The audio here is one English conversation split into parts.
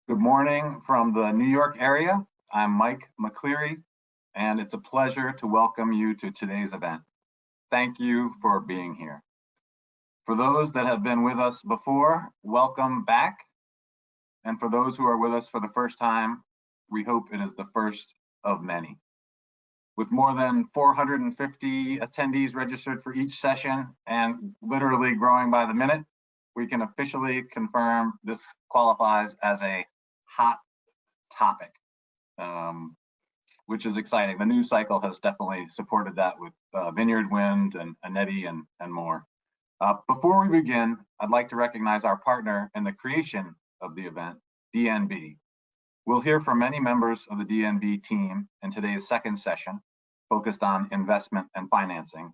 Good morning from the New York area. I'm Mike McCleary, and it's a pleasure to welcome you to today's event. Thank you for being here. For those that have been with us before, welcome back. And for those who are with us for the first time, we hope it is the first of many. With more than 450 attendees registered for each session and literally growing by the minute, we can officially confirm this qualifies as a hot topic, which is exciting. The news cycle has definitely supported that with Vineyard Wind and Aneti and more. Before we begin, I'd like to recognize our partner in the creation of the event, DNB. We'll hear from many members of the DNB team in today's second session, focused on investment and financing,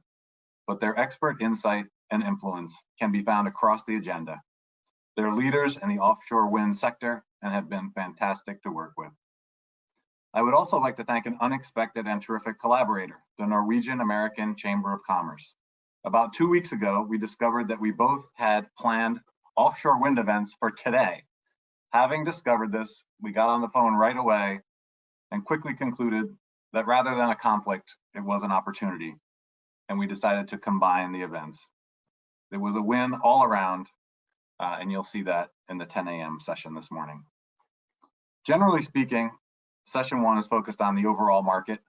but their expert insight and influence can be found across the agenda. They're leaders in the offshore wind sector and have been fantastic to work with. I would also like to thank an unexpected and terrific collaborator, the Norwegian American Chamber of Commerce. About 2 weeks ago, we discovered that we both had planned offshore wind events for today. Having discovered this, we got on the phone right away and quickly concluded that rather than a conflict, it was an opportunity, and we decided to combine the events. It was a win all around, and you'll see that in the 10 a.m. session this morning. Generally speaking, session one is focused on the overall market,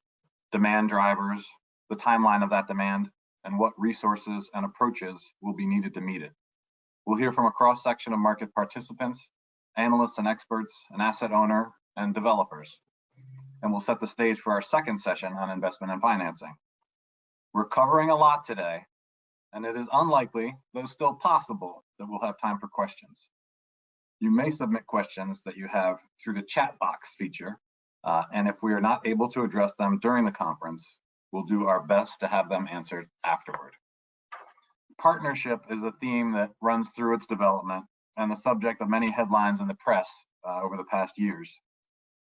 demand drivers, the timeline of that demand, and what resources and approaches will be needed to meet it. We'll hear from a cross-section of market participants, analysts and experts, an asset owner, and developers. And we'll set the stage for our second session on investment and financing. We're covering a lot today, and it is unlikely, though still possible, that we'll have time for questions. You may submit questions that you have through the chat box feature, and if we are not able to address them during the conference, we'll do our best to have them answered afterward. Partnership is a theme that runs through its development and the subject of many headlines in the press over the past years.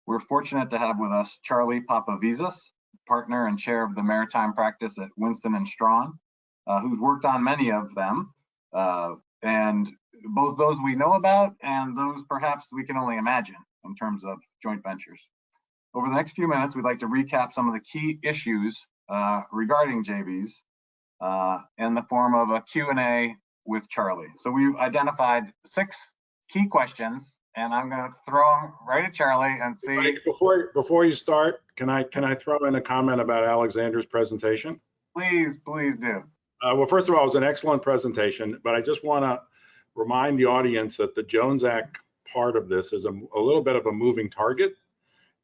We're fortunate to have with us Charlie Papavizas, partner and chair of the maritime practice at Winston & Strawn, who's worked on many of them, and both those we know about and those perhaps we can only imagine in terms of joint ventures. Over the next few minutes, we'd like to recap some of the key issues regarding JVs in the form of a Q&A with Charlie. So we've identified 6 key questions, and I'm going to throw them right at Charlie and see. Mike, before you start, can I throw in a comment about Alexander's presentation? Please do. Well, first of all, it was an excellent presentation, but I just want to remind the audience that the Jones Act part of this is a little bit of a moving target.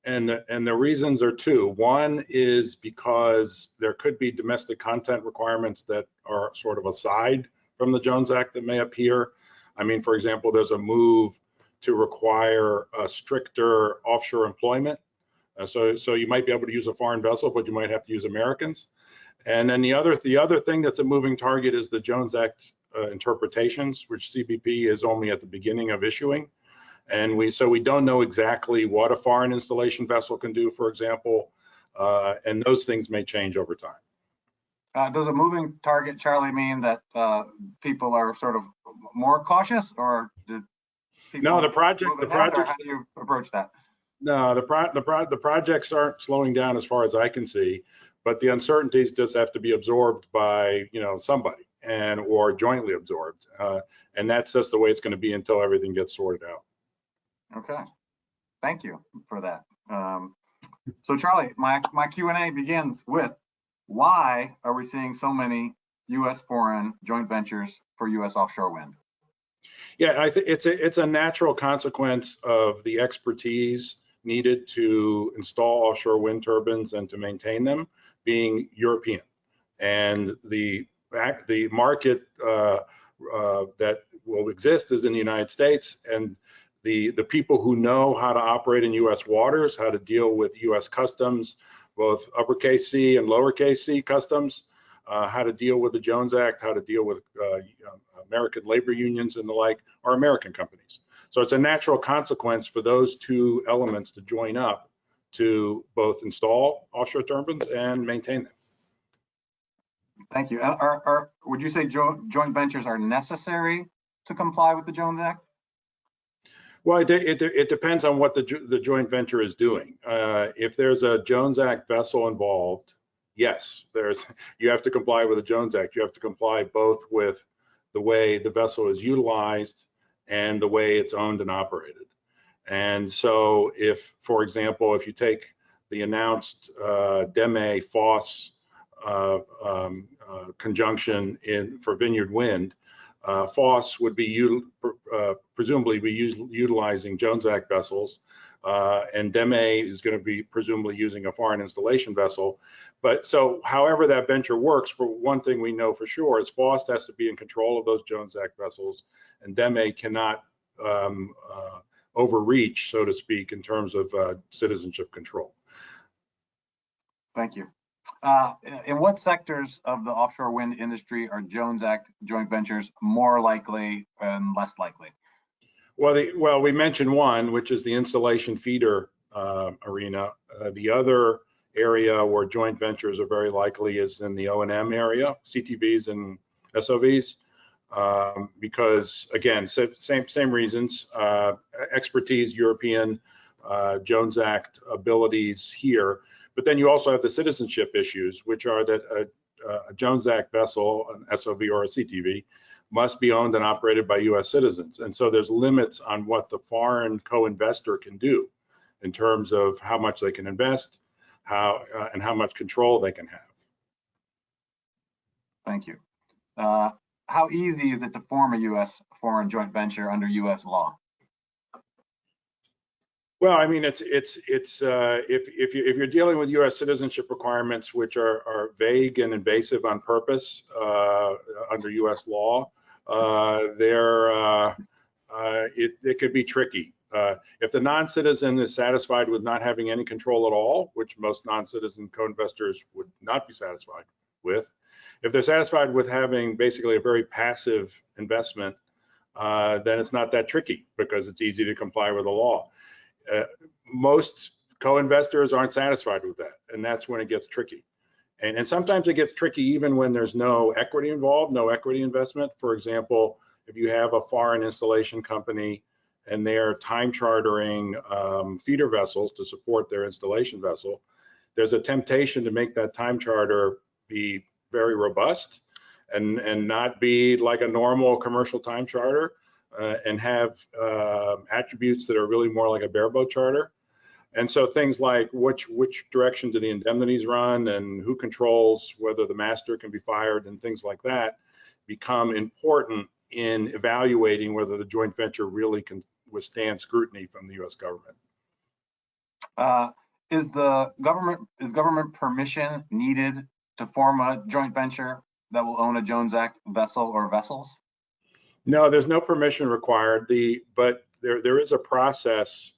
And the reasons are 2. One is because there could be domestic content requirements that are sort of aside from the Jones Act that may appear. I mean, for example, there's a move to require a stricter offshore employment. So you might be able to use a foreign vessel, but you might have to use Americans. And then the other thing that's a moving target is the Jones Act interpretations, which CBP is only at the beginning of issuing. And we don't know exactly what a foreign installation vessel can do, for example, and those things may change over time. Does a moving target, Charlie, mean that people are sort of more cautious, or did people? No, the project. How do you approach that? No, the projects aren't slowing down as far as I can see, but the uncertainties just have to be absorbed by somebody or jointly absorbed, and that's just the way it's going to be until everything gets sorted out. Okay, thank you for that. So Charlie, my Q&A begins with, why are we seeing so many U.S. foreign joint ventures for U.S. offshore wind? Yeah, it's a natural consequence of the expertise needed to install offshore wind turbines and to maintain them being European, and the market that will exist is in the United States, and the people who know how to operate in U.S. waters, how to deal with U.S. customs, both uppercase C and lowercase c customs, how to deal with the Jones Act, how to deal with American labor unions and the like, are American companies. So it's a natural consequence for those 2 elements to join up to both install offshore turbines and maintain them. Thank you. Would you say joint ventures are necessary to comply with the Jones Act? Well, it depends on what the joint venture is doing. If there's a Jones Act vessel involved, yes, you have to comply with the Jones Act. You have to comply both with the way the vessel is utilized and the way it's owned and operated. And so if, for example, if you take the announced DEME-FOSS conjunction for Vineyard Wind, FOSS would be presumably be utilizing Jones Act vessels, and DEME is going to be presumably using a foreign installation vessel. But so however that venture works, for one thing we know for sure is FOSS has to be in control of those Jones Act vessels, and DEME cannot overreach, so to speak, in terms of citizenship control. Thank you. In what sectors of the offshore wind industry are Jones Act joint ventures more likely and less likely? Well, we mentioned one, which is the installation feeder arena. The other area where joint ventures are very likely is in the O&M area, CTVs and SOVs, because again, same reasons, expertise, European Jones Act abilities here. But then you also have the citizenship issues, which are that a Jones Act vessel, an SOV or a CTV, must be owned and operated by U.S. citizens. And so there's limits on what the foreign co-investor can do in terms of how much they can invest, and how much control they can have. Thank you. How easy is it to form a U.S. foreign joint venture under U.S. law? Well, I mean, if you're dealing with U.S. citizenship requirements, which are vague and invasive on purpose under U.S. law, it could be tricky. If the non-citizen is satisfied with not having any control at all, which most non-citizen co-investors would not be satisfied with, if they're satisfied with having basically a very passive investment, then it's not that tricky because it's easy to comply with the law. Most co-investors aren't satisfied with that, and that's when it gets tricky. And sometimes it gets tricky even when there's no equity involved, no equity investment. For example, if you have a foreign installation company and they're time chartering feeder vessels to support their installation vessel, there's a temptation to make that time charter be very robust and not be like a normal commercial time charter. And have attributes that are really more like a bareboat charter. And so things like which direction do the indemnities run and who controls whether the master can be fired and things like that become important in evaluating whether the joint venture really can withstand scrutiny from the U.S. government. Is government permission needed to form a joint venture that will own a Jones Act vessel or vessels? No, there's no permission required. But there is a process.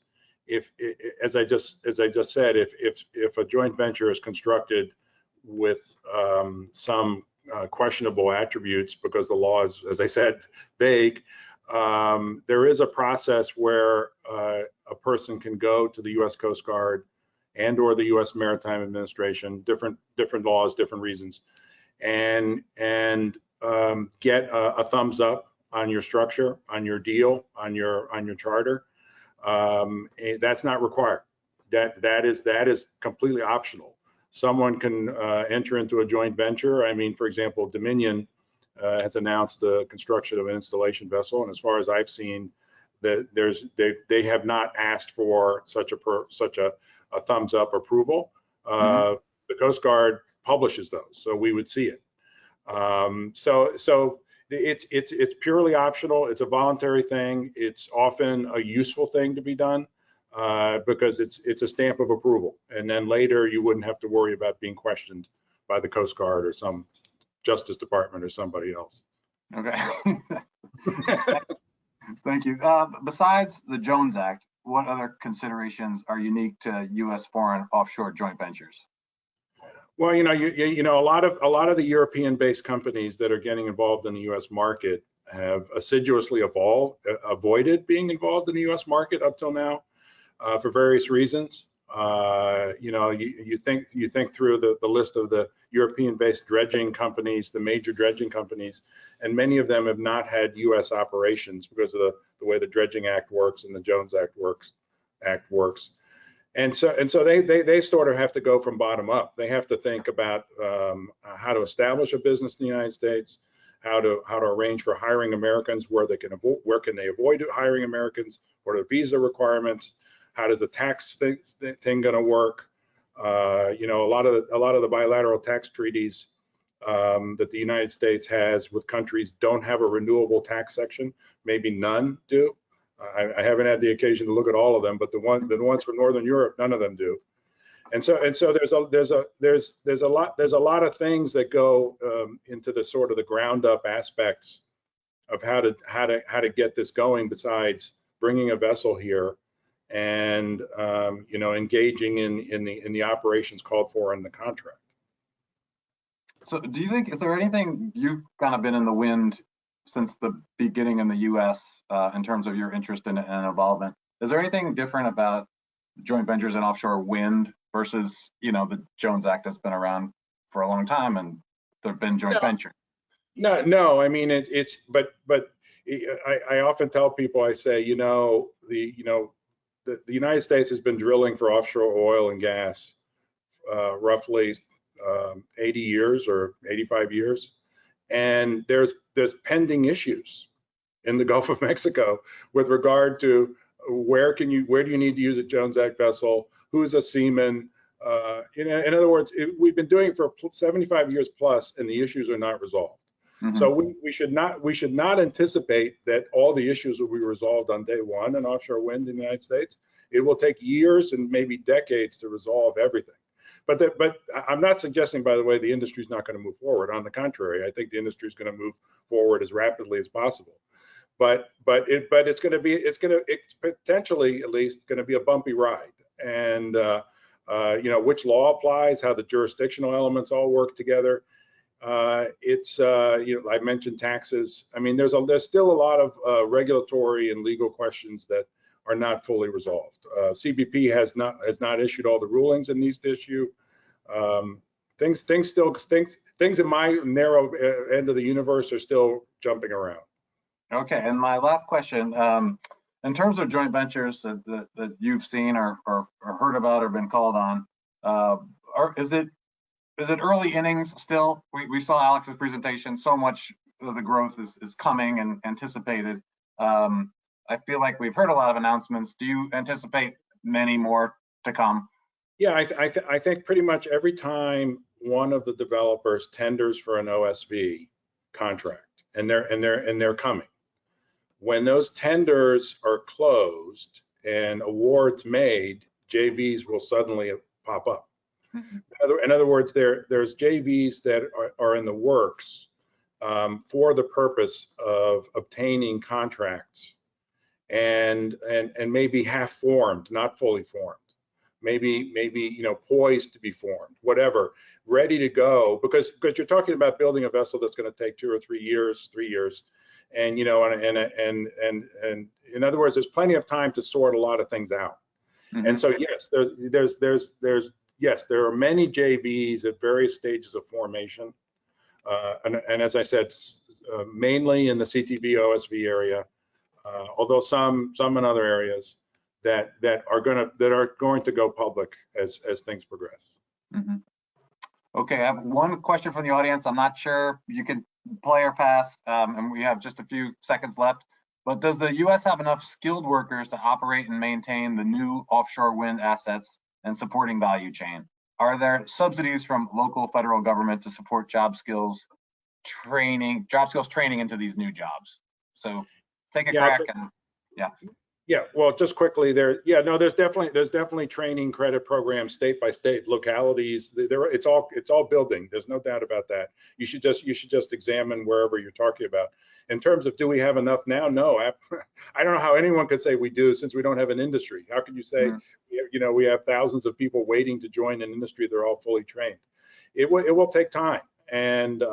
As I just said, if a joint venture is constructed with some questionable attributes because the law is, as I said, vague, there is a process where a person can go to the U.S. Coast Guard and/or the U.S. Maritime Administration, different laws, different reasons, and get a thumbs up on your structure, on your deal, on your charter. That's not required. That is completely optional. Someone can enter into a joint venture. I mean, for example, Dominion has announced the construction of an installation vessel, and as far as I've seen, they have not asked for such a thumbs up approval. The Coast Guard publishes those, so we would see it. So it's purely optional. It's a voluntary thing. It's often a useful thing to be done because it's a stamp of approval, and then later you wouldn't have to worry about being questioned by the Coast Guard or some Justice Department or somebody else. Okay. Thank you. Besides the Jones Act, what other considerations are unique to U.S. foreign offshore joint ventures? Well, you know, a lot of the European-based companies that are getting involved in the U.S. market have assiduously avoided being involved in the U.S. market up till now for various reasons. You know, you think through the list of the European-based dredging companies, the major dredging companies, and many of them have not had U.S. operations because of the way the Dredging Act works and the Jones Act works. And so they sort of have to go from bottom up. They have to think about how to establish a business in the United States, how to arrange for hiring Americans, where can they avoid hiring Americans, what are the visa requirements, how does the tax thing going to work? You know, a lot of the bilateral tax treaties that the United States has with countries don't have a renewable tax section. Maybe none do. I haven't had the occasion to look at all of them, but the ones from Northern Europe, none of them do. And so there's a lot of things that go into the sort of the ground up aspects of how to get this going, besides bringing a vessel here and you know, engaging in the operations called for in the contract. So do you think, is there anything, you've kind of been in the wind since the beginning in the US in terms of your interest in involvement, is there anything different about joint ventures in offshore wind versus, you know, the Jones Act has been around for a long time and there have been joint ventures? No, I mean, but I often tell people, I say, you know, the United States has been drilling for offshore oil and gas roughly 80 years or 85 years. And there's pending issues in the Gulf of Mexico with regard to where do you need to use a Jones Act vessel, who's a seaman. In other words, we've been doing it for 75 years plus, and the issues are not resolved. Mm-hmm. So we should not anticipate that all the issues will be resolved on day one in offshore wind in the United States. It will take years and maybe decades to resolve everything. But I'm not suggesting, by the way, the industry is not going to move forward. On the contrary, I think the industry is going to move forward as rapidly as possible. But it's potentially, at least, going to be a bumpy ride. And you know, which law applies, how the jurisdictional elements all work together. You know, I mentioned taxes. I mean, there's still a lot of regulatory and legal questions that are not fully resolved. CBP has not issued all the rulings it needs to issue. Things in my narrow end of the universe are still jumping around. Okay, and my last question, in terms of joint ventures that you've seen or heard about or been called on, is it early innings still? We saw Alex's presentation. So much of the growth is coming and anticipated. I feel like we've heard a lot of announcements. Do you anticipate many more to come? Yeah, I think pretty much every time one of the developers tenders for an OSV contract, and they're coming. When those tenders are closed and awards made, JVs will suddenly pop up. Mm-hmm. In other words, there's JVs that are in the works for the purpose of obtaining contracts, and maybe half formed, not fully formed, maybe you know, poised to be formed, whatever, ready to go, because you're talking about building a vessel that's going to take 2 or 3 years, and you know, and in other words, there's plenty of time to sort a lot of things out. Mm-hmm. And so yes, there are many JVs at various stages of formation, and as I said, mainly in the CTV OSV area, although some in other areas that are going to go public as things progress. Mm-hmm. Okay, I have one question from the audience. I'm not sure you can play or pass, and we have just a few seconds left. But does the U.S. have enough skilled workers to operate and maintain the new offshore wind assets and supporting value chain? Are there subsidies from local federal government to support job skills training into these new jobs? So take a crack and yeah. Yeah, well, just quickly there. Yeah, no, there's definitely training credit programs state by state, localities. It's all building. There's no doubt about that. You should just examine wherever you're talking about. In terms of, do we have enough now? No, I don't know how anyone could say we do, since we don't have an industry. How could you say, you know, we have thousands of people waiting to join an industry? They're all fully trained. It will take time, And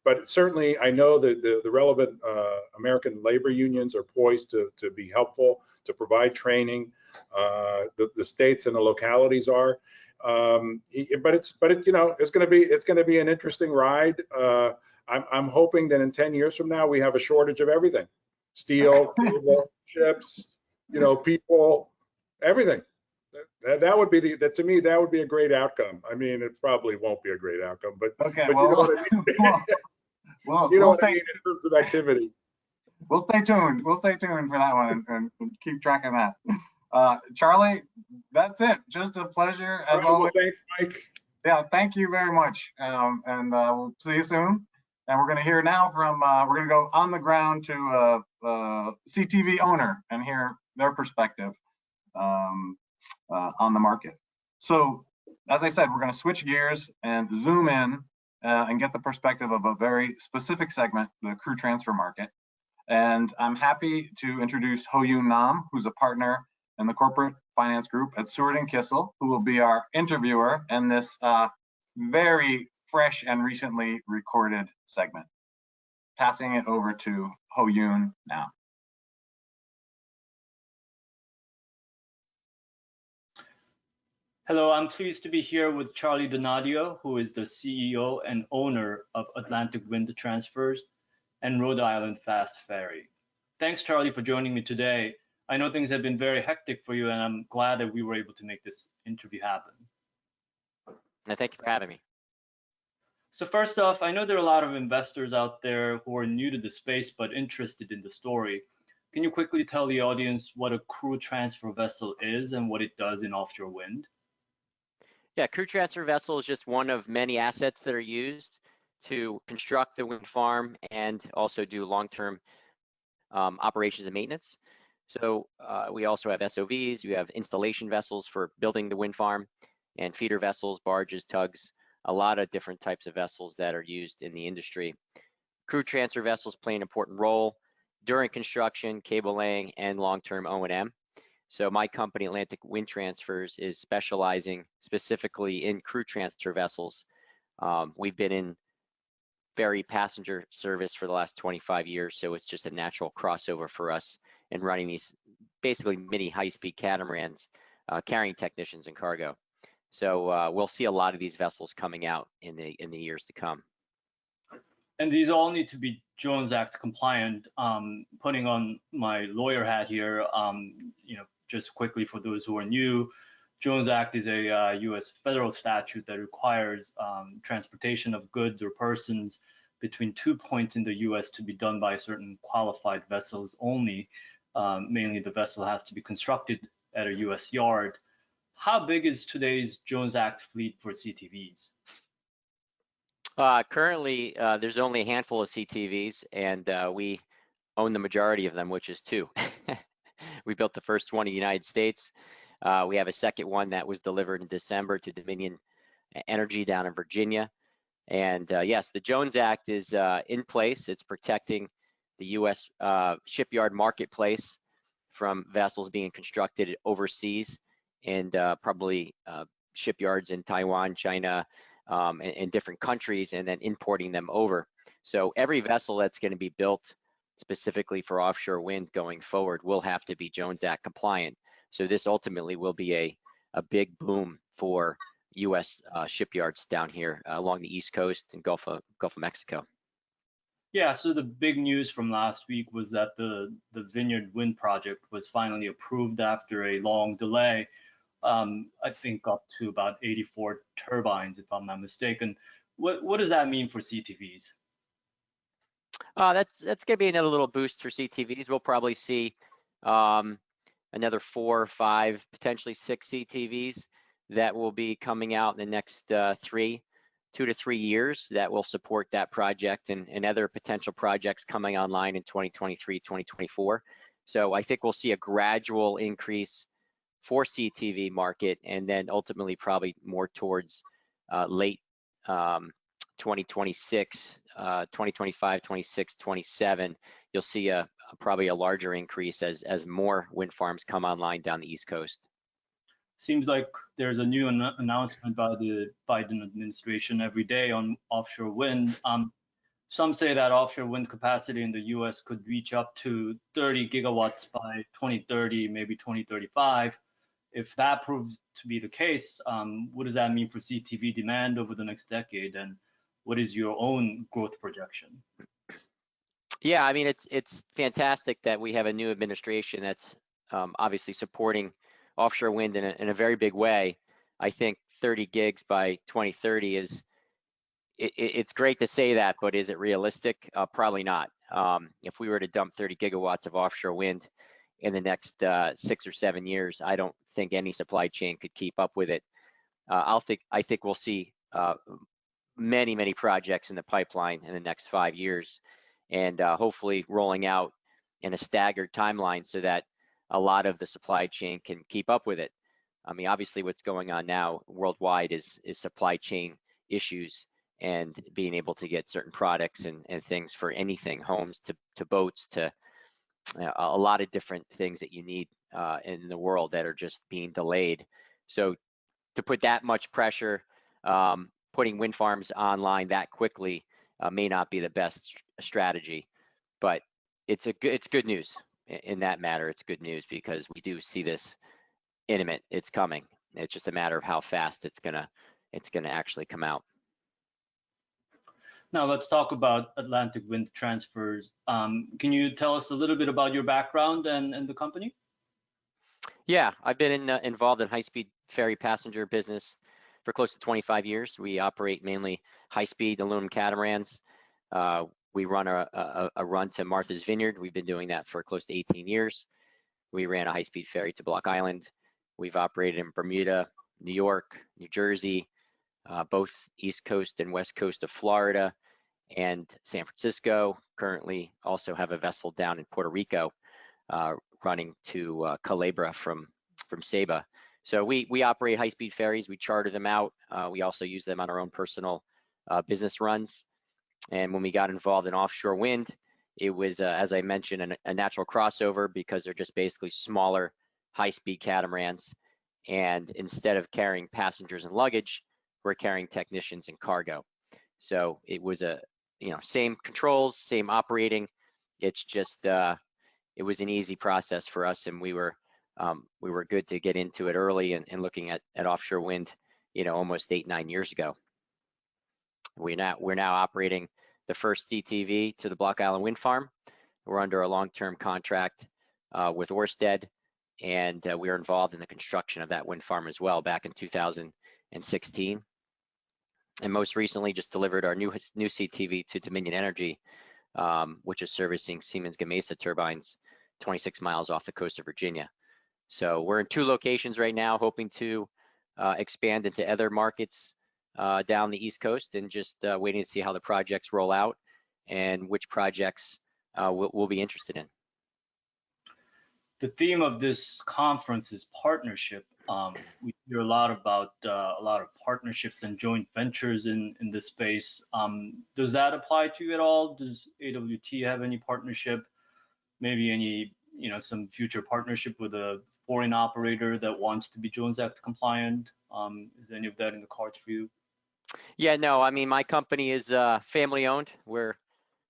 but certainly I know that the relevant American labor unions are poised to be helpful, to provide training. The states and the localities are. But it's going to be an interesting ride. I'm hoping that in 10 years from now we have a shortage of everything: steel, cable, chips, people, everything. That would be to me that would be a great outcome. I mean, it probably won't be a great outcome, but okay, but well, you know what I mean. What I mean in terms of activity. We'll stay tuned. We'll stay tuned for that one and keep track of that. Charlie, that's it. Just a pleasure as always. Well, thanks, Mike. Yeah, thank you very much. And we'll see you soon. And we're going to hear now from, we're going to go on the ground to CTV owner and hear their perspective on the market. So, as I said, we're going to switch gears and zoom in and get the perspective of a very specific segment, the crew transfer market. And I'm happy to introduce Ho-Yoon Nam, who's a partner in the corporate finance group at Seward & Kissel, who will be our interviewer in this very fresh and recently recorded segment. Passing it over to Ho-Yoon now. Hello, I'm pleased to be here with Charlie Donadio, who is the CEO and owner of Atlantic Wind Transfers and Rhode Island Fast Ferry. Thanks, Charlie, for joining me today. I know things have been very hectic for you, and I'm glad that we were able to make this interview happen. No, thank you for having me. So first off, I know there are a lot of investors out there who are new to the space but interested in the story. Can you quickly tell the audience what a crew transfer vessel is and what it does in offshore wind? Yeah, crew transfer vessel is just one of many assets that are used to construct the wind farm and also do long-term operations and maintenance. So we also have SOVs, you have installation vessels for building the wind farm, and feeder vessels, barges, tugs, a lot of different types of vessels that are used in the industry. Crew transfer vessels play an important role during construction, cable laying, and long-term O&M. So my company, Atlantic Wind Transfers, is specializing specifically in crew transfer vessels. We've been in ferry passenger service for the last 25 years, so it's just a natural crossover for us in running these basically mini high-speed catamarans, carrying technicians and cargo. So we'll see a lot of these vessels coming out in the years to come. And these all need to be Jones Act compliant. Putting on my lawyer hat here, just quickly for those who are new, Jones Act is a U.S. federal statute that requires transportation of goods or persons between 2 points in the U.S. to be done by certain qualified vessels only. Mainly, the vessel has to be constructed at a U.S. yard. How big is today's Jones Act fleet for CTVs? Currently, there's only a handful of CTVs, and we own the majority of them, which is 2. We built the first one in the United States. We have a second one that was delivered in December to Dominion Energy down in Virginia. And yes, the Jones Act is in place. It's protecting the U.S. Shipyard marketplace from vessels being constructed overseas and probably shipyards in Taiwan, China, and different countries, and then importing them over. So every vessel that's going to be built specifically for offshore wind going forward will have to be Jones Act compliant. So this ultimately will be a big boom for U.S. Shipyards down here along the East Coast and Gulf of Mexico. Yeah, so the big news from last week was that the Vineyard Wind project was finally approved after a long delay. I think up to about 84 turbines, if I'm not mistaken. What does that mean for CTVs? That's going to be another little boost for CTVs. We'll probably see another 4 or 5, potentially 6 CTVs that will be coming out in the next 2 to 3 years that will support that project and other potential projects coming online in 2023, 2024. So I think we'll see a gradual increase for CTV market, and then ultimately probably more towards late 2026, 2025, 26, 27, you'll see probably a larger increase as more wind farms come online down the East Coast. Seems like there's a new announcement by the Biden administration every day on offshore wind. Some say that offshore wind capacity in the US could reach up to 30 gigawatts by 2030, maybe 2035. If that proves to be the case, what does that mean for CTV demand over the next decade? And what is your own growth projection? Yeah, I mean, it's fantastic that we have a new administration that's obviously supporting offshore wind in a very big way. I think 30 gigs by 2030 is, it's great to say that, but is it realistic? Probably not. If we were to dump 30 gigawatts of offshore wind in the next 6 or 7 years, I don't think any supply chain could keep up with it. I think we'll see many projects in the pipeline in the next 5 years, and hopefully rolling out in a staggered timeline so that a lot of the supply chain can keep up with it. I mean, obviously what's going on now worldwide is supply chain issues and being able to get certain products and things for anything, homes to boats to a lot of different things that you need in the world that are just being delayed. So to put that much pressure, putting wind farms online that quickly may not be the best strategy, but it's good news in that matter. It's good news because we do see this imminent. It's coming. It's just a matter of how fast it's gonna actually come out. Now let's talk about Atlantic Wind Transfers. Can you tell us a little bit about your background and the company? Yeah, I've been involved in high-speed ferry passenger business for close to 25 years. We operate mainly high-speed aluminum catamarans. We run a run to Martha's Vineyard. We've been doing that for close to 18 years. We ran a high-speed ferry to Block Island. We've operated in Bermuda, New York, New Jersey, both East Coast and West Coast of Florida, and San Francisco. Currently also have a vessel down in Puerto Rico running to Culebra from Ceiba. So we operate high-speed ferries. We charter them out. We also use them on our own personal business runs. And when we got involved in offshore wind, it was, as I mentioned, a natural crossover because they're just basically smaller high-speed catamarans. And instead of carrying passengers and luggage, we're carrying technicians and cargo. So it was same controls, same operating. It's just it was an easy process for us, and we were good to get into it early and looking at offshore wind, almost 8-9 years ago. We're now operating the first CTV to the Block Island Wind Farm. We're under a long-term contract with Ørsted, and we were involved in the construction of that wind farm as well back in 2016. And most recently just delivered our new CTV to Dominion Energy, which is servicing Siemens Gamesa turbines 26 miles off the coast of Virginia. So we're in 2 locations right now, hoping to expand into other markets down the East Coast, and just waiting to see how the projects roll out and which projects we'll be interested in. The theme of this conference is partnership. We hear a lot about a lot of partnerships and joint ventures in this space. Does that apply to you at all? Does AWT have any partnership? Maybe any, some future partnership with a foreign operator that wants to be Jones Act compliant? Is any of that in the cards for you? Yeah, no, I mean, my company is family owned. We're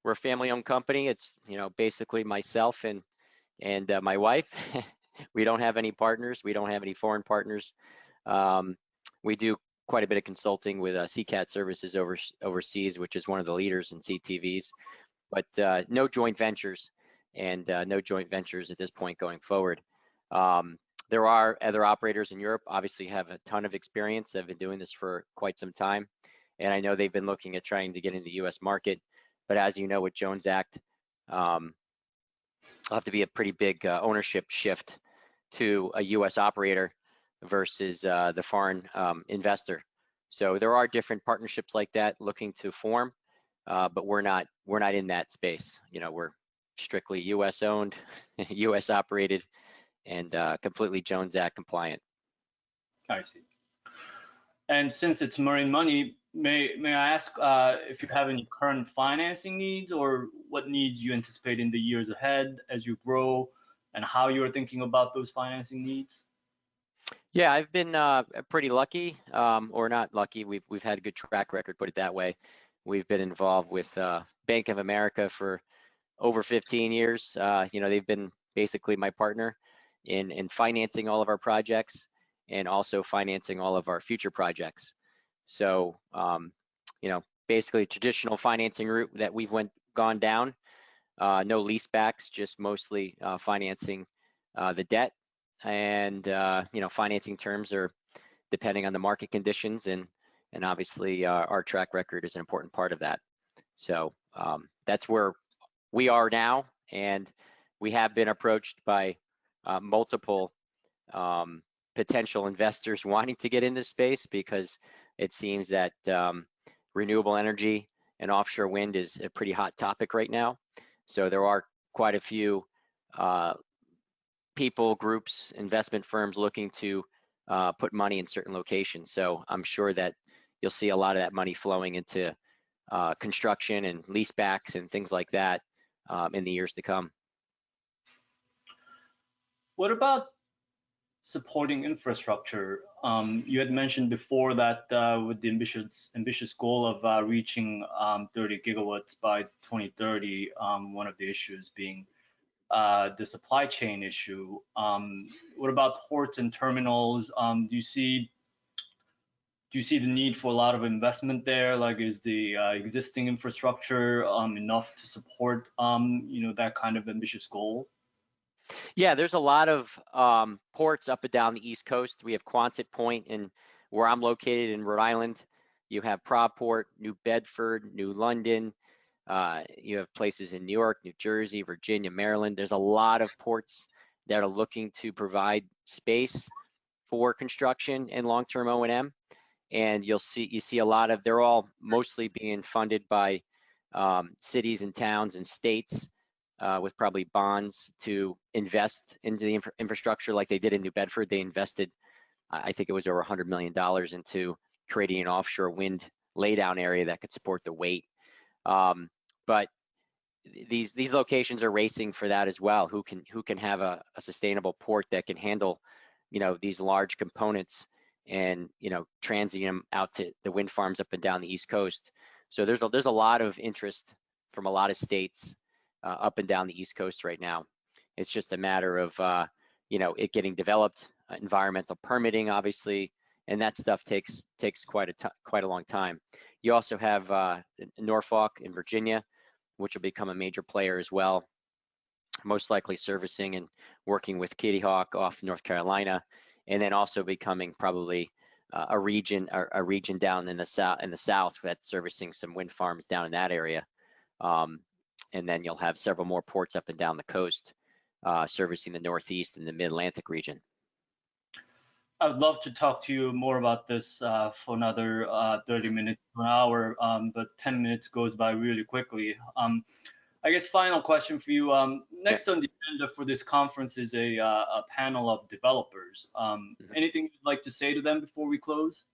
a family owned company. It's, basically myself and my wife. We don't have any partners. We don't have any foreign partners. We do quite a bit of consulting with CCAT services overseas, which is one of the leaders in CTVs, but no joint ventures, and no joint ventures at this point going forward. There are other operators in Europe, obviously have a ton of experience. They've been doing this for quite some time, and I know they've been looking at trying to get into the U.S. market. But as you know, with Jones Act, it'll have to be a pretty big ownership shift to a U.S. operator versus the foreign investor. So there are different partnerships like that looking to form, but we're not in that space. We're strictly U.S. owned, U.S. operated, and completely Jones Act compliant. I see. And since it's marine money, may I ask if you have any current financing needs, or what needs you anticipate in the years ahead as you grow, and how you are thinking about those financing needs? Yeah, I've been pretty lucky, or not lucky. We've had a good track record, put it that way. We've been involved with Bank of America for over 15 years. They've been basically my partner in financing all of our projects and also financing all of our future projects. So, basically traditional financing route that we've gone down. No leasebacks, just mostly financing the debt, and financing terms are depending on the market conditions, and obviously our track record is an important part of that. So that's where we are now, and we have been approached by multiple potential investors wanting to get in this space, because it seems that renewable energy and offshore wind is a pretty hot topic right now. So there are quite a few people, groups, investment firms looking to put money in certain locations. So I'm sure that you'll see a lot of that money flowing into construction and leasebacks and things like that in the years to come. What about supporting infrastructure? You had mentioned before that with the ambitious goal of reaching 30 gigawatts by 2030, one of the issues being the supply chain issue. What about ports and terminals? Do you see the need for a lot of investment there? Like, is the existing infrastructure enough to support that kind of ambitious goal? Yeah, there's a lot of ports up and down the East Coast. We have Quonset Point, and where I'm located in Rhode Island, you have Port, New Bedford, New London. You have places in New York, New Jersey, Virginia, Maryland. There's a lot of ports that are looking to provide space for construction and long-term O&M. And you see a lot of, they're all mostly being funded by cities and towns and states with probably bonds to invest into the infrastructure like they did in New Bedford. They invested, I think it was over $100 million into creating an offshore wind laydown area that could support the weight. But these locations are racing for that as well. Who can have a sustainable port that can handle, these large components and, transiting them out to the wind farms up and down the East Coast. So there's a lot of interest from a lot of states up and down the East Coast right now. It's just a matter of, it getting developed, environmental permitting, obviously, and that stuff takes quite a long time. You also have Norfolk in Virginia, which will become a major player as well, most likely servicing and working with Kitty Hawk off North Carolina, and then also becoming probably a region down in the south that's servicing some wind farms down in that area. And then you'll have several more ports up and down the coast servicing the Northeast and the Mid-Atlantic region. I would love to talk to you more about this for another 30 minutes to an hour, but 10 minutes goes by really quickly. I guess final question for you. Next on the agenda for this conference is a panel of developers. Anything you'd like to say to them before we close?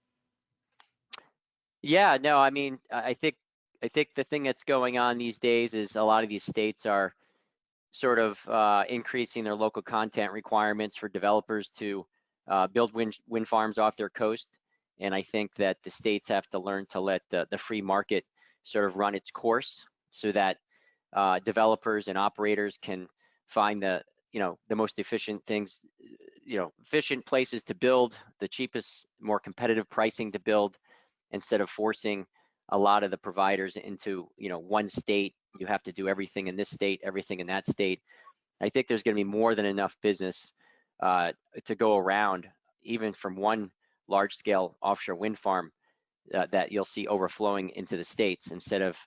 Yeah, no, I mean, I think the thing that's going on these days is a lot of these states are sort of increasing their local content requirements for developers to build wind farms off their coast. And I think that the states have to learn to let the free market sort of run its course, so that developers and operators can find the most efficient things, efficient places to build, the cheapest, more competitive pricing to build, instead of forcing a lot of the providers into one state. You have to do everything in this state, everything in that state. I think there's going to be more than enough business to go around, even from one large-scale offshore wind farm that you'll see overflowing into the states, instead of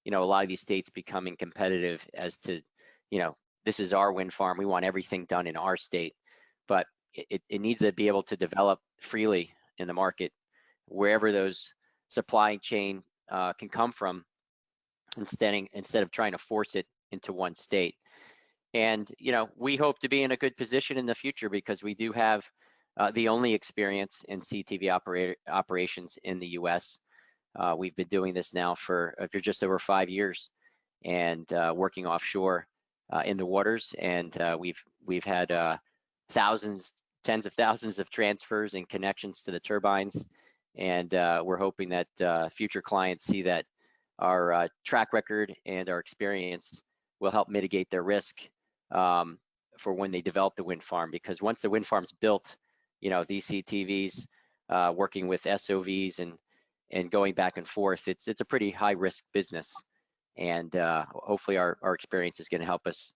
a lot of these states becoming competitive as to this is our wind farm, we want everything done in our state. But it needs to be able to develop freely in the market wherever those supply chain can come from, instead of trying to force it into one state. And we hope to be in a good position in the future, because we do have the only experience in CTV operations in the U.S. We've been doing this now for just over 5 years, and working offshore in the waters. And we've had thousands tens of thousands of transfers and connections to the turbines. And we're hoping that future clients see that our track record and our experience will help mitigate their risk for when they develop the wind farm. Because once the wind farm's built, you know, these CTVs, working with SOVs and going back and forth, it's a pretty high risk business. And hopefully our experience is going to help us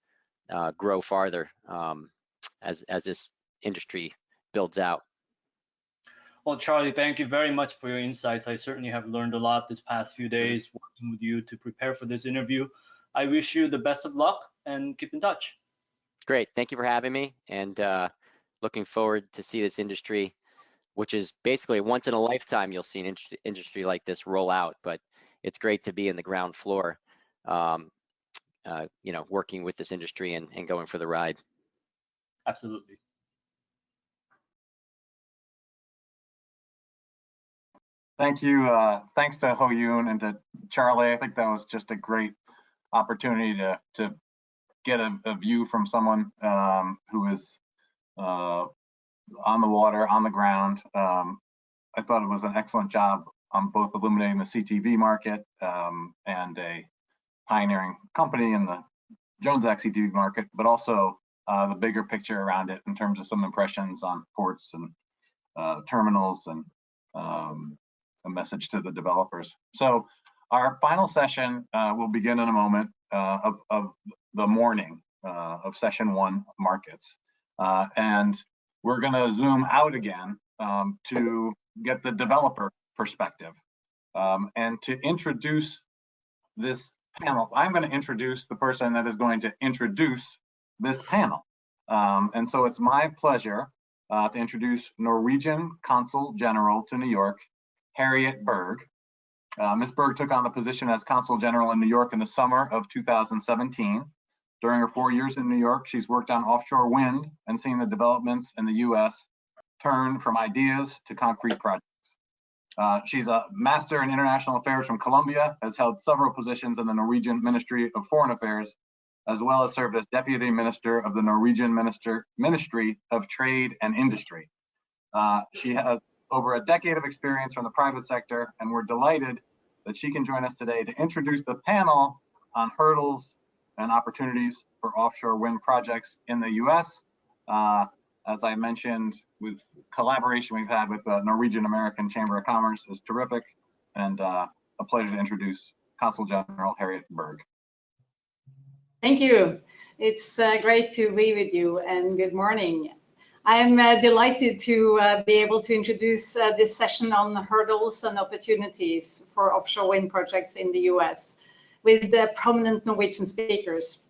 grow farther as this industry builds out. Well, Charlie, thank you very much for your insights. I certainly have learned a lot this past few days working with you to prepare for this interview. I wish you the best of luck and keep in touch. Great, thank you for having me, and looking forward to see this industry, which is basically once in a lifetime you'll see an industry like this roll out, but it's great to be in the ground floor, you know, working with this industry and going for the ride. Absolutely. Thank you. Thanks to Ho Yoon and to Charlie. I think that was just a great opportunity to get a view from someone who is on the water, on the ground. I thought it was an excellent job on both illuminating the CTV market and a pioneering company in the Jones Act CTV market, but also the bigger picture around it in terms of some impressions on ports and terminals and a message to the developers. So our final session will begin in a moment of the morning of session 1, markets. And we're going to zoom out again to get the developer perspective. And to introduce this panel, I'm going to introduce the person that is going to introduce this panel. And so it's my pleasure to introduce Norwegian Consul General to New York, Harriet Berg. Ms. Berg took on the position as Consul General in New York in the summer of 2017. During her 4 years in New York, she's worked on offshore wind and seen the developments in the US turn from ideas to concrete projects. She's a Master in International Affairs from Columbia, has held several positions in the Norwegian Ministry of Foreign Affairs, as well as served as Deputy Minister of the Norwegian Ministry of Trade and Industry. She has over a decade of experience from the private sector, and we're delighted that she can join us today to introduce the panel on hurdles and opportunities for offshore wind projects in the US. As I mentioned, with collaboration we've had with the Norwegian American Chamber of Commerce is terrific, and a pleasure to introduce Consul General Harriet Berg. Thank you. It's great to be with you, and good morning. I'm delighted to be able to introduce this session on hurdles and opportunities for offshore wind projects in the US with prominent Norwegian speakers.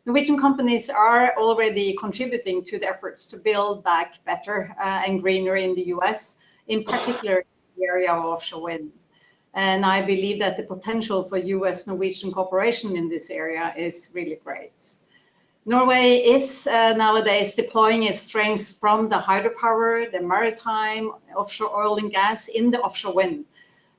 Norwegian companies are already contributing to the efforts to build back better and greener in the US, in particular in the area of offshore wind. And I believe that the potential for US-Norwegian cooperation in this area is really great. Norway is nowadays deploying its strengths from the hydropower, the maritime, offshore oil and gas in the offshore wind.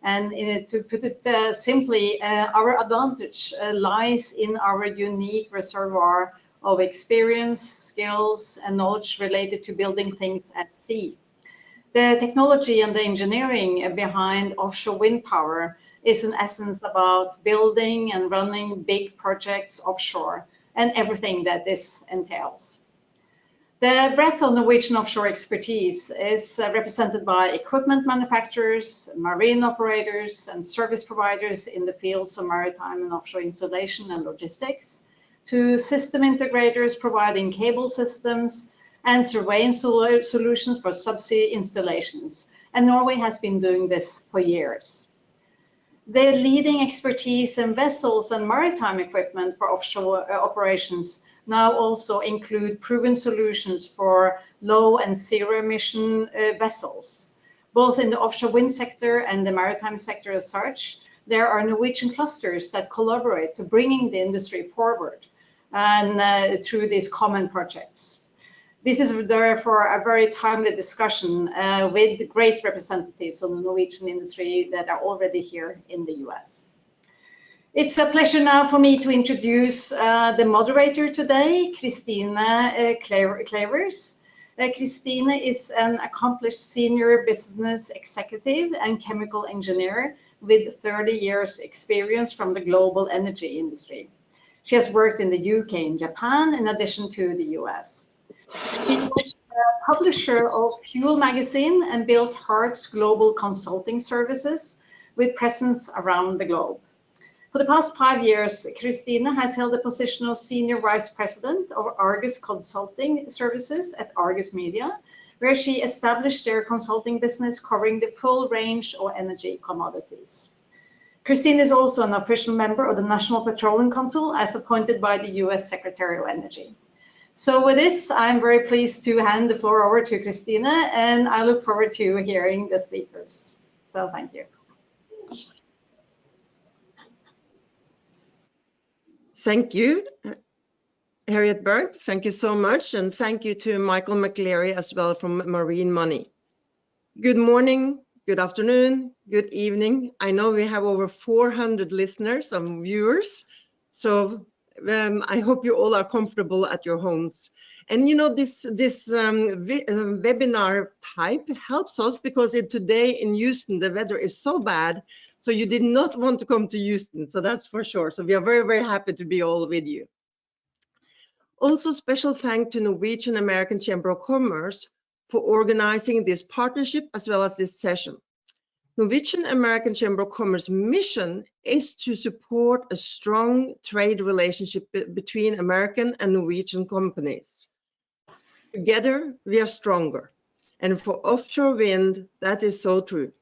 And to put it simply, our advantage lies in our unique reservoir of experience, skills, and knowledge related to building things at sea. The technology and the engineering behind offshore wind power is in essence about building and running big projects offshore and everything that this entails. The breadth of Norwegian offshore expertise is represented by equipment manufacturers, marine operators, and service providers in the fields of maritime and offshore installation and logistics, to system integrators providing cable systems and surveying solutions for subsea installations. And Norway has been doing this for years. The leading expertise in vessels and maritime equipment for offshore operations now also include proven solutions for low and zero emission vessels. Both in the offshore wind sector and the maritime sector as such, there are Norwegian clusters that collaborate to bringing the industry forward and through these common projects. This is therefore a very timely discussion with great representatives of the Norwegian industry that are already here in the US. It's a pleasure now for me to introduce the moderator today, Christine Clavers. Christine is an accomplished senior business executive and chemical engineer with 30 years experience from the global energy industry. She has worked in the UK and Japan in addition to the US. She was a publisher of Fuel magazine and built Hart's global consulting services with presence around the globe. For the past 5 years, Christine has held the position of Senior Vice President of Argus Consulting Services at Argus Media, where she established their consulting business covering the full range of energy commodities. Christine is also an official member of the National Petroleum Council as appointed by the US Secretary of Energy. So with this, I'm very pleased to hand the floor over to Christine, and I look forward to hearing the speakers. So thank you. Thank you, Harriet Berg. Thank you so much. And thank you to Michael McLeary as well from Marine Money. Good morning, good afternoon, good evening. I know we have over 400 listeners and viewers. So I hope you all are comfortable at your homes. And you know, this webinar type helps us because today in Houston, the weather is so bad. So you did not want to come to Houston, so that's for sure. So we are very, very happy to be all with you. Also, special thanks to Norwegian American Chamber of Commerce for organizing this partnership as well as this session. Norwegian American Chamber of Commerce mission is to support a strong trade relationship between American and Norwegian companies. Together, we are stronger. And for offshore wind, that is so true.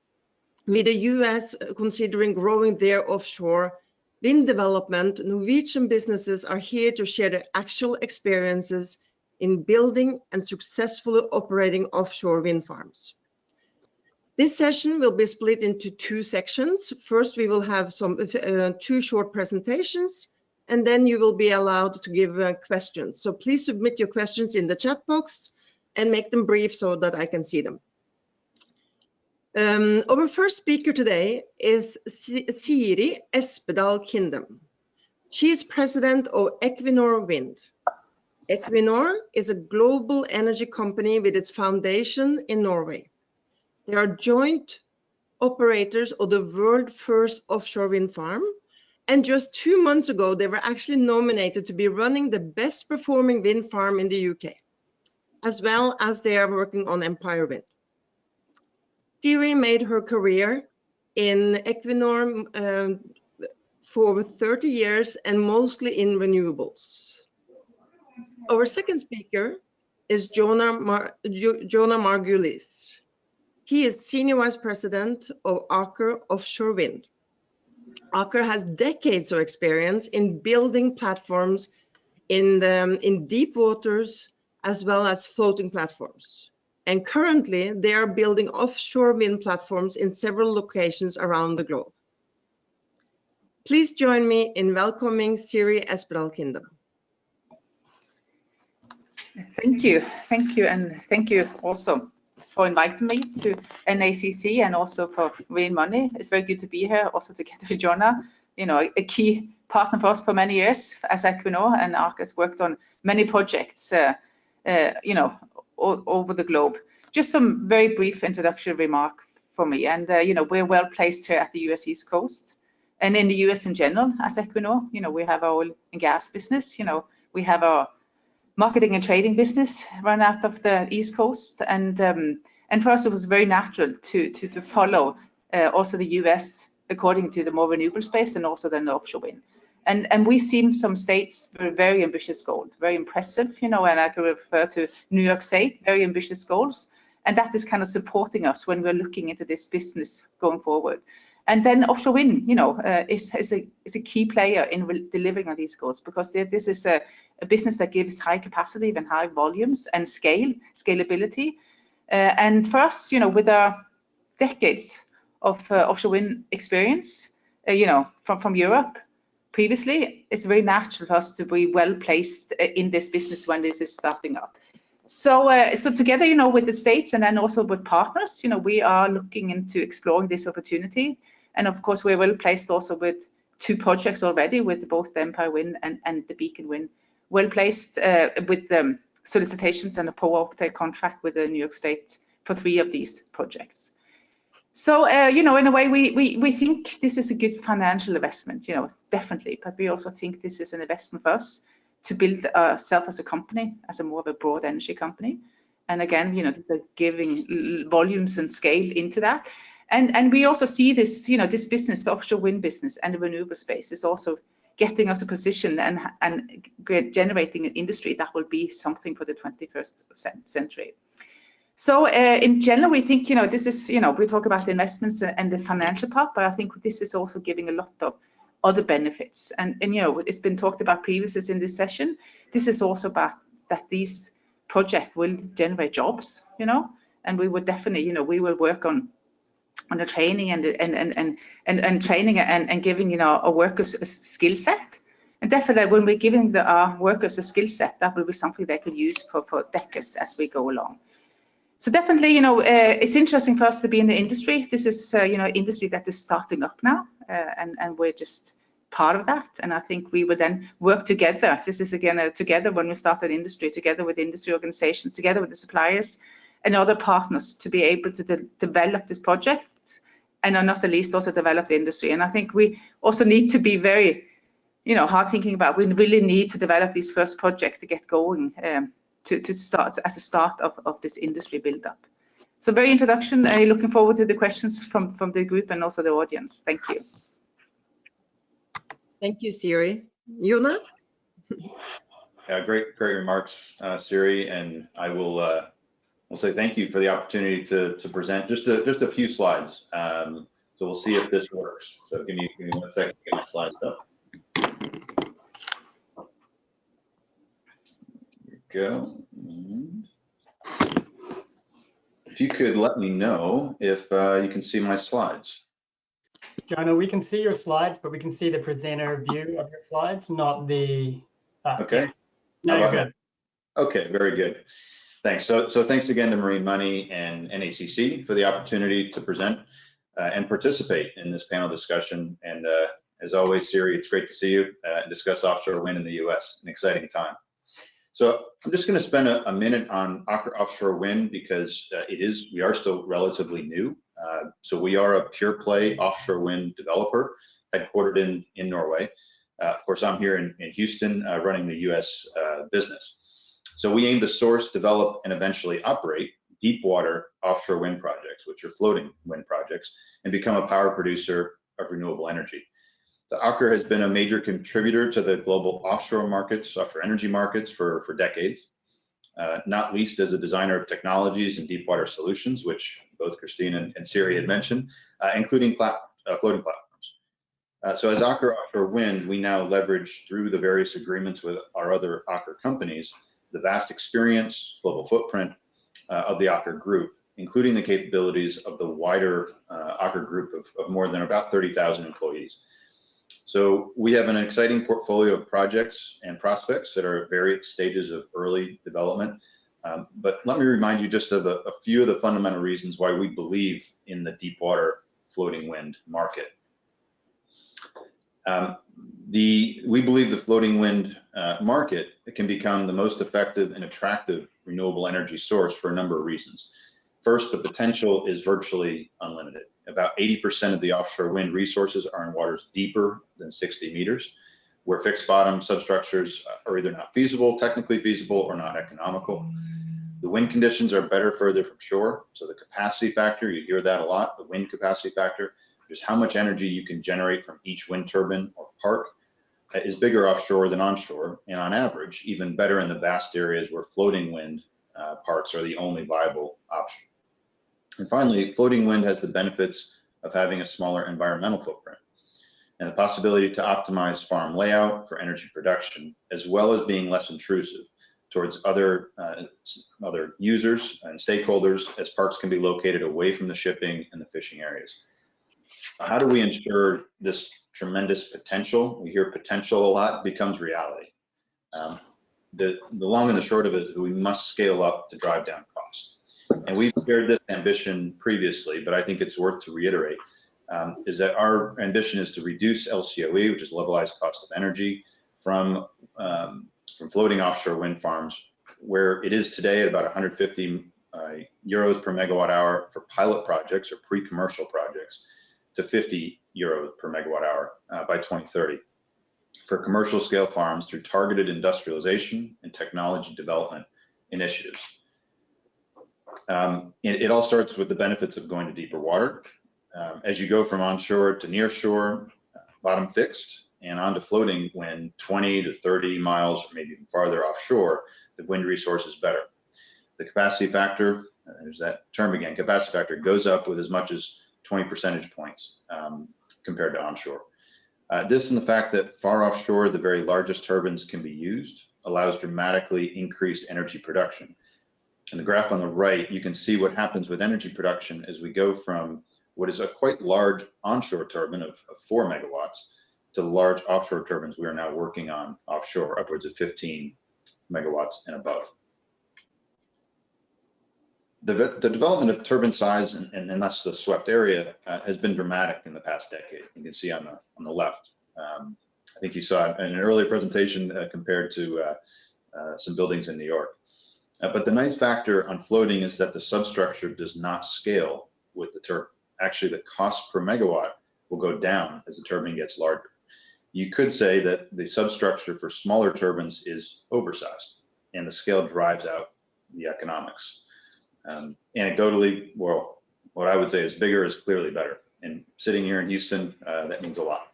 With the US considering growing their offshore wind development, Norwegian businesses are here to share their actual experiences in building and successfully operating offshore wind farms. This session will be split into 2 sections. First, we will have some 2 short presentations, and then you will be allowed to give questions. So please submit your questions in the chat box and make them brief so that I can see them. Our first speaker today is Siri Espedal Kindem. She is president of Equinor Wind. Equinor is a global energy company with its foundation in Norway. They are joint operators of the world's first offshore wind farm. And just 2 months ago, they were actually nominated to be running the best performing wind farm in the UK, as well as they are working on Empire Wind. Siri made her career in Equinor for over 30 years and mostly in renewables. Our second speaker is Jonah Margulies. He is Senior Vice President of Aker Offshore Wind. Aker has decades of experience in building platforms in deep waters as well as floating platforms. And currently, they are building offshore wind platforms in several locations around the globe. Please join me in welcoming Siri Espedal Kindem. Thank you, and thank you also for inviting me to NACC and also for Marine Money. It's very good to be here, also together with Jonah, you know, a key partner for us for many years as Equinor, and Aker has worked on many projects, you know, all over the globe. Just some very brief introductory remark for me. And, you know, we're well placed here at the US East Coast and in the US in general as Equinor. You know, we have our oil and gas business, you know, we have our marketing and trading business run out of the East Coast. And for us, it was very natural to follow also the US according to the more renewable space and also then the offshore wind. And we've seen some states with very ambitious goals, very impressive, you know, and I can refer to New York State, very ambitious goals. And that is kind of supporting us when we're looking into this business going forward. And then offshore wind, you know, is a key player in delivering on these goals, because this is a business that gives high capacity and high volumes and scalability. And for us, you know, with our decades of offshore wind experience, you know, from Europe, previously, it's very natural for us to be well placed in this business when this is starting up. So, so together, you know, with the states and then also with partners, you know, we are looking into exploring this opportunity. And of course, we're well placed also with 2 projects already, with both the Empire Wind and the Beacon Wind. Well placed with solicitations and a power offtake contract with the New York State for 3 of these projects. So, you know, in a way, we think this is a good financial investment, you know, definitely. But we also think this is an investment for us to build ourselves as a company, as a more of a broad energy company. And again, you know, these are giving volumes and scale into that. And we also see this, you know, this business, the offshore wind business and the renewable space is also getting us a position and generating an industry that will be something for the 21st century. So in general, we think, you know, this is, you know, we talk about the investments and the financial part, but I think this is also giving a lot of other benefits. And you know, it's been talked about previously in this session. This is also about that these projects will generate jobs, you know, and we would definitely, you know, we will work on the training and training and giving, you know, our workers a skill set. And definitely when we're giving our workers a skill set, that will be something they could use for decades as we go along. So definitely, you know, it's interesting for us to be in the industry. This is, you know, industry that is starting up now, and we're just part of that. And I think we would then work together. This is again together when we start an industry, together with industry organizations, together with the suppliers and other partners to be able to develop this project, and not the least also develop the industry. And I think we also need to be very, you know, hard thinking about. We really need to develop these first projects to get going. To start as a start of this industry build-up. So very introduction. Looking forward to the questions from the group and also the audience. Thank you. Thank you, Siri. Jona? Yeah, great remarks, Siri, and I will say thank you for the opportunity to present just a few slides. So we'll see if this works. So give me 1 second to get my slides up. Go. If you could let me know if you can see my slides. Jonah, we can see your slides, but we can see the presenter view of your slides, not the. Okay. No, you're good. Okay, very good. Thanks. So thanks again to Marine Money and NACC for the opportunity to present and participate in this panel discussion. And as always, Siri, it's great to see you and discuss offshore wind in the U.S. An exciting time. So I'm just going to spend a minute on Aker offshore wind because we are still relatively new. So we are a pure play offshore wind developer headquartered in Norway. Of course, I'm here in Houston running the US business. So we aim to source, develop, and eventually operate deep water offshore wind projects, which are floating wind projects, and become a power producer of renewable energy. The Aker has been a major contributor to the global offshore markets, offshore energy markets for decades, not least as a designer of technologies and deep water solutions, which both Christine and Siri had mentioned, including floating platforms. So as Aker Offshore Wind, we now leverage through the various agreements with our other Aker companies, the vast experience, global footprint of the Aker group, including the capabilities of the wider Aker group of more than about 30,000 employees. So we have an exciting portfolio of projects and prospects that are at various stages of early development. But let me remind you just of a few of the fundamental reasons why we believe in the deep water floating wind market. We believe the floating wind market can become the most effective and attractive renewable energy source for a number of reasons. First, the potential is virtually unlimited. About 80% of the offshore wind resources are in waters deeper than 60 meters, where fixed bottom substructures are either not feasible, technically feasible, or not economical. The wind conditions are better further from shore, so the capacity factor, you hear that a lot, the wind capacity factor, just how much energy you can generate from each wind turbine or park, is bigger offshore than onshore, and on average, even better in the vast areas where floating wind parks are the only viable option. And finally, floating wind has the benefits of having a smaller environmental footprint and the possibility to optimize farm layout for energy production, as well as being less intrusive towards other users and stakeholders, as parks can be located away from the shipping and the fishing areas. How do we ensure this tremendous potential? We hear potential a lot, becomes reality. The long and the short of it is we must scale up to drive down costs. And we've shared this ambition previously, but I think it's worth to reiterate, is that our ambition is to reduce LCOE, which is levelized cost of energy, from floating offshore wind farms where it is today at about 150 euros per megawatt hour for pilot projects or pre-commercial projects, to 50 euros per megawatt hour by 2030 for commercial scale farms through targeted industrialization and technology development initiatives. It all starts with the benefits of going to deeper water. As you go from onshore to near shore, bottom fixed, and onto floating wind 20 to 30 miles, or maybe even farther offshore, the wind resource is better. The capacity factor, there's that term again, capacity factor goes up with as much as 20 percentage points compared to onshore. This and the fact that far offshore, the very largest turbines can be used allows dramatically increased energy production. In the graph on the right, you can see what happens with energy production as we go from what is a quite large onshore turbine of 4 megawatts to the large offshore turbines we are now working on offshore, upwards of 15 megawatts and above. The development of turbine size and thus the swept area has been dramatic in the past decade. You can see on the left. I think you saw it in an earlier presentation compared to some buildings in New York. But the nice factor on floating is that the substructure does not scale with the turbine. Actually, the cost per megawatt will go down as the turbine gets larger. You could say that the substructure for smaller turbines is oversized, and the scale drives out the economics. Anecdotally, well, what I would say is bigger is clearly better. And sitting here in Houston, that means a lot.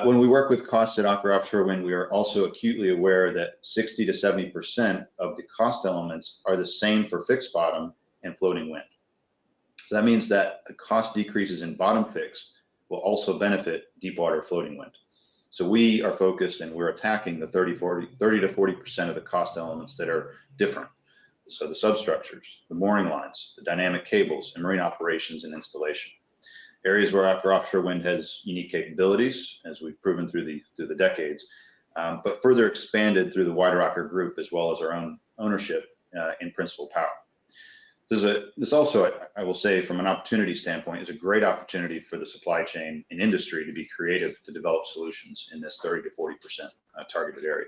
When we work with costs at Aker Offshore Wind, we are also acutely aware that 60 to 70% of the cost elements are the same for fixed bottom and floating wind. So that means that the cost decreases in bottom fixed will also benefit deep water floating wind. So we are focused and we're attacking the 30 to 40% of the cost elements that are different. So the substructures, the mooring lines, the dynamic cables, and marine operations and installation. Areas where Aker Offshore Wind has unique capabilities, as we've proven through the decades, but further expanded through the wider Aker group, as well as our own ownership in Principal Power. This also, I will say, from an opportunity standpoint, is a great opportunity for the supply chain and industry to be creative to develop solutions in this 30 to 40% targeted area.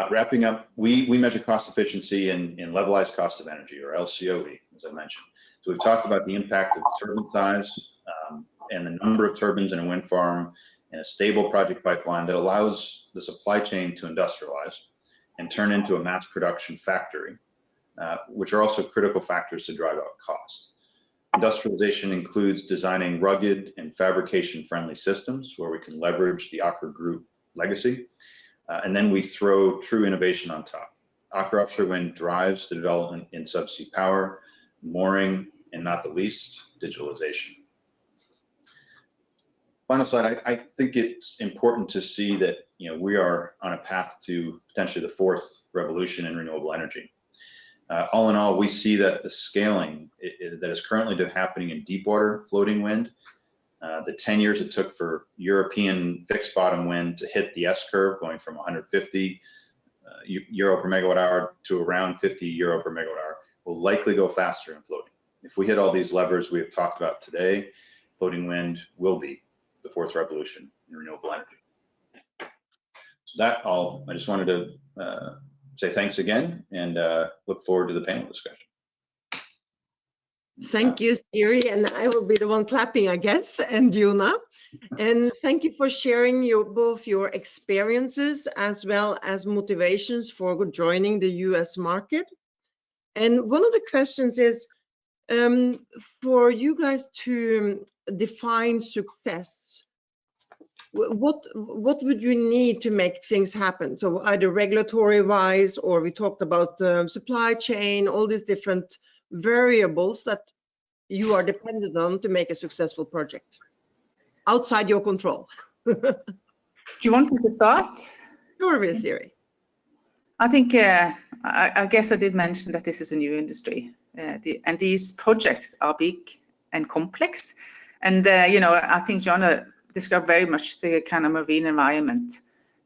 Wrapping up, we measure cost efficiency in levelized cost of energy, or LCOE, as I mentioned. So we've talked about the impact of turbine size and the number of turbines in a wind farm and a stable project pipeline that allows the supply chain to industrialize and turn into a mass production factory, which are also critical factors to drive out cost. Industrialization includes designing rugged and fabrication-friendly systems where we can leverage the Aker Group legacy, and then we throw true innovation on top. Aker Offshore Wind drives the development in subsea power, mooring, and not the least, digitalization. Final slide, I think it's important to see that we are on a path to potentially the fourth revolution in renewable energy. All in all, we see that the scaling that is currently happening in deep water floating wind, the 10 years it took for European fixed bottom wind to hit the S-curve, going from 150 euro per megawatt hour to around 50 euro per megawatt hour, will likely go faster in floating. If we hit all these levers we have talked about today, floating wind will be the fourth revolution in renewable energy. So that all, I just wanted to say thanks again and look forward to the panel discussion. Thank you, Siri, and I will be the one clapping, I guess, and Jona. And thank you for sharing both your experiences as well as motivations for joining the US market. And one of the questions is, for you guys to define success, what would you need to make things happen? So either regulatory wise, or we talked about supply chain, all these different variables that you are dependent on to make a successful project outside your control. Do you want me to start? Sure, Siri. I think I guess I did mention that this is a new industry, and these projects are big and complex. And I think Jonna described very much the kind of marine environment,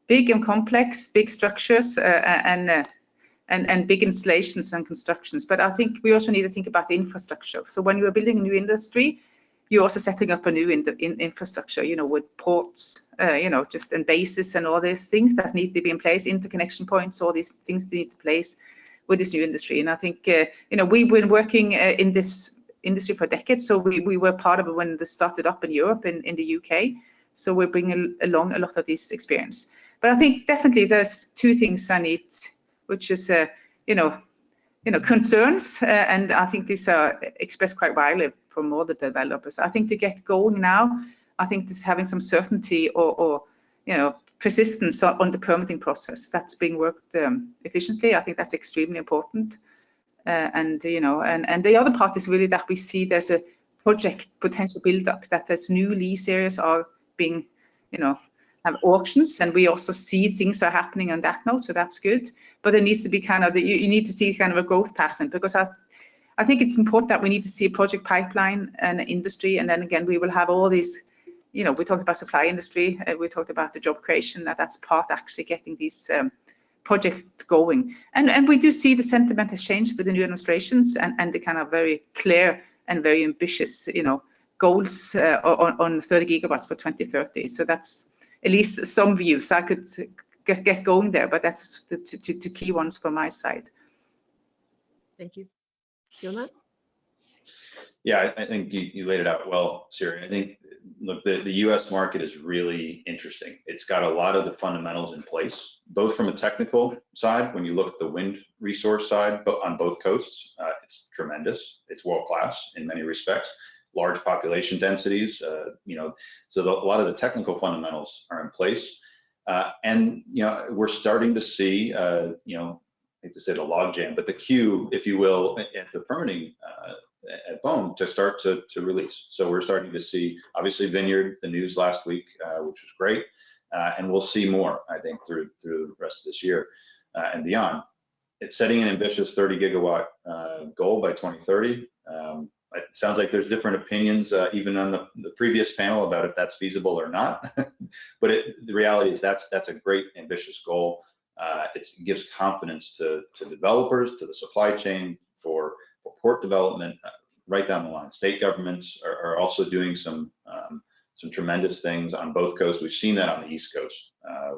big and complex, big structures, and big installations and constructions. But I think we also need to think about the infrastructure. So when you are building a new industry, you're also setting up a new infrastructure, with ports, just and bases and all these things that need to be in place, interconnection points, all these things need to place with this new industry. And I think, we've been working in this industry for decades, so we were part of it when this started up in Europe, in the UK. So we're bringing along a lot of this experience. But I think definitely there's two things I need, which is, concerns, and I think these are expressed quite widely from all the developers. I think to get going now, I think this having some certainty or persistence on the permitting process that's being worked efficiently. I think that's extremely important. And the other part is really that we see there's a project potential build up, that there's new lease areas are being, have auctions, and we also see things are happening on that note, so that's good. But there needs to be you need to see kind of a growth pattern, because I think it's important that we need to see a project pipeline and industry, and then again we will have all these, we talked about supply industry, we talked about the job creation, that's part actually getting these projects going. And we do see the sentiment has changed with the new administrations and the kind of very clear and very ambitious, goals on 30 gigawatts for 2030. So that's at least some views. I could get going there, but that's the two key ones from my side. Thank you. Fiona? Yeah, I think you laid it out well, Siri. I think, look, the US market is really interesting. It's got a lot of the fundamentals in place, both from a technical side, when you look at the wind resource side, but on both coasts, it's tremendous. It's world-class in many respects. Large population densities, so a lot of the technical fundamentals are in place. And, we're starting to see, I hate to say the logjam, but the queue, if you will, at the permitting at BOEM to start to release. So we're starting to see, obviously, Vineyard, the news last week, which was great. And we'll see more, I think, through the rest of this year and beyond. It's setting an ambitious 30 gigawatt goal by 2030. It sounds like there's different opinions, even on the previous panel, about if that's feasible or not. But the reality is that's a great ambitious goal. It gives confidence to developers, to the supply chain, for port development, right down the line. State governments are also doing some tremendous things on both coasts. We've seen that on the East Coast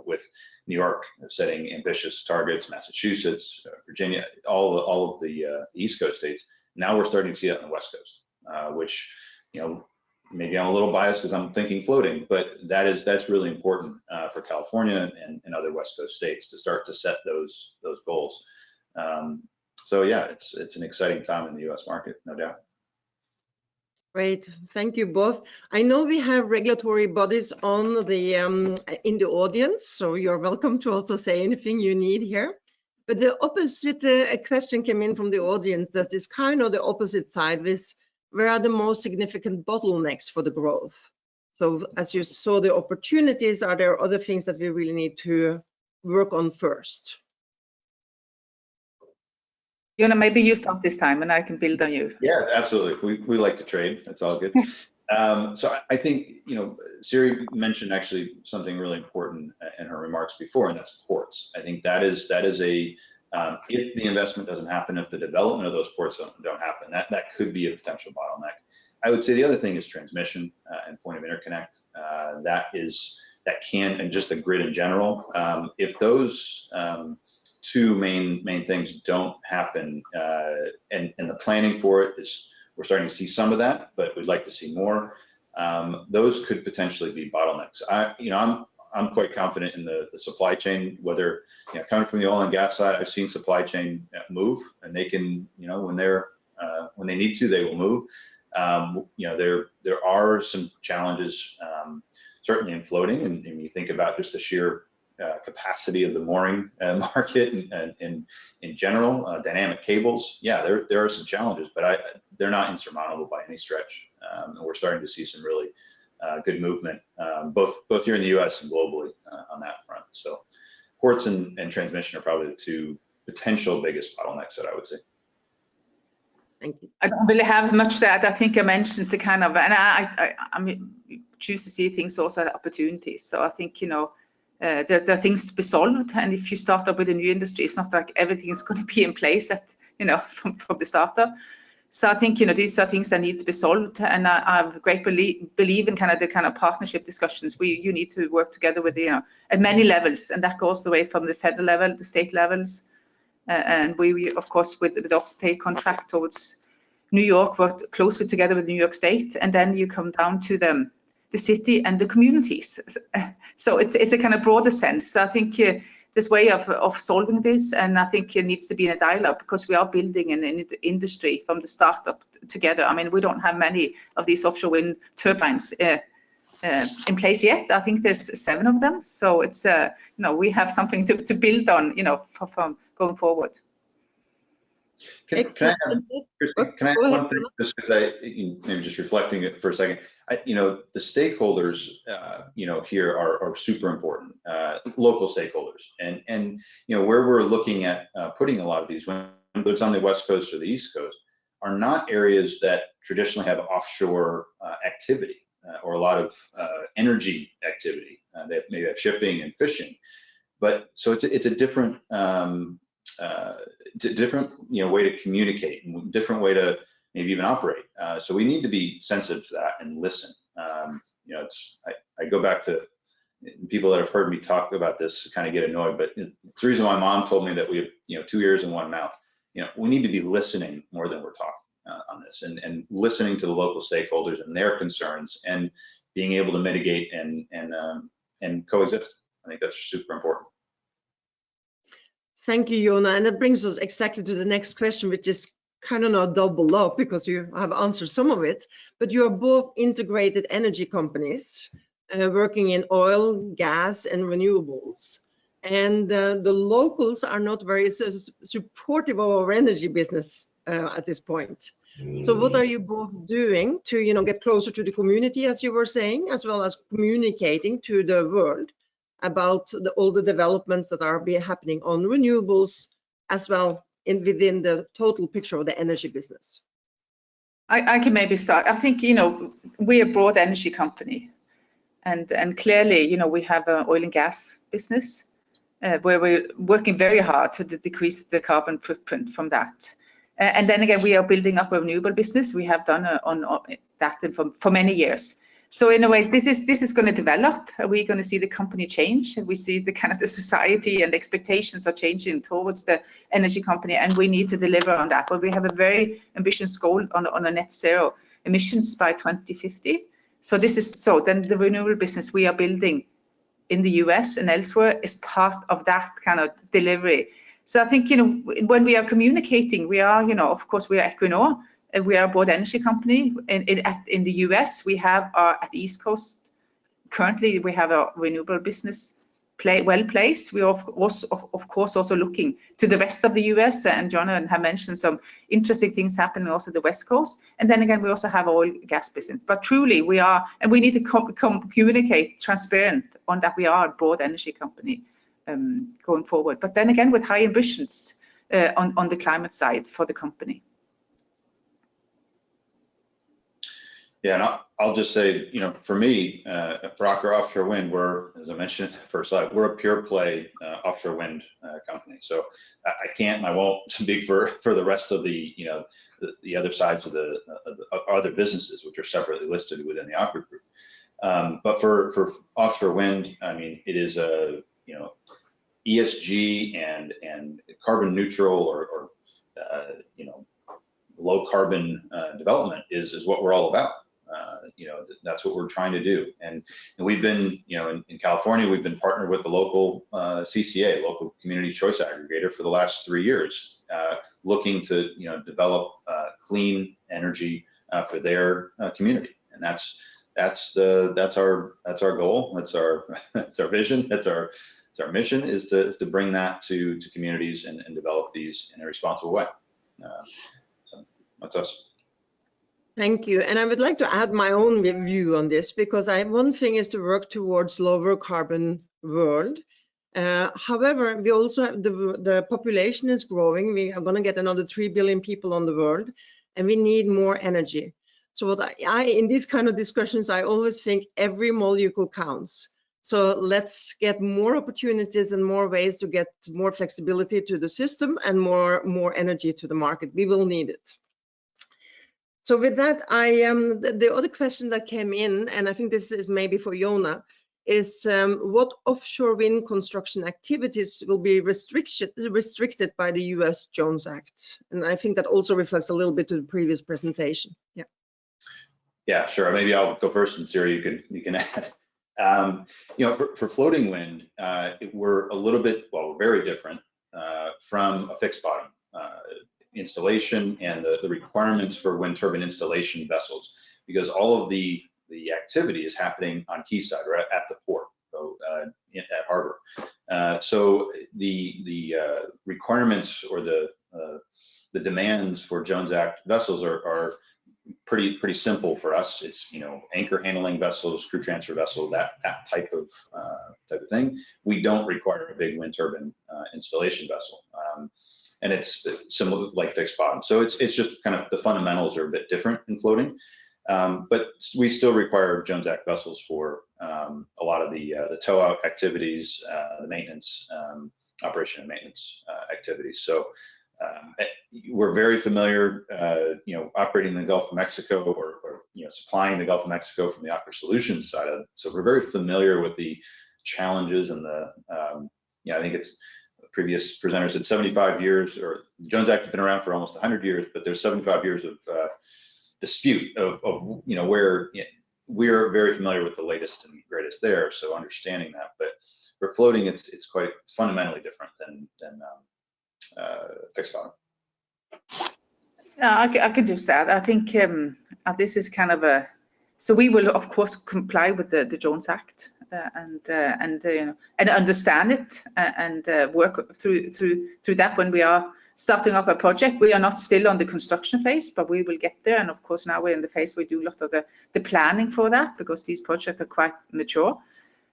with New York setting ambitious targets, Massachusetts, Virginia, all of the East Coast states. Now we're starting to see that on the West Coast, which, maybe I'm a little biased because I'm thinking floating, but that's really important for California and other West Coast states to start to set those goals. So yeah, it's an exciting time in the U.S. market, no doubt. Great, thank you both. I know we have regulatory bodies on the in the audience, so you're welcome to also say anything you need here. But the opposite, a question came in from the audience that is kind of the opposite side, with where are the most significant bottlenecks for the growth? So as you saw the opportunities, are there other things that we really need to work on first? Maybe you start this time and I can build on you. Yeah, absolutely. We like to trade. That's all good. So I think, Siri mentioned actually something really important in her remarks before, and that's ports. I think that is if the investment doesn't happen, if the development of those ports don't happen, that could be a potential bottleneck. I would say the other thing is transmission and point of interconnect. And just the grid in general. If those two main things don't happen, and the planning for it we're starting to see some of that, but we'd like to see more. Those could potentially be bottlenecks. I'm quite confident in the supply chain, whether, coming from the oil and gas side, I've seen supply chain move, and they can, when they need to, they will move. There are some challenges, certainly in floating, and you think about just the sheer capacity of the mooring market and in general, dynamic cables. Yeah, there are some challenges, but they're not insurmountable by any stretch. And we're starting to see some really good movement, both here in the U.S. and globally on that front. So ports and transmission are probably the two potential biggest bottlenecks that I would say. Thank you. I don't really have much that I think I mentioned the kind of, and I choose to see things also as opportunities. So I think, there are things to be solved, and if you start up with a new industry, it's not like everything is going to be in place from the startup. So I think, these are things that need to be solved, and I have a great believe in the kind of partnership discussions. You need to work together with, at many levels, and that goes the way from the federal level, the state levels, and we of course with the offtake contract towards New York worked closely together with New York State, and then you come down to the city and the communities. So it's a kind of broader sense. So I think this way of solving this, and I think it needs to be in a dialogue, because we are building an industry from the startup together. I mean, we don't have many of these offshore wind turbines in place yet. I think there's 7 of them. So it's we have something to build on, from going forward. Can I add one thing, just because I'm just reflecting it for a second? The stakeholders, here are super important, local stakeholders, and where we're looking at putting a lot of these, whether it's on the West Coast or the East Coast, are not areas that traditionally have offshore activity or a lot of energy activity. They maybe have shipping and fishing, but so it's a different. Different way to communicate, and different way to maybe even operate. So we need to be sensitive to that and listen. I go back to people that have heard me talk about this kind of get annoyed, but it's the reason my mom told me that we have 2 ears and 1 mouth. We need to be listening more than we're talking on this, and listening to the local stakeholders and their concerns, and being able to mitigate and coexist. I think that's super important. Thank you, Jona. And that brings us exactly to the next question, which is kind of now double up, because you have answered some of it, but you are both integrated energy companies working in oil, gas, and renewables. And the locals are not very supportive of our energy business at this point. So what are you both doing to get closer to the community, as you were saying, as well as communicating to the world about all the developments that are happening on renewables, as well within the total picture of the energy business? I can maybe start. I think we're a broad energy company, and clearly we have an oil and gas business where we're working very hard to decrease the carbon footprint from that. And then again, we are building up a renewable business. We have done on that for many years. So in a way, this is going to develop. We're going to see the company change. We see the kind of the society and expectations are changing towards the energy company, and we need to deliver on that. But we have a very ambitious goal on a net zero emissions by 2050. So then the renewable business we are building in the US and elsewhere is part of that kind of delivery. So I think when we are communicating, we are of course we are Equinor. We are a broad energy company. In the US, we have at the East Coast, currently we have a renewable business well placed. We are of course also looking to the rest of the US, and Jona have mentioned some interesting things happening also the West Coast. And then again, we also have oil gas business. But truly we are, and we need to communicate transparent on that we are a broad energy company going forward. But then again, with high ambitions on the climate side for the company. Yeah, and I'll just say, for me, for Aker Offshore Wind, we're, as I mentioned at the first slide, we're a pure play offshore wind company. So I can't and I won't speak for the rest of the other sides of the other businesses, which are separately listed within the Aker group. But for offshore wind, I mean, it is a ESG and carbon neutral or low carbon development is what we're all about. That's what we're trying to do. And we've been, in California, we've been partnered with the local CCA, local community choice aggregator, for the last 3 years, looking to, develop clean energy for their community. And that's our goal. That's our vision. That's our mission, is to bring that to communities and develop these in a responsible way. So that's us. Thank you. And I would like to add my own view on this, because one thing is to work towards lower carbon world. However, we also have the population is growing. We are going to get another 3 billion people on the world, and we need more energy. So what in these kind of discussions, I always think every molecule counts. So let's get more opportunities and more ways to get more flexibility to the system and more energy to the market. We will need it. So with that, the other question that came in, and I think this is maybe for Jona, is what offshore wind construction activities will be restricted by the US Jones Act? And I think that also reflects a little bit to the previous presentation. Yeah. Yeah, sure. Maybe I'll go first, and Siri, you can add. For floating wind, we're a little bit, well, we're very different from a fixed bottom installation and the requirements for wind turbine installation vessels, because all of the activity is happening on quayside or at the port, so at harbor. So the requirements or the demands for Jones Act vessels are pretty simple for us. It's anchor handling vessels, crew transfer vessel, that type of thing. We don't require a big wind turbine installation vessel, and it's similar like fixed bottom. So it's just kind of the fundamentals are a bit different in floating, but we still require Jones Act vessels for a lot of the tow out activities, the maintenance, operation and maintenance activities. So we're very familiar, operating in the Gulf of Mexico or supplying the Gulf of Mexico from the Aker Solutions side of it. So we're very familiar with the challenges and I think it's previous presenters said 75 years, or the Jones Act has been around for almost 100 years, but there's 75 years of dispute of where we're very familiar with the latest and greatest there. So understanding that, but for floating, it's quite fundamentally different than fixed bottom. I could just add, I think this is kind of so we will of course comply with the Jones Act and understand it and work through that when we are starting up a project. We are not still on the construction phase, but we will get there. And of course now we're in the phase we do a lot of the planning for that, because these projects are quite mature.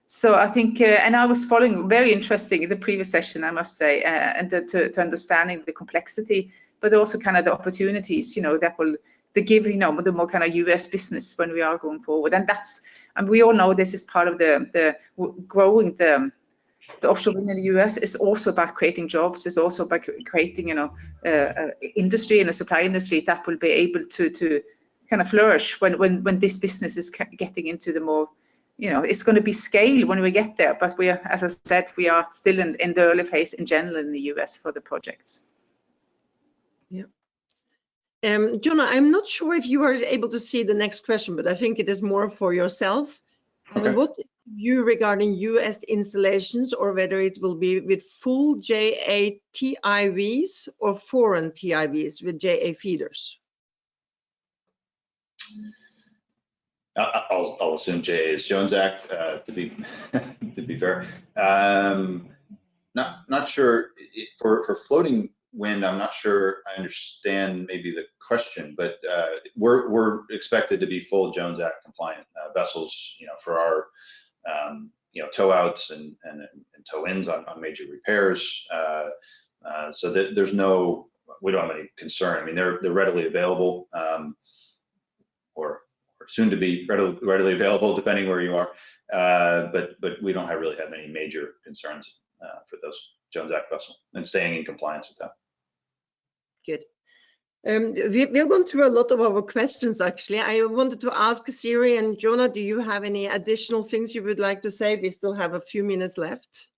So I think, and I was following, very interesting in the previous session, I must say, and to understanding the complexity, but also kind of the opportunities, that will give, the more kind of US business when we are going forward. And we all know this is part of the growing the offshore wind in the US. Is also about creating jobs. It's also about creating, industry and a supply industry that will be able to kind of flourish when this business is getting into the more, it's going to be scale when we get there, but we are, as I said, we are still in the early phase in general in the US for the projects. Yeah. Jona, I'm not sure if you are able to see the next question, but I think it is more for yourself. Okay. What view regarding US installations, or whether it will be with full JA TIVs or foreign TIVs with JA feeders? I'll assume JA is Jones Act, to be fair. Not sure for floating wind. I'm not sure I understand maybe the question, but we're expected to be full Jones Act compliant vessels, for our tow outs and tow ins on major repairs. So there's we don't have any concern. I mean, they're readily available, or soon to be readily available, depending where you are. But we don't really have any major concerns for those Jones Act vessels and staying in compliance with that. Good. We've gone through a lot of our questions, actually. I wanted to ask Siri and Jona, do you have any additional things you would like to say? We still have a few minutes left.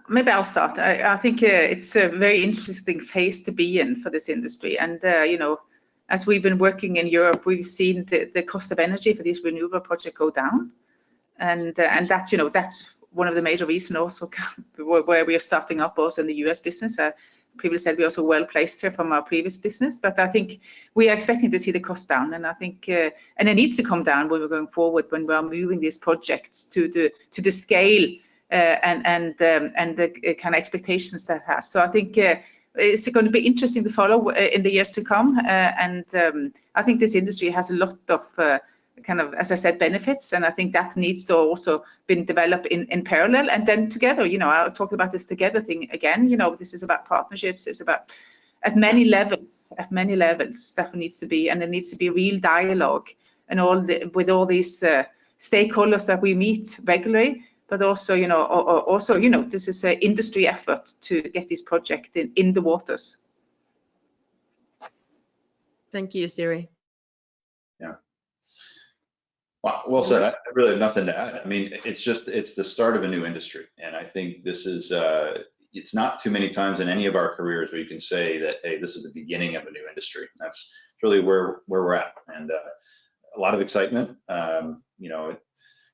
Maybe I'll start. I think it's a very interesting phase to be in for this industry. And, as we've been working in Europe, we've seen the cost of energy for these renewable projects go down. And that's, that's one of the major reasons also where we are starting up also in the US business. Previously said we're also well placed here from our previous business, but I think we are expecting to see the cost down, and I think and it needs to come down when we're going forward, when we are moving these projects to the scale and the kind of expectations that has. So I think it's going to be interesting to follow in the years to come, and I think this industry has a lot of kind of, as I said, benefits, and I think that needs to also been developed in parallel, and then together, I'll talk about this together thing again. This is about partnerships. It's about at many levels that needs to be, and there needs to be real dialogue and with all these stakeholders that we meet regularly, but also, this is an industry effort to get this project in the waters. Thank you, Siri. Wow, well said. I really have nothing to add. I mean, it's the start of a new industry. And I think this is, it's not too many times in any of our careers where you can say that, hey, this is the beginning of a new industry. That's really where we're at. And a lot of excitement. You know,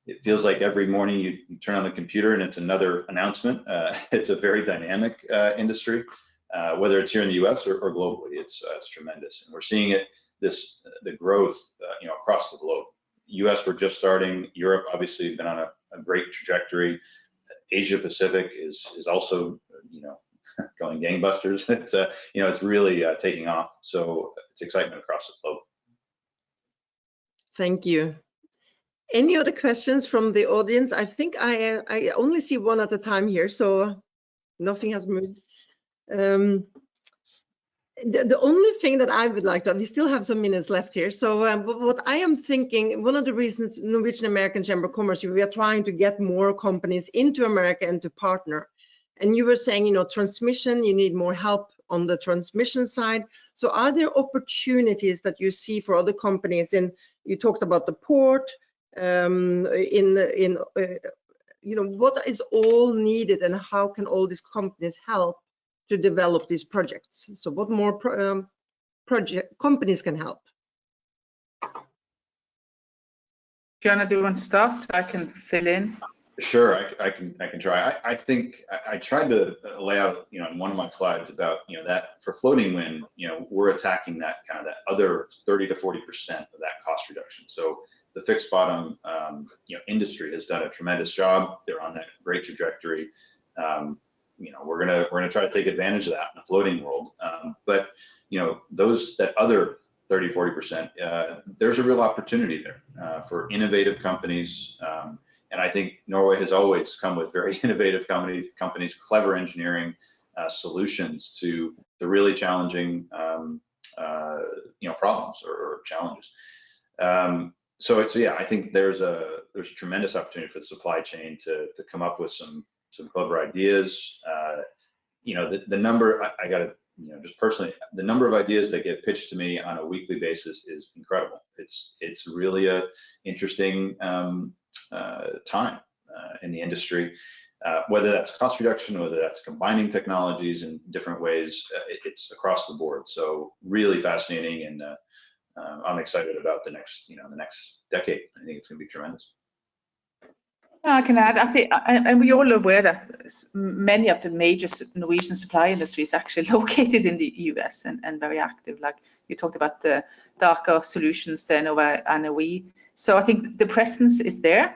it feels like every morning you turn on the computer and it's another announcement. It's a very dynamic industry, whether it's here in the US or globally. It's tremendous. And we're seeing it, the growth, you know, across the globe. US, we're just starting. Europe, obviously, been on a great trajectory. Asia Pacific is also, you know, going gangbusters. It's you know, it's really taking off. So it's excitement across the globe. Thank you. Any other questions from the audience? I think I only see one at a time here, so nothing has moved. The only thing that I would like to, we still have some minutes left here. So what I am thinking, one of the reasons Norwegian American Chamber of Commerce, we are trying to get more companies into America and to partner. And you were saying, you know, transmission, you need more help on the transmission side. So are there opportunities that you see for other companies? And you talked about the port, you know, what is all needed and how can all these companies help to develop these projects? So what more companies can help? Fiona, do you want to start? I can fill in. Sure, I can try. I think I tried to lay out, you know, in one of my slides about, you know, that for floating wind, you know, we're attacking that kind of that other 30 to 40% of that cost reduction. So the fixed bottom, you know, industry has done a tremendous job. They're on that great trajectory. You know, we're gonna try to take advantage of that in the floating world. But you know, that other 30, 40%, there's a real opportunity there for innovative companies. And I think Norway has always come with very innovative companies, clever engineering solutions to the really challenging, you know, problems or challenges. So yeah, I think there's a tremendous opportunity for the supply chain to come up with some clever ideas. You know, the number, I gotta, you know, just personally, the number of ideas that get pitched to me on a weekly basis is incredible. It's really a interesting time in the industry, whether that's cost reduction, whether that's combining technologies in different ways, it's across the board. So really fascinating, and I'm excited about the next decade. I think it's going to be tremendous. I can add, I think, and we all aware that many of the major Norwegian supply industry is actually located in the US and very active. Like you talked about the Aker solutions, the NOV. So I think the presence is there.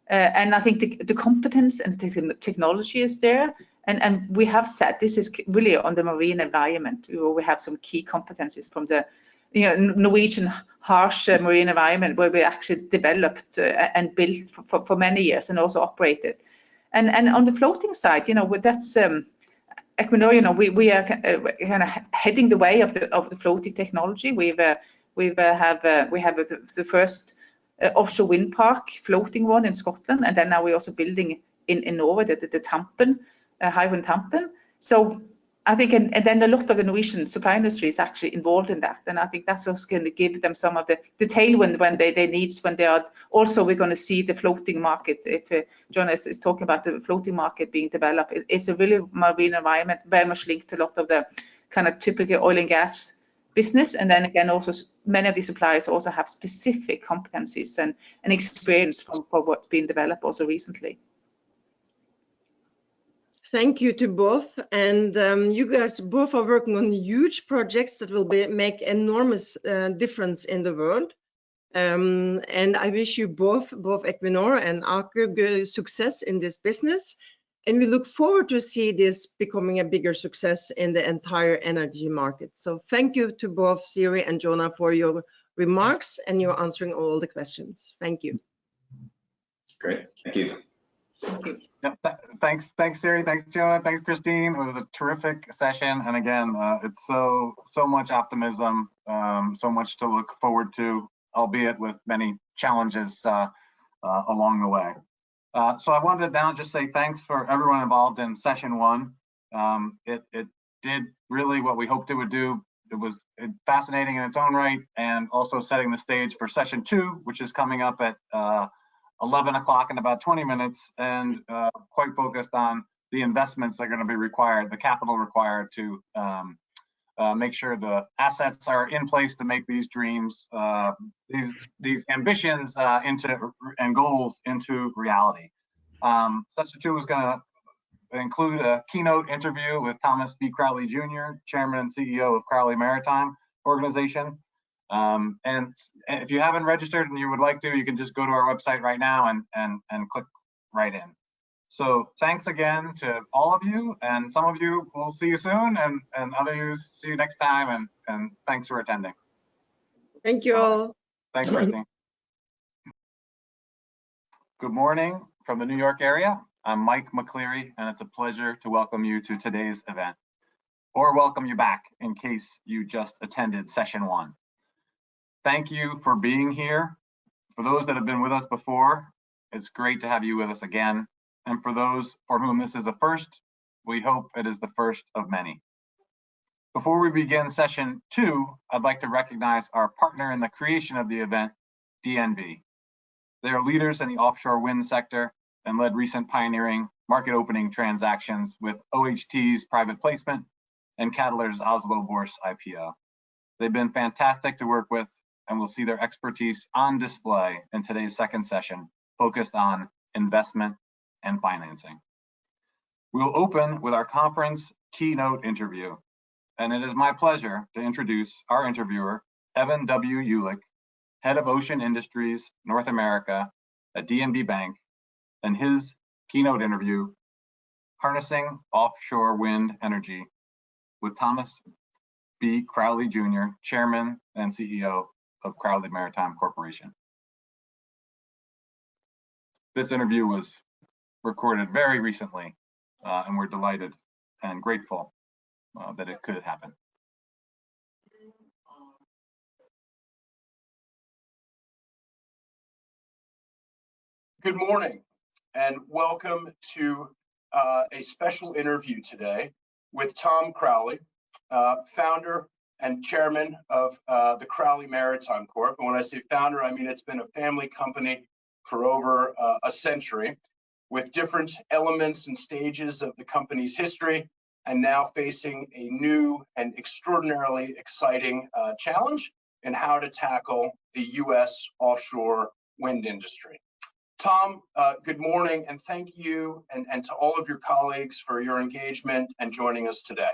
And I think the competence and the technology is there. And we have said this is really on the marine environment. We have some key competencies from the Norwegian harsh marine environment, where we actually developed and built for many years and also operated. And on the floating side, that's Equinor. We are kind of heading the way of the floating technology. We have the first offshore wind park, floating one in Scotland, and then now we're also building in Norway the Tampen, Hywind Tampen. So I think, and then a lot of the Norwegian supply industry is actually involved in that, and I think that's also going to give them some of the tailwind when they need, when they are. Also, we're going to see the floating market. If John is talking about the floating market being developed, it's a really marine environment, very much linked to a lot of the kind of typical oil and gas business. And then again, also many of the suppliers also have specific competencies and experience for what's been developed also recently. Thank you to both, and you guys both are working on huge projects that will make enormous difference in the world. And I wish you both Equinor and Aker good success in this business. And we look forward to see this becoming a bigger success in the entire energy market. So thank you to both Siri and Jonah for your remarks and your answering all the questions. Thank you. Great, thank you. Thank you. Yep. Thanks Siri, thanks Jonah, thanks Christine. It was a terrific session, and again, it's so much optimism, so much to look forward to, albeit with many challenges along the way. So I wanted to now just say thanks for everyone involved in session one. It did really what we hoped it would do, it was fascinating in its own right, and also setting the stage for session 2, which is coming up at 11 o'clock in about 20 minutes, and quite focused on the investments that are going to be required, the capital required to make sure the assets are in place to make these dreams, these ambitions and goals into reality. Session 2 is going to include a keynote interview with Thomas B. Crowley Jr., Chairman and CEO of Crowley Maritime Organization. And if you haven't registered and you would like to, you can just go to our website right now and click right in. So thanks again to all of you, and some of you will see you soon, and others see you next time, and thanks for attending. Thank you all. Thanks, Christine. Good morning from the New York area. I'm Mike McCleary, and it's a pleasure to welcome you to today's event, or welcome you back in case you just attended session 1. Thank you for being here. For those that have been with us before, it's great to have you with us again. And for those for whom this is a first, we hope it is the first of many. Before we begin session 2, I'd like to recognize our partner in the creation of the event, DNV. They are leaders in the offshore wind sector and led recent pioneering market opening transactions with OHT's private placement and Cadeler's Oslo Bourse IPO. They've been fantastic to work with, and we'll see their expertise on display in today's second session, focused on investment and financing. We'll open with our conference keynote interview, and it is my pleasure to introduce our interviewer, Evan W. Ulick, Head of Ocean Industries North America at DNB Bank, and his keynote interview, Harnessing Offshore Wind Energy, with Thomas B. Crowley Jr., Chairman and CEO of Crowley Maritime Corporation. This interview was recorded very recently, and we're delighted and grateful that it could happen. Good morning, and welcome to a special interview today with Tom Crowley, founder and chairman of the Crowley Maritime Corp. And when I say founder, I mean it's been a family company for over a century, with different elements and stages of the company's history, and now facing a new and extraordinarily exciting challenge in how to tackle the U.S. offshore wind industry. Tom, good morning, and thank you and to all of your colleagues for your engagement and joining us today.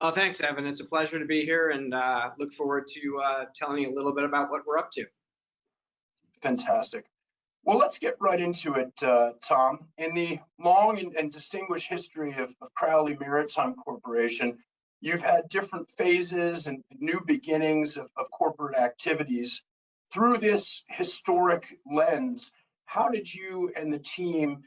Oh, thanks, Evan. It's a pleasure to be here, and look forward to telling you a little bit about what we're up to. Fantastic. Well, let's get right into it, Tom. In the long and distinguished history of Crowley Maritime Corporation, you've had different phases and new beginnings of corporate activities. Through this historic lens, how did you and the team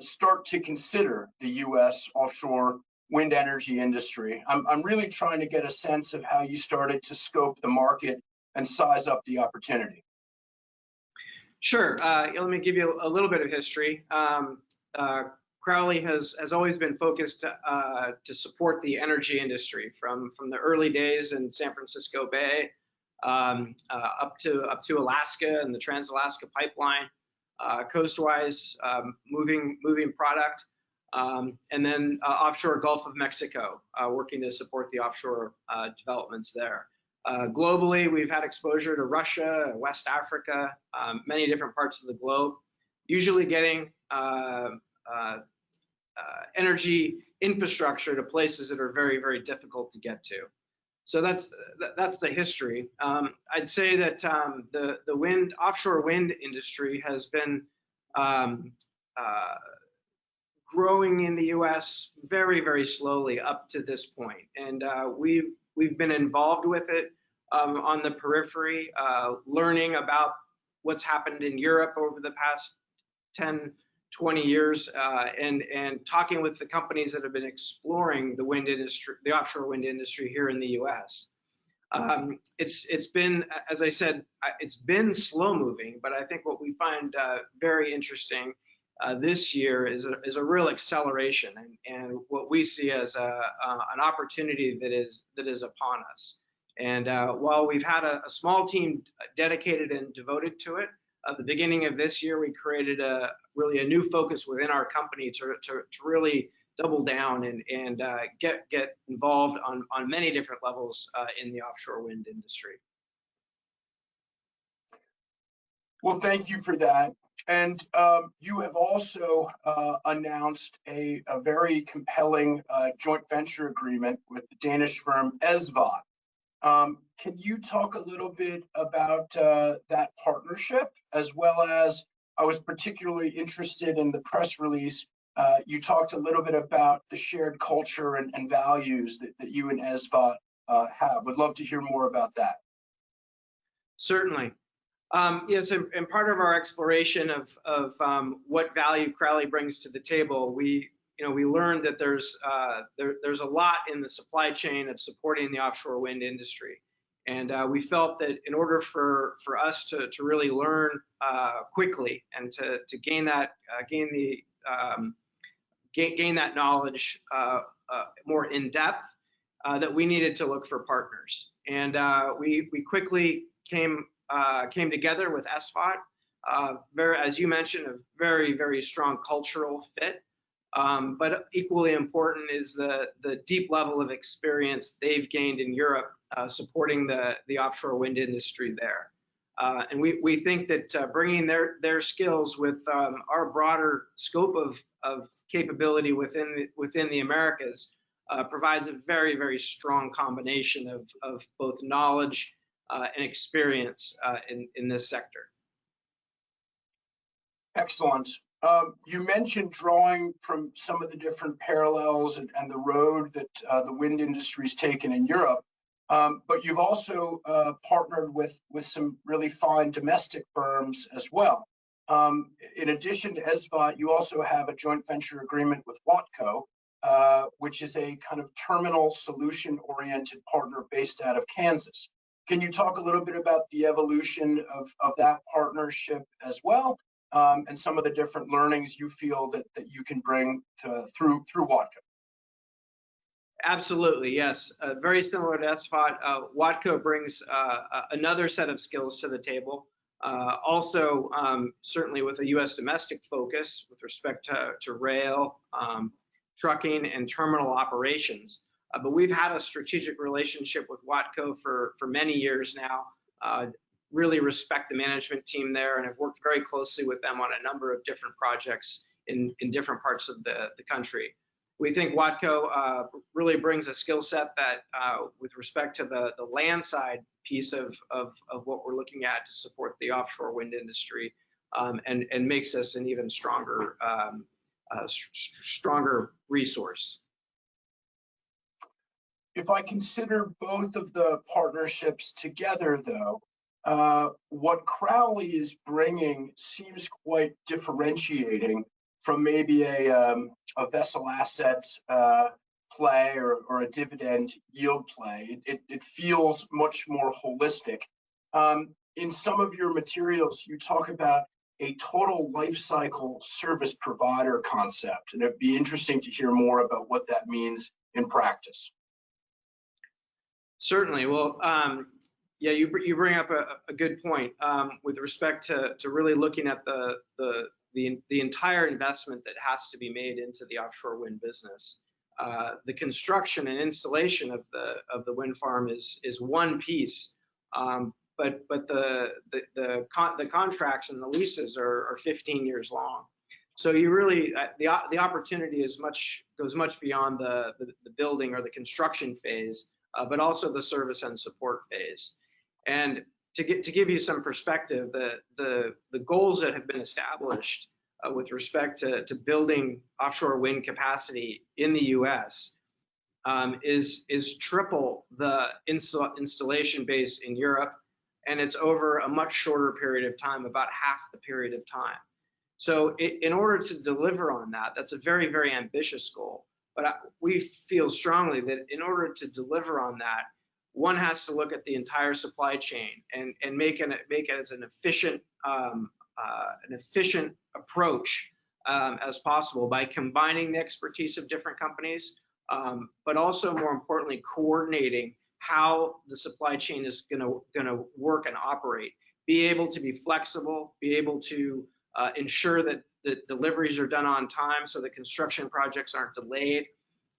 start to consider the U.S. offshore wind energy industry? I'm really trying to get a sense of how you started to scope the market and size up the opportunity. Sure. Let me give you a little bit of history. Crowley has always been focused to support the energy industry from the early days in San Francisco Bay up to Alaska and the Trans-Alaska Pipeline, coastwise moving product, and then offshore Gulf of Mexico, working to support the offshore developments there. Globally, we've had exposure to Russia, West Africa, many different parts of the globe, usually getting energy infrastructure to places that are very, very difficult to get to. So that's the history. I'd say that the offshore wind industry has been growing in the U.S. very, very slowly up to this point, and we've been involved with it on the periphery, learning about what's happened in Europe over the past 10, 20 years, and talking with the companies that have been exploring the wind industry, the offshore wind industry here in the U.S. It's been, as I said, it's been slow moving, but I think what we find very interesting this year is a real acceleration, and what we see as an opportunity that is upon us. And while we've had a small team dedicated and devoted to it, at the beginning of this year, we created really a new focus within our company to really double down and get involved on many different levels in the offshore wind industry. Well, thank you for that. And you have also announced a very compelling joint venture agreement with the Danish firm ESVAGT. Can you talk a little bit about that partnership, as well as I was particularly interested in the press release. You talked a little bit about the shared culture and values that you and ESVAGT have. Would love to hear more about that. Certainly. Yes, and part of our exploration of what value Crowley brings to the table, we learned that there's a lot in the supply chain of supporting the offshore wind industry, and we felt that in order for us to really learn quickly and to gain that knowledge more in depth, that we needed to look for partners, and we quickly came together with ESVAGT. As you mentioned, a very strong cultural fit. But equally important is the deep level of experience they've gained in Europe supporting the offshore wind industry there. And we think that bringing their skills with our broader scope of capability within the Americas provides a very strong combination of both knowledge and experience in this sector. Excellent. You mentioned drawing from some of the different parallels and the road that the wind industry's taken in Europe, but you've also partnered with some really fine domestic firms as well. In addition to ESVAGT, you also have a joint venture agreement with Watco, which is a kind of terminal solution-oriented partner based out of Kansas. Can you talk a little bit about the evolution of that partnership as well? And some of the different learnings you feel that you can bring through Watco. Absolutely, yes. Very similar to ESVAGT, Watco brings another set of skills to the table. Also, certainly with a U.S. domestic focus with respect to rail, trucking, and terminal operations. But we've had a strategic relationship with Watco for many years now. Really respect the management team there and have worked very closely with them on a number of different projects in different parts of the country. We think Watco really brings a skill set that, with respect to the land side piece of what we're looking at to support the offshore wind industry, and makes us an even stronger resource. If I consider both of the partnerships together, though, what Crowley is bringing seems quite differentiating from maybe a vessel asset play or a dividend yield play. It feels much more holistic. In some of your materials, you talk about a total life cycle service provider concept, and it'd be interesting to hear more about what that means in practice. Certainly. Well, yeah, you bring up a good point with respect to really looking at the entire investment that has to be made into the offshore wind business. The construction and installation of the wind farm is one piece, but the contracts and the leases are 15 years long. So you really the opportunity goes much beyond the building or the construction phase, but also the service and support phase. And to give you some perspective, the goals that have been established with respect to building offshore wind capacity in the U.S. Is triple the installation base in Europe, and it's over a much shorter period of time, about half the period of time. So in order to deliver on that, that's a very ambitious goal. But we feel strongly that in order to deliver on that, one has to look at the entire supply chain and make it as an efficient approach as possible by combining the expertise of different companies, but also more importantly, coordinating how the supply chain is gonna work and operate. Be able to be flexible, be able to ensure that the deliveries are done on time so that construction projects aren't delayed.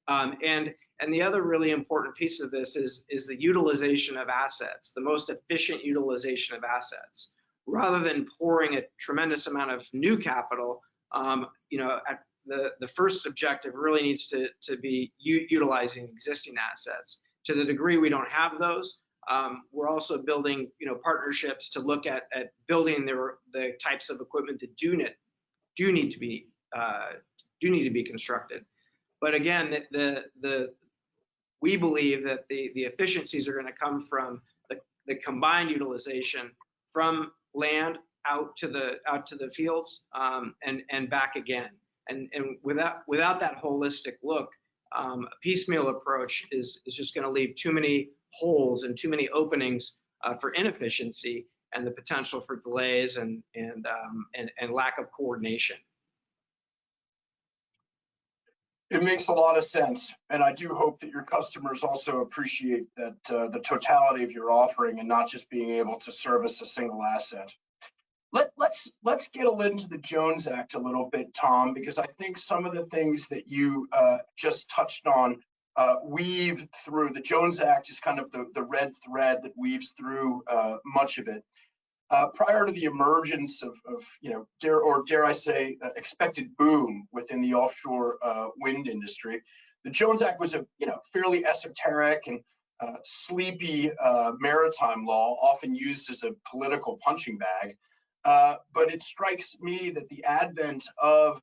And the other really important piece of this is the utilization of assets, the most efficient utilization of assets. Rather than pouring a tremendous amount of new capital, the first objective really needs to be utilizing existing assets. To the degree we don't have those, we're also building partnerships to look at building the types of equipment that do need to be constructed. But again, we believe that the efficiencies are going to come from the combined utilization from land out to the fields and back again. And without that holistic look, a piecemeal approach is just going to leave too many holes and too many openings for inefficiency and the potential for delays and lack of coordination. It makes a lot of sense, and I do hope that your customers also appreciate that the totality of your offering and not just being able to service a single asset. Let's get into the Jones Act a little bit, Tom, because I think some of the things that you just touched on weave through. The Jones Act is kind of the red thread that weaves through much of it. Prior to the emergence of dare I say, expected boom within the offshore wind industry, the Jones Act was a fairly esoteric and sleepy maritime law, often used as a political punching bag. But it strikes me that the advent of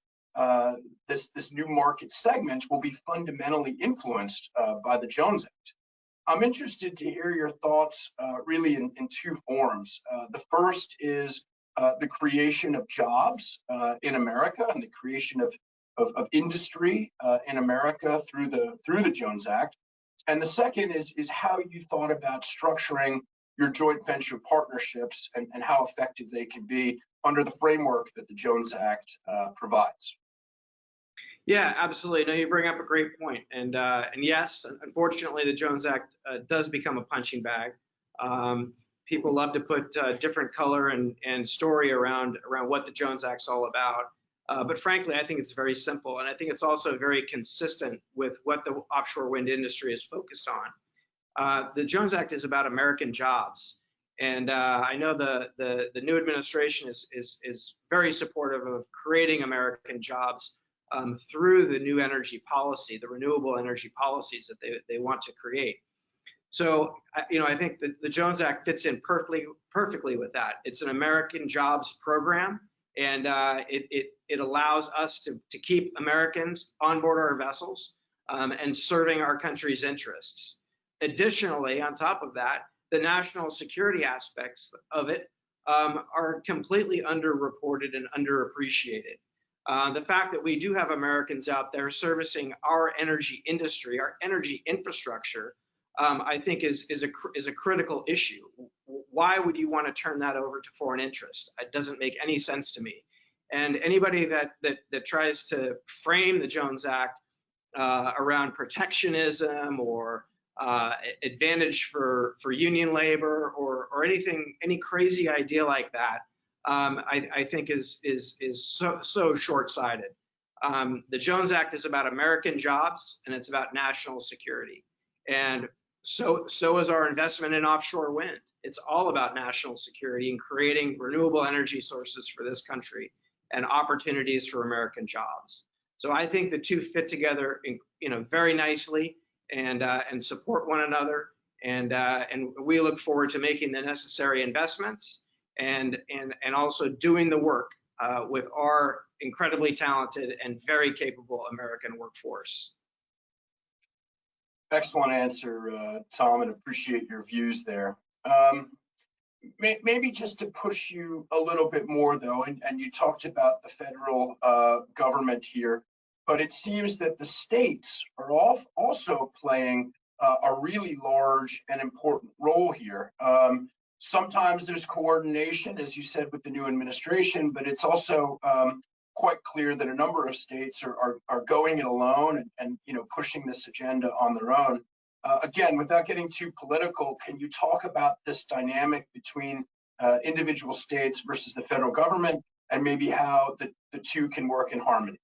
this new market segment will be fundamentally influenced by the Jones Act. I'm interested to hear your thoughts really in two forms. The first is the creation of jobs in America and the creation of industry in America through the Jones Act. And the second is how you thought about structuring your joint venture partnerships and how effective they can be under the framework that the Jones Act provides. Yeah, absolutely. No, you bring up a great point. And yes, unfortunately, the Jones Act does become a punching bag. People love to put different color and story around what the Jones Act's all about. But frankly, I think it's very simple. And I think it's also very consistent with what the offshore wind industry is focused on. The Jones Act is about American jobs. And I know the new administration is very supportive of creating American jobs through the new energy policy, the renewable energy policies that they want to create. So, I think the Jones Act fits in perfectly with that. It's an American jobs program, and it allows us to keep Americans on board our vessels and serving our country's interests. Additionally, on top of that, the national security aspects of it are completely underreported and underappreciated. The fact that we do have Americans out there servicing our energy industry, our energy infrastructure, I think is a critical issue. Why would you want to turn that over to foreign interest? It doesn't make any sense to me. And anybody that tries to frame the Jones Act around protectionism or advantage for union labor or any crazy idea like that, I think is so short-sighted. The Jones Act is about American jobs and it's about national security. And so is our investment in offshore wind. It's all about national security and creating renewable energy sources for this country and opportunities for American jobs. So I think the two fit together, very nicely and support one another. And we look forward to making the necessary investments and also doing the work with our incredibly talented and very capable American workforce. Excellent answer, Tom, and appreciate your views there. Maybe just to push you a little bit more, though, and you talked about the federal government here, but it seems that the states are also playing a really large and important role here. Sometimes there's coordination, as you said, with the new administration, but it's also quite clear that a number of states are going it alone and pushing this agenda on their own. Again, without getting too political, can you talk about this dynamic between individual states versus the federal government, and maybe how the two can work in harmony?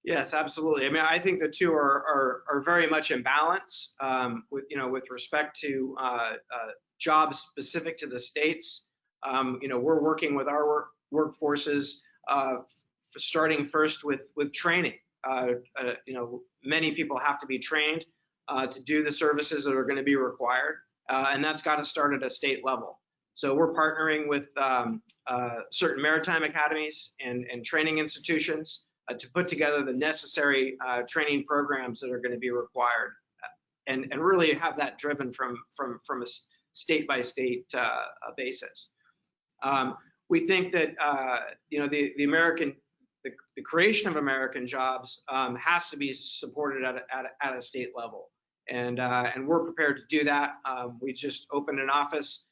Yes, absolutely. I mean, I think the two are very much in balance with respect to jobs specific to the states. We're working with our workforces, starting first with training. Many people have to be trained to do the services that are going to be required, and that's got to start at a state level. So we're partnering with certain maritime academies and training institutions to put together the necessary training programs that are going to be required, and really have that driven from a state by state basis. We think that the creation of American jobs has to be supported at a state level, and we're prepared to do that. We just opened an office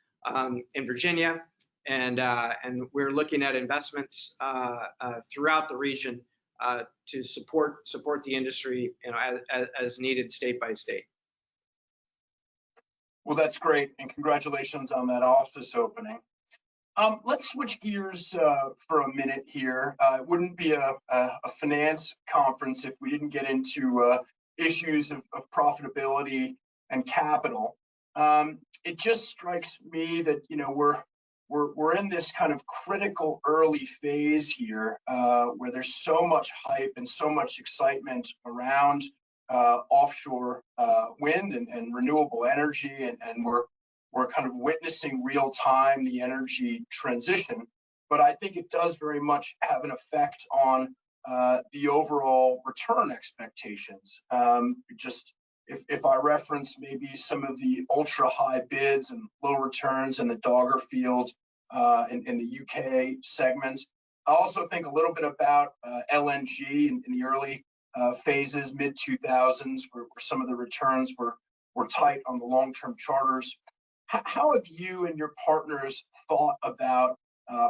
in Virginia, and we're looking at investments throughout the region to support the industry, as needed state by state. Well, that's great, and congratulations on that office opening. Let's switch gears for a minute here. It wouldn't be a finance conference if we didn't get into issues of profitability and capital. It just strikes me that we're in this kind of critical early phase here, where there's so much hype and so much excitement around offshore wind and renewable energy, and we're kind of witnessing real time the energy transition. But I think it does very much have an effect on the overall return expectations. If I reference maybe some of the ultra high bids and low returns in the Dogger field in the UK segment, I also think a little bit about LNG in the early phases, mid 2000s, where some of the returns were tight on the long-term charters. How have you and your partners thought about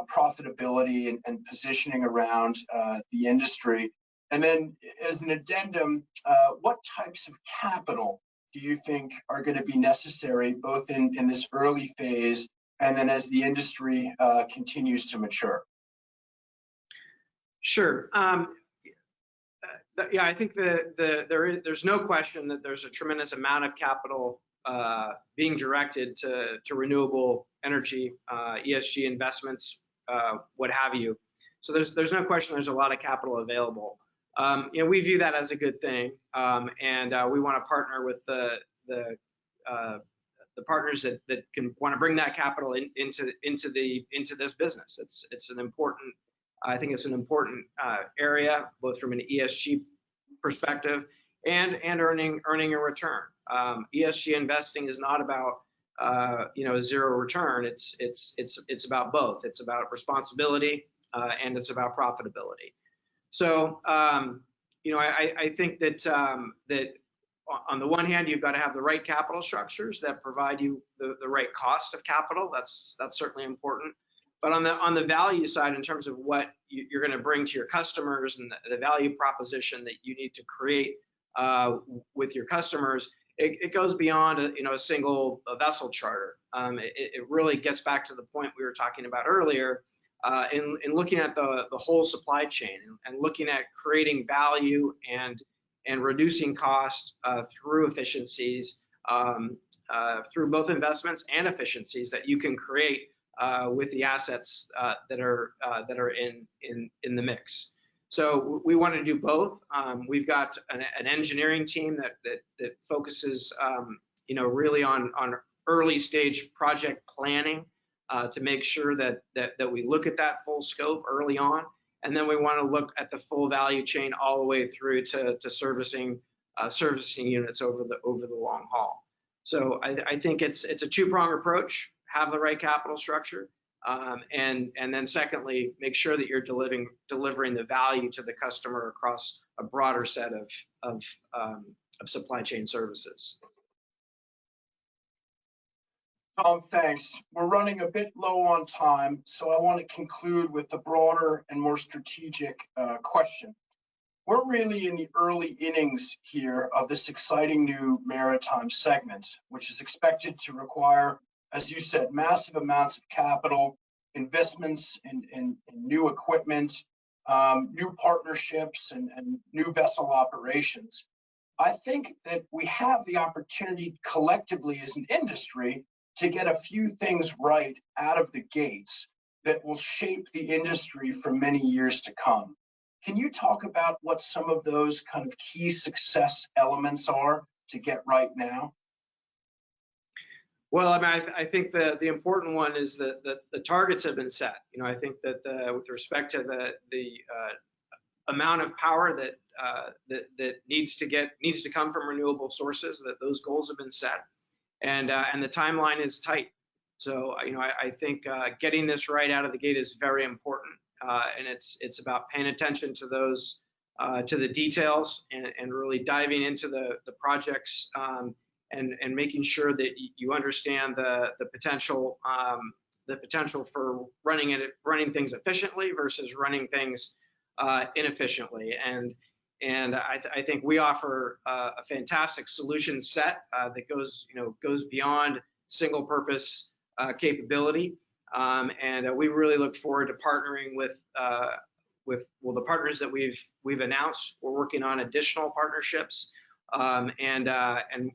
profitability and positioning around the industry? And then as an addendum, what types of capital do you think are going to be necessary both in this early phase and then as the industry continues to mature? Sure. Yeah, I think there's no question that there's a tremendous amount of capital being directed to renewable energy, ESG investments, what have you. So there's no question there's a lot of capital available. We view that as a good thing, and we want to partner with the partners that can want to bring that capital into this business. It's an important, I think it's an important area, both from an ESG perspective and earning a return. ESG investing is not about zero return. It's about both. It's about responsibility and it's about profitability. So I think that on the one hand, you've got to have the right capital structures that provide you the right cost of capital. That's certainly important. But on the value side, in terms of what you're going to bring to your customers and the value proposition that you need to create with your customers, it goes beyond a single vessel charter. It really gets back to the point we were talking about earlier in looking at the whole supply chain and looking at creating value and reducing cost through efficiencies, through both investments and efficiencies that you can create with the assets that are in the mix. So we want to do both. We've got an engineering team that focuses, really on early stage project planning to make sure that we look at that full scope early on, and then we want to look at the full value chain all the way through to servicing units over the long haul. So I think it's a two-pronged approach. Have the right capital structure, and then secondly, make sure that you're delivering the value to the customer across a broader set of supply chain services. Tom, thanks. We're running a bit low on time, so I want to conclude with a broader and more strategic question. We're really in the early innings here of this exciting new maritime segment, which is expected to require, as you said, massive amounts of capital, investments in new equipment, new partnerships, and new vessel operations. I think that we have the opportunity collectively as an industry to get a few things right out of the gates that will shape the industry for many years to come. Can you talk about what some of those kind of key success elements are to get right now? Well, I mean, I think the important one is that the targets have been set. You know, I think that with respect to the amount of power that needs to come from renewable sources, that those goals have been set, and the timeline is tight. So, you know, I think getting this right out of the gate is very important, and it's about paying attention to those to the details and really diving into the projects. And making sure that you understand the potential for running things efficiently versus running things inefficiently. And I think we offer a fantastic solution set that goes beyond single purpose capability. And we really look forward to partnering with the partners that we've announced. We're working on additional partnerships. And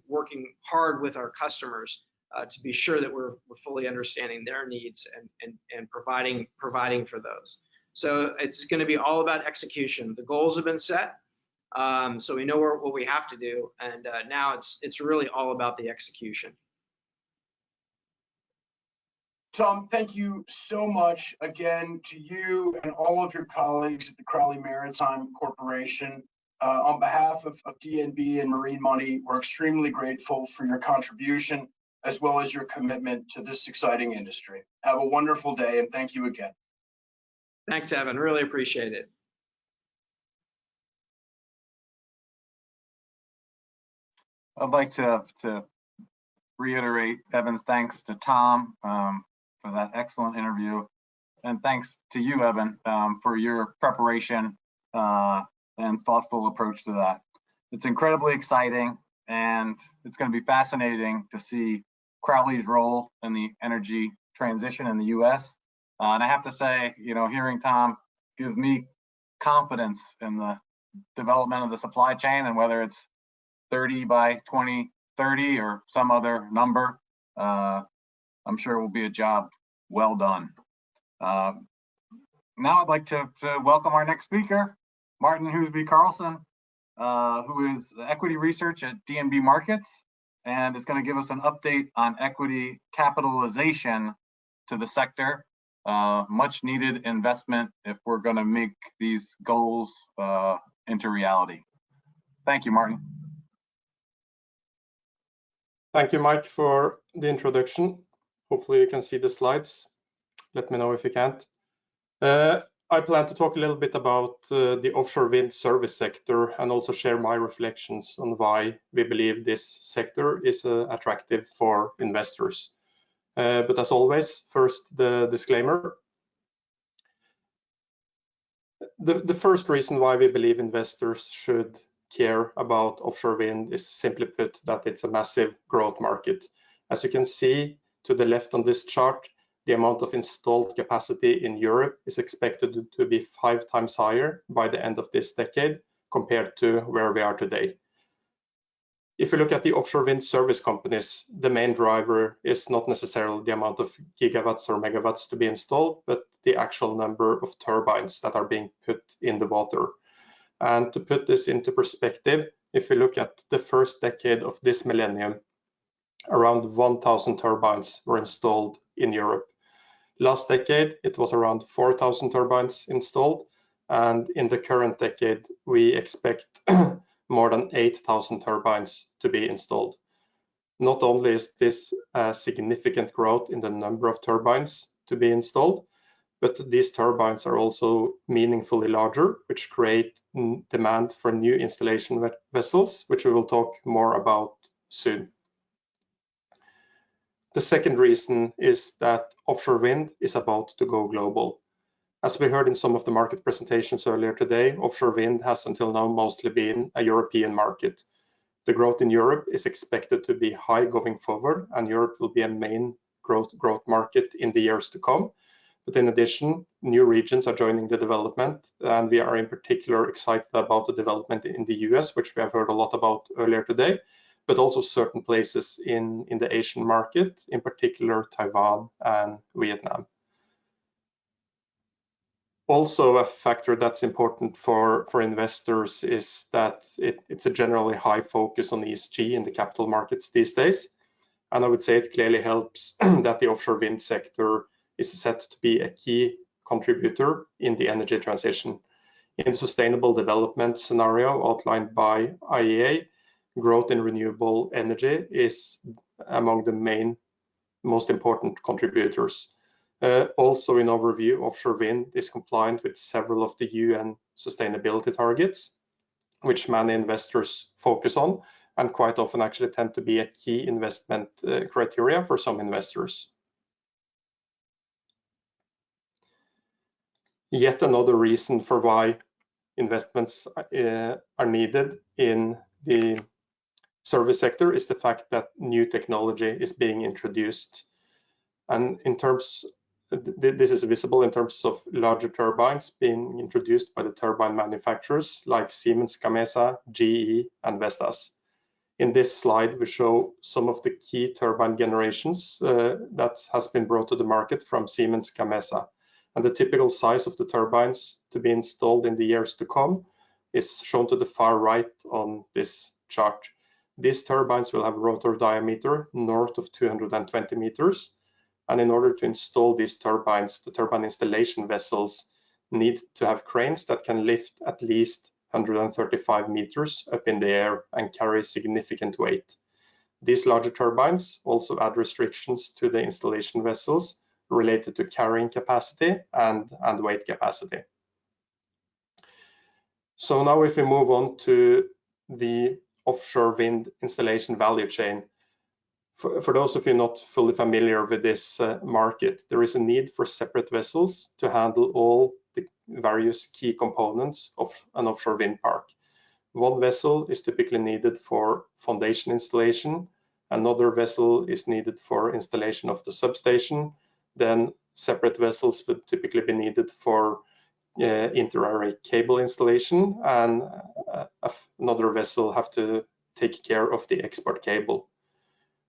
working hard with our customers to be sure that we're fully understanding their needs and providing for those. So it's going to be all about execution. The goals have been set, so we know what we have to do, and now it's really all about the execution. Tom, thank you so much again to you and all of your colleagues at the Crowley Maritime Corporation. On behalf of DNB and Marine Money, we're extremely grateful for your contribution as well as your commitment to this exciting industry. Have a wonderful day, and thank you again. Thanks, Evan. Really appreciate it. I'd like to reiterate Evan's thanks to Tom for that excellent interview, and thanks to you, Evan, for your preparation and thoughtful approach to that. It's incredibly exciting, and it's going to be fascinating to see Crowley's role in the energy transition in the U.S. And I have to say, you know, hearing Tom gives me confidence in the development of the supply chain, and whether it's 30 by 2030 or some other number, I'm sure it will be a job well done. Now I'd like to welcome our next speaker, Martin Huseby Carlson, who is equity research at DNB Markets, and is going to give us an update on equity capitalization to the sector. Much needed investment if we're going to make these goals into reality. Thank you, Martin. Thank you, Mike, for the introduction. Hopefully you can see the slides. Let me know if you can't. I plan to talk a little bit about the offshore wind service sector and also share my reflections on why we believe this sector is attractive for investors. But as always, first the disclaimer. The first reason why we believe investors should care about offshore wind is, simply put, that it's a massive growth market. As you can see to the left on this chart, the amount of installed capacity in Europe is expected to be 5 times higher by the end of this decade compared to where we are today. If you look at the offshore wind service companies, the main driver is not necessarily the amount of gigawatts or megawatts to be installed, but the actual number of turbines that are being put in the water. And to put this into perspective, if you look at the first decade of this millennium, around 1,000 turbines were installed in Europe. Last decade, it was around 4,000 turbines installed, and in the current decade, we expect more than 8,000 turbines to be installed. Not only is this a significant growth in the number of turbines to be installed, but these turbines are also meaningfully larger, which create demand for new installation vessels, which we will talk more about soon. The second reason is that offshore wind is about to go global. As we heard in some of the market presentations earlier today, offshore wind has until now mostly been a European market. The growth in Europe is expected to be high going forward, and Europe will be a main growth market in the years to come. But in addition, new regions are joining the development, and we are in particular excited about the development in the US, which we have heard a lot about earlier today, but also certain places in the Asian market, in particular Taiwan and Vietnam. Also, a factor that's important for investors is that it's a generally high focus on ESG in the capital markets these days. And I would say it clearly helps that the offshore wind sector is set to be a key contributor in the energy transition. In the sustainable development scenario outlined by IEA, growth in renewable energy is among the most important contributors. Also, in overview, offshore wind is compliant with several of the UN sustainability targets, which many investors focus on, and quite often actually tend to be a key investment criteria for some investors. Yet another reason for why investments are needed in the service sector is the fact that new technology is being introduced. And this is visible in terms of larger turbines being introduced by the turbine manufacturers like Siemens Gamesa, GE, and Vestas. In this slide, we show some of the key turbine generations that has been brought to the market from Siemens Gamesa. And the typical size of the turbines to be installed in the years to come is shown to the far right on this chart. These turbines will have a rotor diameter north of 220 meters. And in order to install these turbines, the turbine installation vessels need to have cranes that can lift at least 135 meters up in the air and carry significant weight. These larger turbines also add restrictions to the installation vessels related to carrying capacity and weight capacity. So now if we move on to the offshore wind installation value chain, for those of you not fully familiar with this market, there is a need for separate vessels to handle all the various key components of an offshore wind park. One vessel is typically needed for foundation installation, another vessel is needed for installation of the substation, then separate vessels would typically be needed for inter-array cable installation, and another vessel have to take care of the export cable.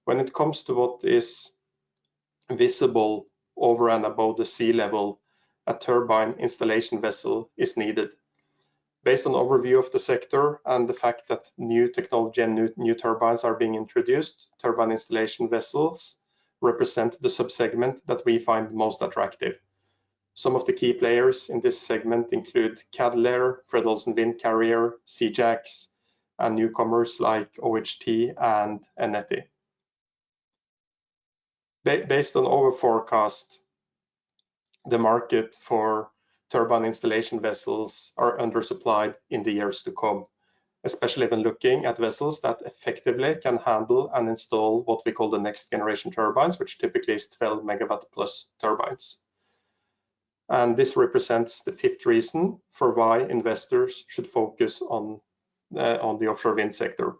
When it comes to what is visible over and above the sea level, a turbine installation vessel is needed. Based on overview of the sector and the fact that new technology and new turbines are being introduced, turbine installation vessels represent the subsegment that we find most attractive. Some of the key players in this segment include Cadeler, Fred. Olsen Windcarrier, Seajacks, and newcomers like OHT and Eneti. Based on our forecast, the market for turbine installation vessels are undersupplied in the years to come, especially when looking at vessels that effectively can handle and install what we call the next generation turbines, which typically is 12 megawatt plus turbines. And this represents the fifth reason for why investors should focus on the offshore wind sector.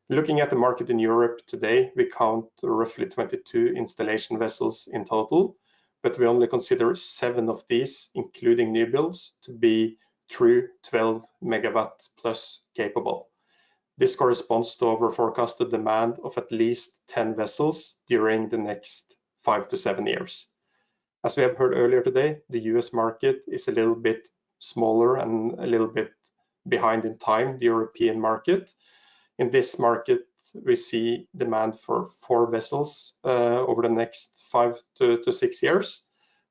Looking at the market in Europe today, we count roughly 22 installation vessels in total, but we only consider 7 of these, including new builds, to be true 12 megawatt plus capable. This corresponds to our forecasted demand of at least 10 vessels during the next 5 to 7 years. As we have heard earlier today, the US market is a little bit smaller and a little bit behind in time, the European market. In this market, we see demand for 4 vessels over the next 5 to 6 years,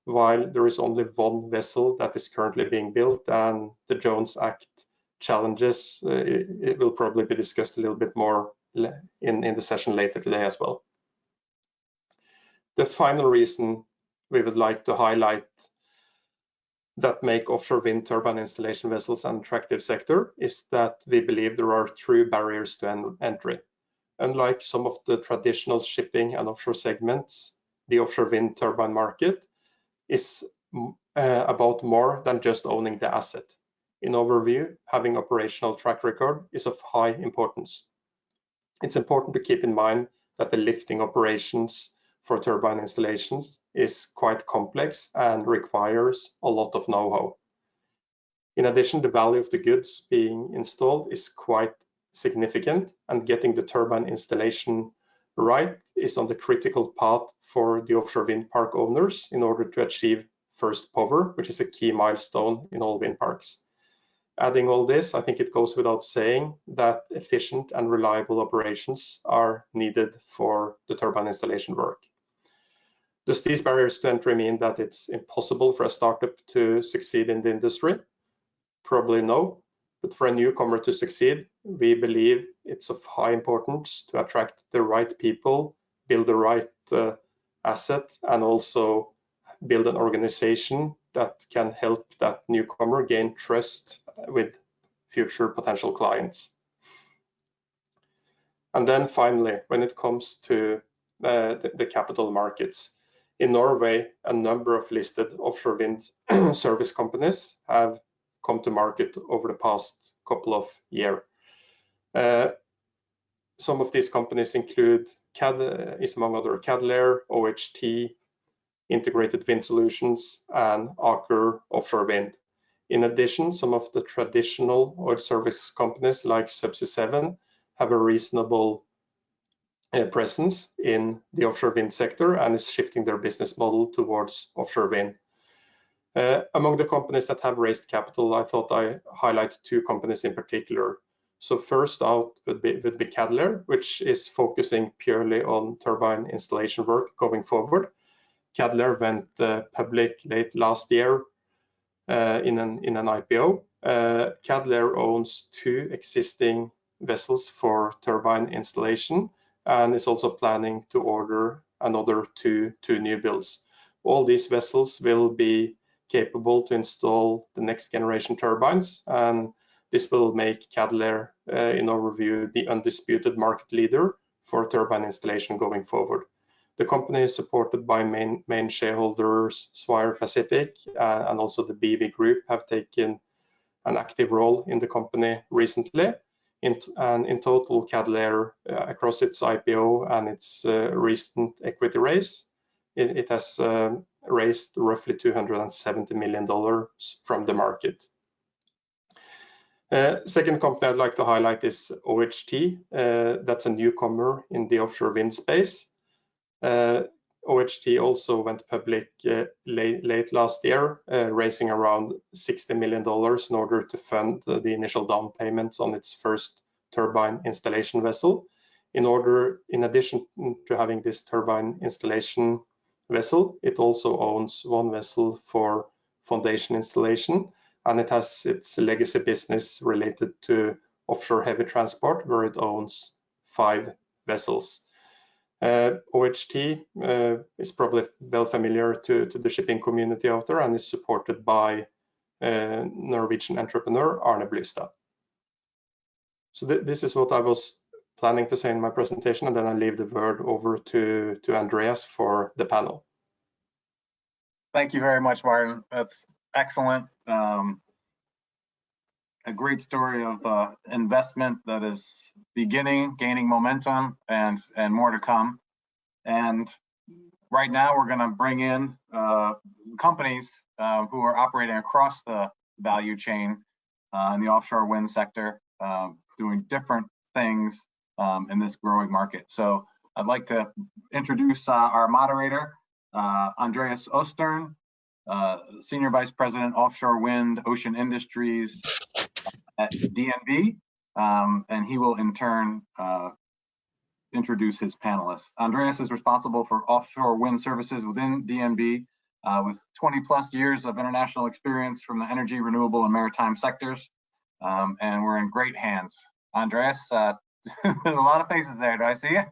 while there is only 1 vessel that is currently being built, and the Jones Act challenges, it will probably be discussed a little bit more in the session later today as well. The final reason we would like to highlight that make offshore wind turbine installation vessels an attractive sector is that we believe there are true barriers to entry. unlike some of the traditional shipping and offshore segments, the offshore wind turbine market is about more than just owning the asset. In overview, having operational track record is of high importance. It's important to keep in mind that the lifting operations for turbine installations is quite complex and requires a lot of know-how. In addition, the value of the goods being installed is quite significant, and getting the turbine installation right is on the critical path for the offshore wind park owners in order to achieve first power, which is a key milestone in all wind parks. Adding all this, I think it goes without saying that efficient and reliable operations are needed for the turbine installation work. Does these barriers to entry mean that it's impossible for a startup to succeed in the industry? Probably no, but for a newcomer to succeed, we believe it's of high importance to attract the right people, build the right asset, and also build an organization that can help that newcomer gain trust with future potential clients. And then finally, when it comes to the capital markets, in Norway, a number of listed offshore wind service companies have come to market over the past couple of years. Some of these companies include among other Cadeler, OHT, Integrated Wind Solutions, and Aker Offshore Wind. In addition, some of the traditional oil service companies like Subsea 7 have a reasonable presence in the offshore wind sector and is shifting their business model towards offshore wind. Among the companies that have raised capital, I thought I highlight two companies in particular. So first out would be Cadeler, which is focusing purely on turbine installation work going forward. Cadeler went public late last year in an IPO. Cadeler owns 2 existing vessels for turbine installation and is also planning to order another two new builds. All these vessels will be capable to install the next generation turbines, and this will make Cadeler, in overview, the undisputed market leader for turbine installation going forward. The company is supported by main shareholders Swire Pacific and also the BV Group have taken an active role in the company recently. In total, Cadeler, across its IPO and its recent equity raise, it has raised roughly $270 million from the market. Second company I'd like to highlight is OHT. That's a newcomer in the offshore wind space. OHT also went public late last year, raising around $60 million in order to fund the initial down payments on its first turbine installation vessel. In addition to having this turbine installation vessel, it also owns 1 vessel for foundation installation, and it has its legacy business related to offshore heavy transport, where it owns 5 vessels. OHT is probably well familiar to the shipping community out there and is supported by Norwegian entrepreneur Arne Blystad. So this is what I was planning to say in my presentation, and then I leave the word over to Andreas for the panel. Thank you very much, Martin. That's excellent. A great story of investment that is gaining momentum, and more to come. And right now we're going to bring in companies who are operating across the value chain in the offshore wind sector, doing different things in this growing market. So I'd like to introduce our moderator, Andreas Ostern, Senior Vice President, Offshore Wind Ocean Industries at DNV, and he will in turn introduce his panelists. Andreas is responsible for offshore wind services within DNV with 20+ years of international experience from the energy, renewable, and maritime sectors, and we're in great hands. Andreas, there's a lot of faces there. Do I see you?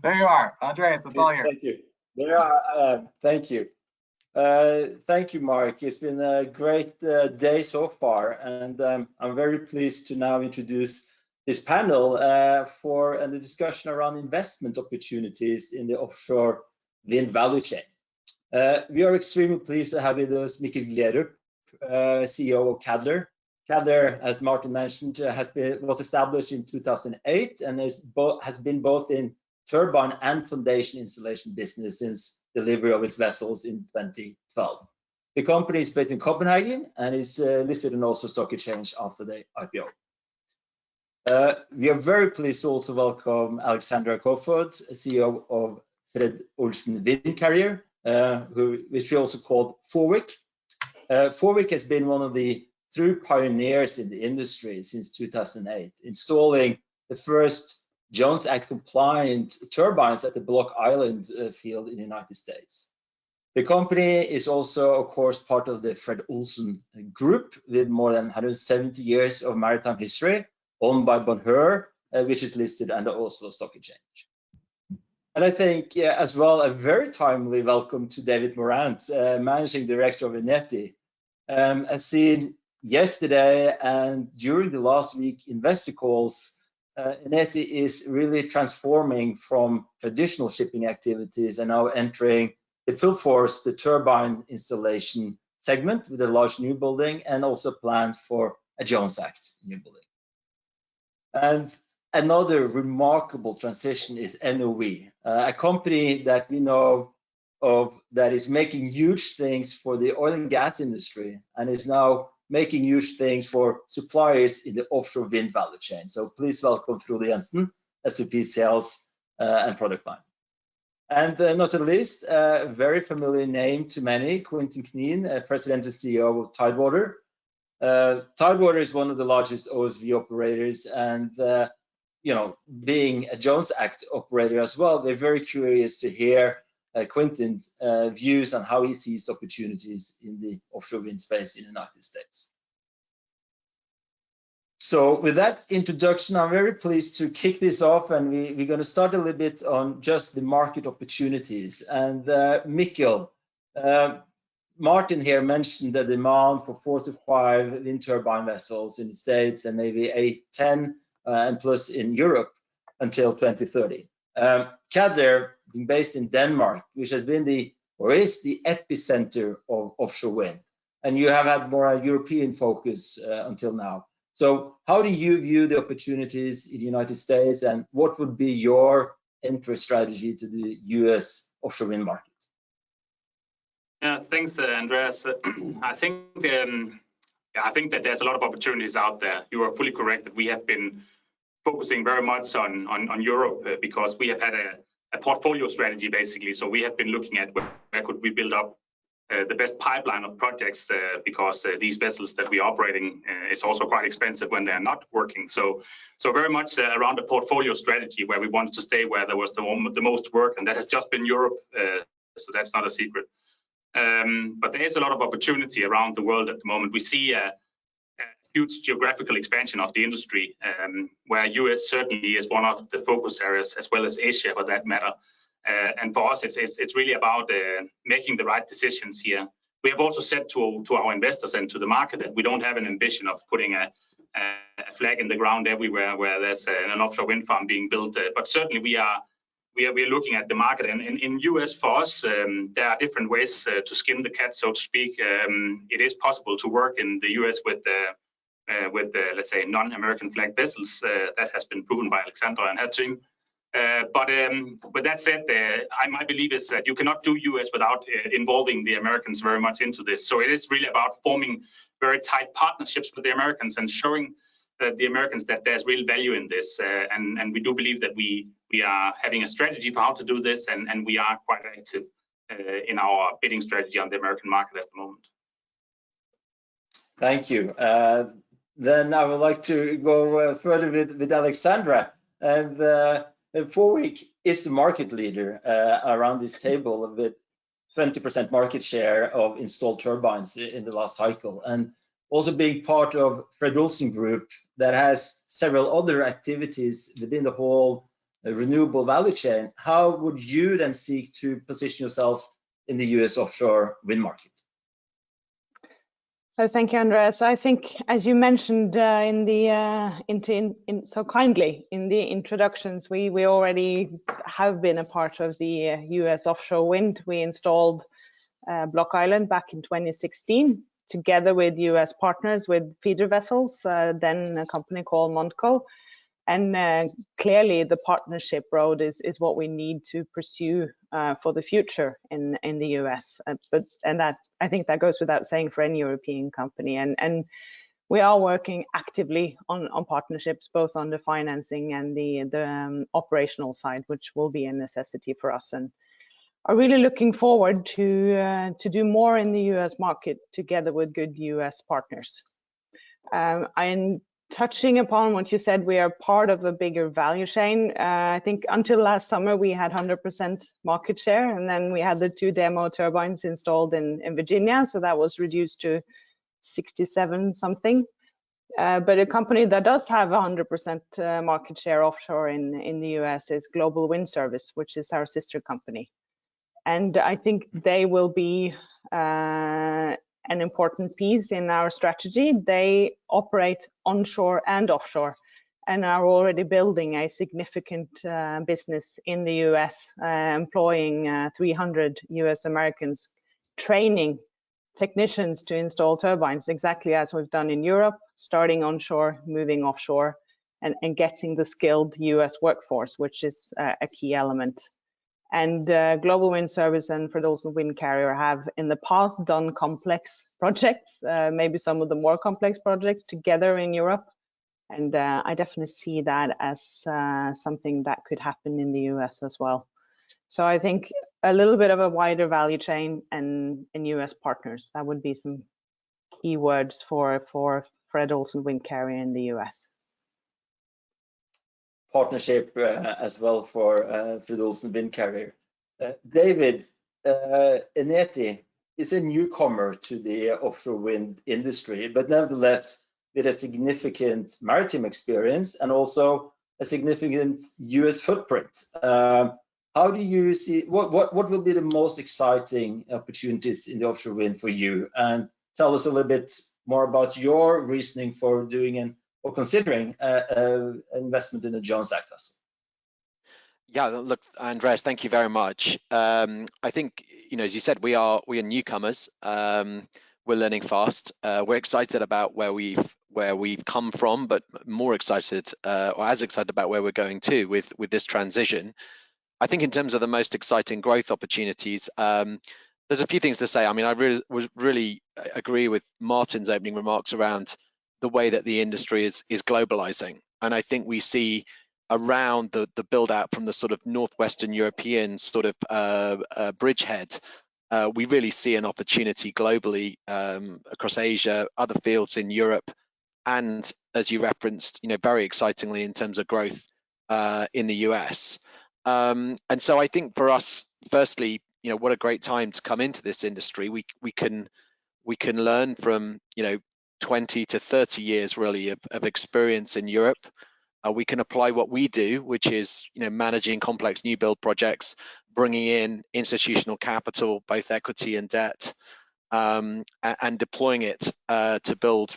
There you are. Andreas, it's all yours. Thank you. There are, thank you. Thank you, Mark. It's been a great day so far, and I'm very pleased to now introduce this panel for the discussion around investment opportunities in the offshore wind value chain. We are extremely pleased to have with us Mikkel Glerup, CEO of Aker. Aker, as Martin mentioned, was established in 2008 and has been both in turbine and foundation installation business since delivery of its vessels in 2012. The company is based in Copenhagen and is listed in Oslo Stock Exchange after the IPO. We are very pleased to also welcome Alexandra Kofod, CEO of Fred. Olsen Windcarrier, which we also called Forwick. Forwick has been one of the true pioneers in the industry since 2008, installing the first Jones Act compliant turbines at the Block Island field in the United States. The company is also, of course, part of the Fred. Olsen Group with more than 170 years of maritime history, owned by Bonheur, which is listed on the Oslo Stock Exchange. And I think, as well, a very timely welcome to David Morant, Managing Director of Eneti. As seen yesterday and during the last week investor calls, Eneti is really transforming from traditional shipping activities and now entering the full force, the turbine installation segment with a large new building and also plans for a Jones Act new building. And another remarkable transition is NOV, a company that we know of that is making huge things for the oil and gas industry and is now making huge things for suppliers in the offshore wind value chain. So please welcome Frode Jensen, SVP Sales and Product Line. And not at least, a very familiar name to many, Quintin Kneen, President and CEO of Tidewater. Tidewater is one of the largest OSV operators, and being a Jones Act operator as well, we're very curious to hear Quintin's views on how he sees opportunities in the offshore wind space in the United States. So with that introduction, I'm very pleased to kick this off, and we're going to start a little bit on just the market opportunities. And Mikkel, Martin here mentioned the demand for 4 to 5 wind turbine vessels in the States and maybe 8, 10 and plus in Europe until 2030. Aker, being based in Denmark, which has been is the epicenter of offshore wind, and you have had more a European focus until now. So how do you view the opportunities in the United States, and what would be your entry strategy to the US offshore wind market? Yeah, thanks, Andreas. I think that there's a lot of opportunities out there. You are fully correct that we have been focusing very much on Europe because we have had a portfolio strategy basically. So we have been looking at where could we build up the best pipeline of projects because these vessels that we are operating is also quite expensive when they're not working. So very much around the portfolio strategy where we wanted to stay where there was the most work, and that has just been Europe. So that's not a secret. But there is a lot of opportunity around the world at the moment. We see a huge geographical expansion of the industry, where US certainly is one of the focus areas, as well as Asia for that matter. And for us, it's really about making the right decisions here. We have also said to our investors and to the market that we don't have an ambition of putting a flag in the ground everywhere where there's an offshore wind farm being built. But certainly we are looking at the market, and in US for us, there are different ways to skin the cat, so to speak. It is possible to work in the US with let's say non-American flag vessels. That has been proven by Alexandra and her team. But with that said, my belief is that you cannot do US without involving the Americans very much into this. So it is really about forming very tight partnerships with the Americans and showing the Americans that there's real value in this. And we do believe that we are having a strategy for how to do this, and we are quite active in our bidding strategy on the American market at the moment. Thank you. Then I would like to go further with Alexandra. And Forwick is the market leader around this table with 20% market share of installed turbines in the last cycle, and also being part of Fred. Olsen Group that has several other activities within the whole renewable value chain. How would you then seek to position yourself in the US offshore wind market? So thank you, Andreas. I think, as you mentioned so kindly in the introductions, we already have been a part of the US offshore wind. We installed Block Island back in 2016, together with US partners with feeder vessels, then a company called Montco. And clearly the partnership road is what we need to pursue for the future in the US. I think that goes without saying for any European company. And we are working actively on partnerships, both on the financing and the operational side, which will be a necessity for us. And are really looking forward to do more in the US market together with good US partners. I'm touching upon what you said, we are part of a bigger value chain. I think until last summer, we had 100% market share, and then we had the 2 demo turbines installed in Virginia, so that was reduced to 67 something. But a company that does have 100% market share offshore in the US is Global Wind Service, which is our sister company. And I think they will be an important piece in our strategy. They operate onshore and offshore and are already building a significant business in the US, employing 300 US Americans, training technicians to install turbines, exactly as we've done in Europe, starting onshore, moving offshore, and getting the skilled US workforce, which is a key element. And Global Wind Service and Fred. Olsen Windcarrier have in the past done complex projects, maybe some of the more complex projects together in Europe. And I definitely see that as something that could happen in the US as well. So I think a little bit of a wider value chain and US partners, that would be some key words for Fred. Olsen Windcarrier in the US. Partnership as well for Fred. Olsen Windcarrier. David, Eneti is a newcomer to the offshore wind industry, but nevertheless with a significant maritime experience and also a significant US footprint. How do you see, what will be the most exciting opportunities in the offshore wind for you? And tell us a little bit more about your reasoning for doing or considering investment in a Jones Act vessel. Yeah, look, Andreas, thank you very much. I think, as you said, we are newcomers. We're learning fast. We're excited about where we've come from, but more excited, or as excited about where we're going to with this transition. I think in terms of the most exciting growth opportunities, there's a few things to say. I mean, I really agree with Martin's opening remarks around the way that the industry is globalizing. And I think we see around the build out from the sort of Northwestern European sort of bridgehead, we really see an opportunity globally across Asia, other fields in Europe, and as you referenced, very excitingly in terms of growth in the US. And so I think for us, firstly, what a great time to come into this industry. We can learn from 20 to 30 years really of experience in Europe. We can apply what we do, which is managing complex new build projects, bringing in institutional capital, both equity and debt, and deploying it to build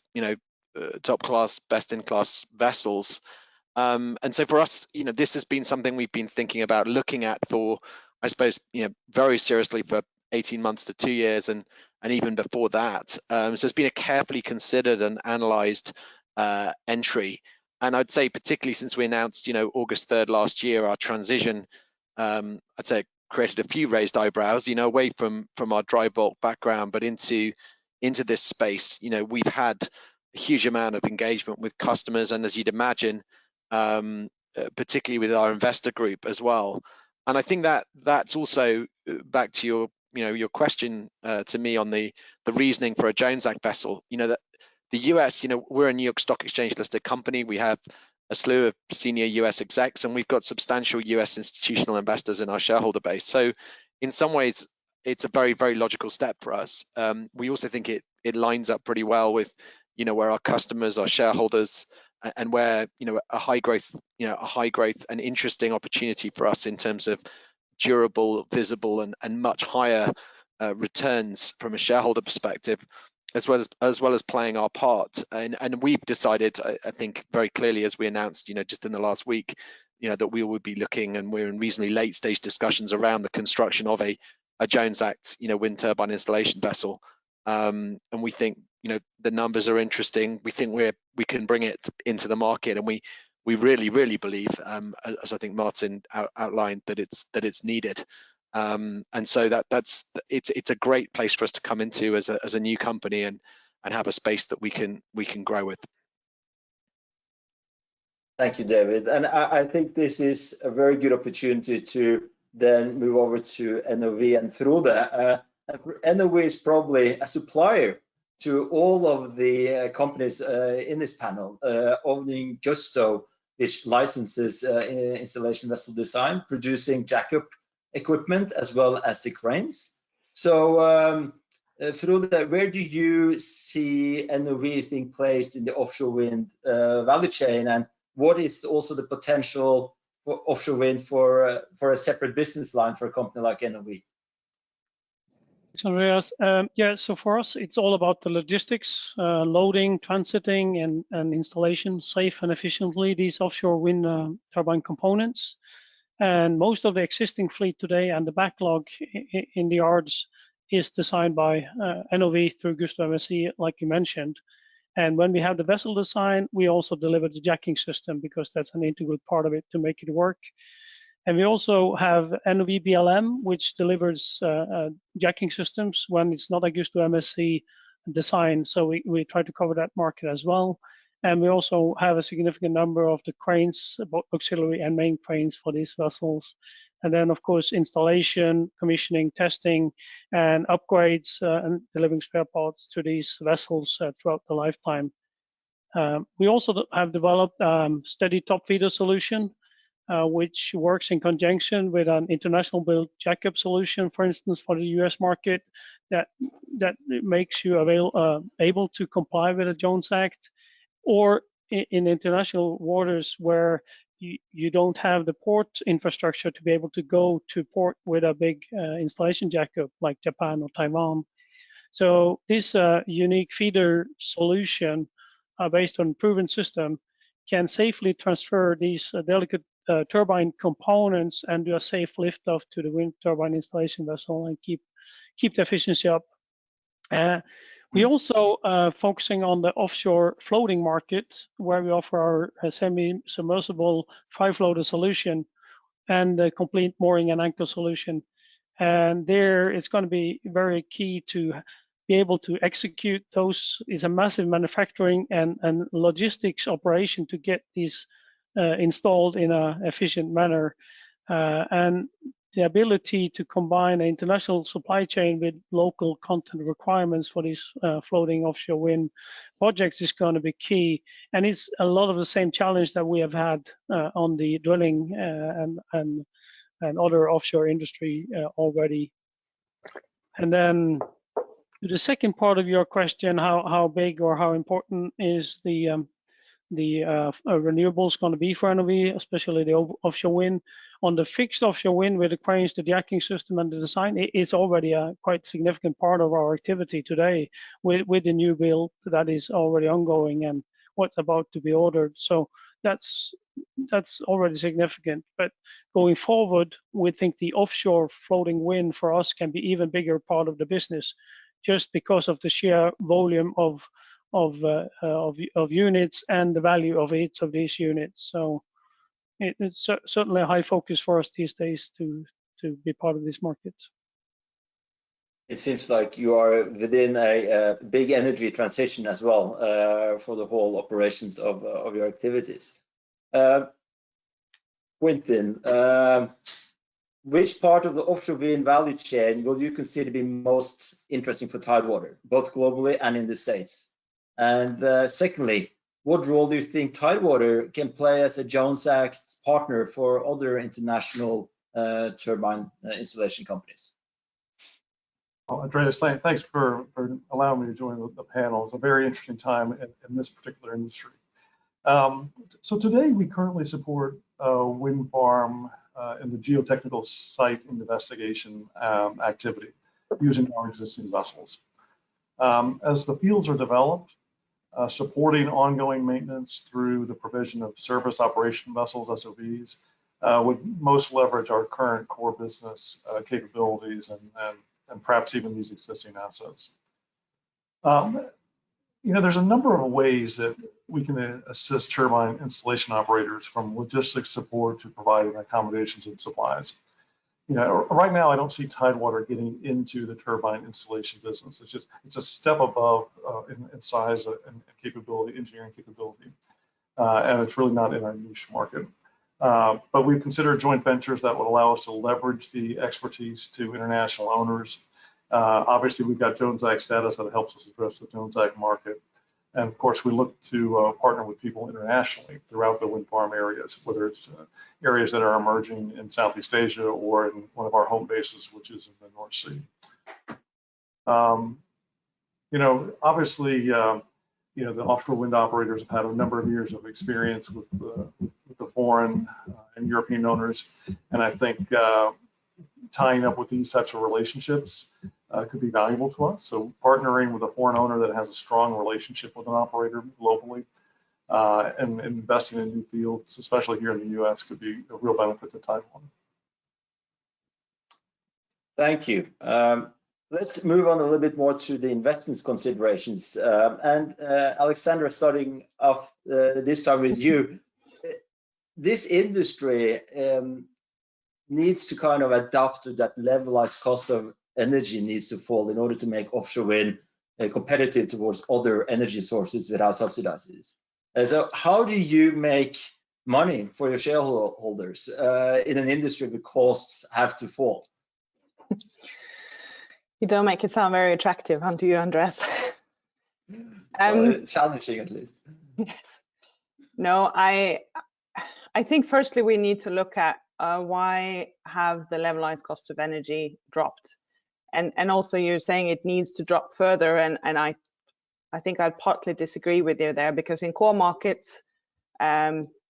top class, best in class vessels. And so for us, this has been something we've been thinking about, looking at for, I suppose, very seriously for 18 months to 2 years, and even before that. So it's been a carefully considered and analyzed entry. And I'd say particularly since we announced, August 3rd last year, our transition, I'd say created a few raised eyebrows, away from our dry bulk background, but into this space. We've had a huge amount of engagement with customers, and as you'd imagine, particularly with our investor group as well. And I think that's also back to your question to me on the reasoning for a Jones Act vessel. That the US, we're a New York Stock Exchange listed company. We have a slew of senior US execs, and we've got substantial US institutional investors in our shareholder base. So in some ways, it's a very, very logical step for us. We also think it lines up pretty well with, where our customers, our shareholders, and where, a high growth and interesting opportunity for us in terms of durable, visible, and much higher returns from a shareholder perspective as well as playing our part. And we've decided, I think, very clearly, as we announced, just in the last week, that we would be looking, and we're in reasonably late stage discussions around the construction of a Jones Act, wind turbine installation vessel. And we think, the numbers are interesting. We think we can bring it into the market, and we really, really believe, as I think Martin outlined, that it's needed. And so it's a great place for us to come into as a new company and have a space that we can grow with. Thank you, David. And I think this is a very good opportunity to then move over to NOV and Frode. NOV is probably a supplier to all of the companies in this panel, owning Gusto, which licenses installation vessel design, producing jackup equipment, as well as the cranes. So Frode, where do you see NOVs being placed in the offshore wind value chain, and what is also the potential for offshore wind for a separate business line for a company like NOV? Andreas, yeah, so for us, it's all about the logistics, loading, transiting, and installation safe and efficiently these offshore wind turbine components. And most of the existing fleet today and the backlog in the yards is designed by NOV through Gusto MSC, like you mentioned. And when we have the vessel design, we also deliver the jacking system, because that's an integral part of it to make it work. And we also have NOV BLM, which delivers jacking systems when it's not a Gusto MSC design. So we try to cover that market as well. And we also have a significant number of the cranes, both auxiliary and main cranes for these vessels. And then, of course, installation, commissioning, testing, and upgrades and delivering spare parts to these vessels throughout the lifetime. We also have developed steady top feeder solution, which works in conjunction with an international built jackup solution, for instance, for the US market, that makes you able to comply with the Jones Act, or in international waters where you don't have the port infrastructure to be able to go to port with a big installation jackup like Japan or Taiwan. So this unique feeder solution based on proven system can safely transfer these delicate turbine components and do a safe lift off to the wind turbine installation vessel and keep the efficiency up. We also focusing on the offshore floating market, where we offer our semi-submersible 5-floater solution and the complete mooring and anchor solution. And there it's going to be very key to be able to execute those. Is a massive manufacturing and logistics operation to get these installed in an efficient manner. And the ability to combine an international supply chain with local content requirements for these floating offshore wind projects is going to be key. And it's a lot of the same challenge that we have had on the drilling and other offshore industry already. And then the second part of your question, how big or how important is the renewables going to be for NOV, especially the offshore wind? On the fixed offshore wind with the cranes, the jacking system, and the design, it's already a quite significant part of our activity today with the new build that is already ongoing and what's about to be ordered. So that's already significant. But going forward, we think the offshore floating wind for us can be even bigger part of the business, just because of the sheer volume of units and the value of each of these units. So it's certainly a high focus for us these days to be part of this market. It seems like you are within a big energy transition as well for the whole operations of your activities. Quentin, which part of the offshore wind value chain will you consider to be most interesting for Tidewater, both globally and in the States? And secondly, what role do you think Tidewater can play as a Jones Act partner for other international turbine installation companies? Well, Andreas, thanks for allowing me to join the panel. It's a very interesting time in this particular industry. So today we currently support a wind farm in the geotechnical site investigation activity using our existing vessels. As the fields are developed, supporting ongoing maintenance through the provision of service operation vessels, SOVs, would most leverage our current core business capabilities and perhaps even these existing assets. There's a number of ways that we can assist turbine installation operators, from logistics support to providing accommodations and supplies. Right now I don't see Tidewater getting into the turbine installation business. It's a step above in size and capability, engineering capability, and it's really not in our niche market. But we've considered joint ventures that would allow us to leverage the expertise to international owners. Obviously, we've got Jones Act status that helps us address the Jones Act market. And of course, we look to partner with people internationally throughout the wind farm areas, whether it's areas that are emerging in Southeast Asia or in one of our home bases, which is in the North Sea. Obviously, the offshore wind operators have had a number of years of experience with the foreign and European owners, and I think tying up with these types of relationships could be valuable to us. So partnering with a foreign owner that has a strong relationship with an operator globally and investing in new fields, especially here in the U.S., could be a real benefit to Tidewater. Thank you. Let's move on a little bit more to the investments considerations. Alexandra, starting off this time with you. This industry needs to kind of adapt to that levelized cost of energy needs to fall in order to make offshore wind competitive towards other energy sources without subsidies. So how do you make money for your shareholders in an industry where costs have to fall? You don't make it sound very attractive, do you, Andreas? Challenging, at least. Yes. No, I think firstly we need to look at why have the levelized cost of energy dropped, and also you're saying it needs to drop further, and I think I'd partly disagree with you there, because in core markets,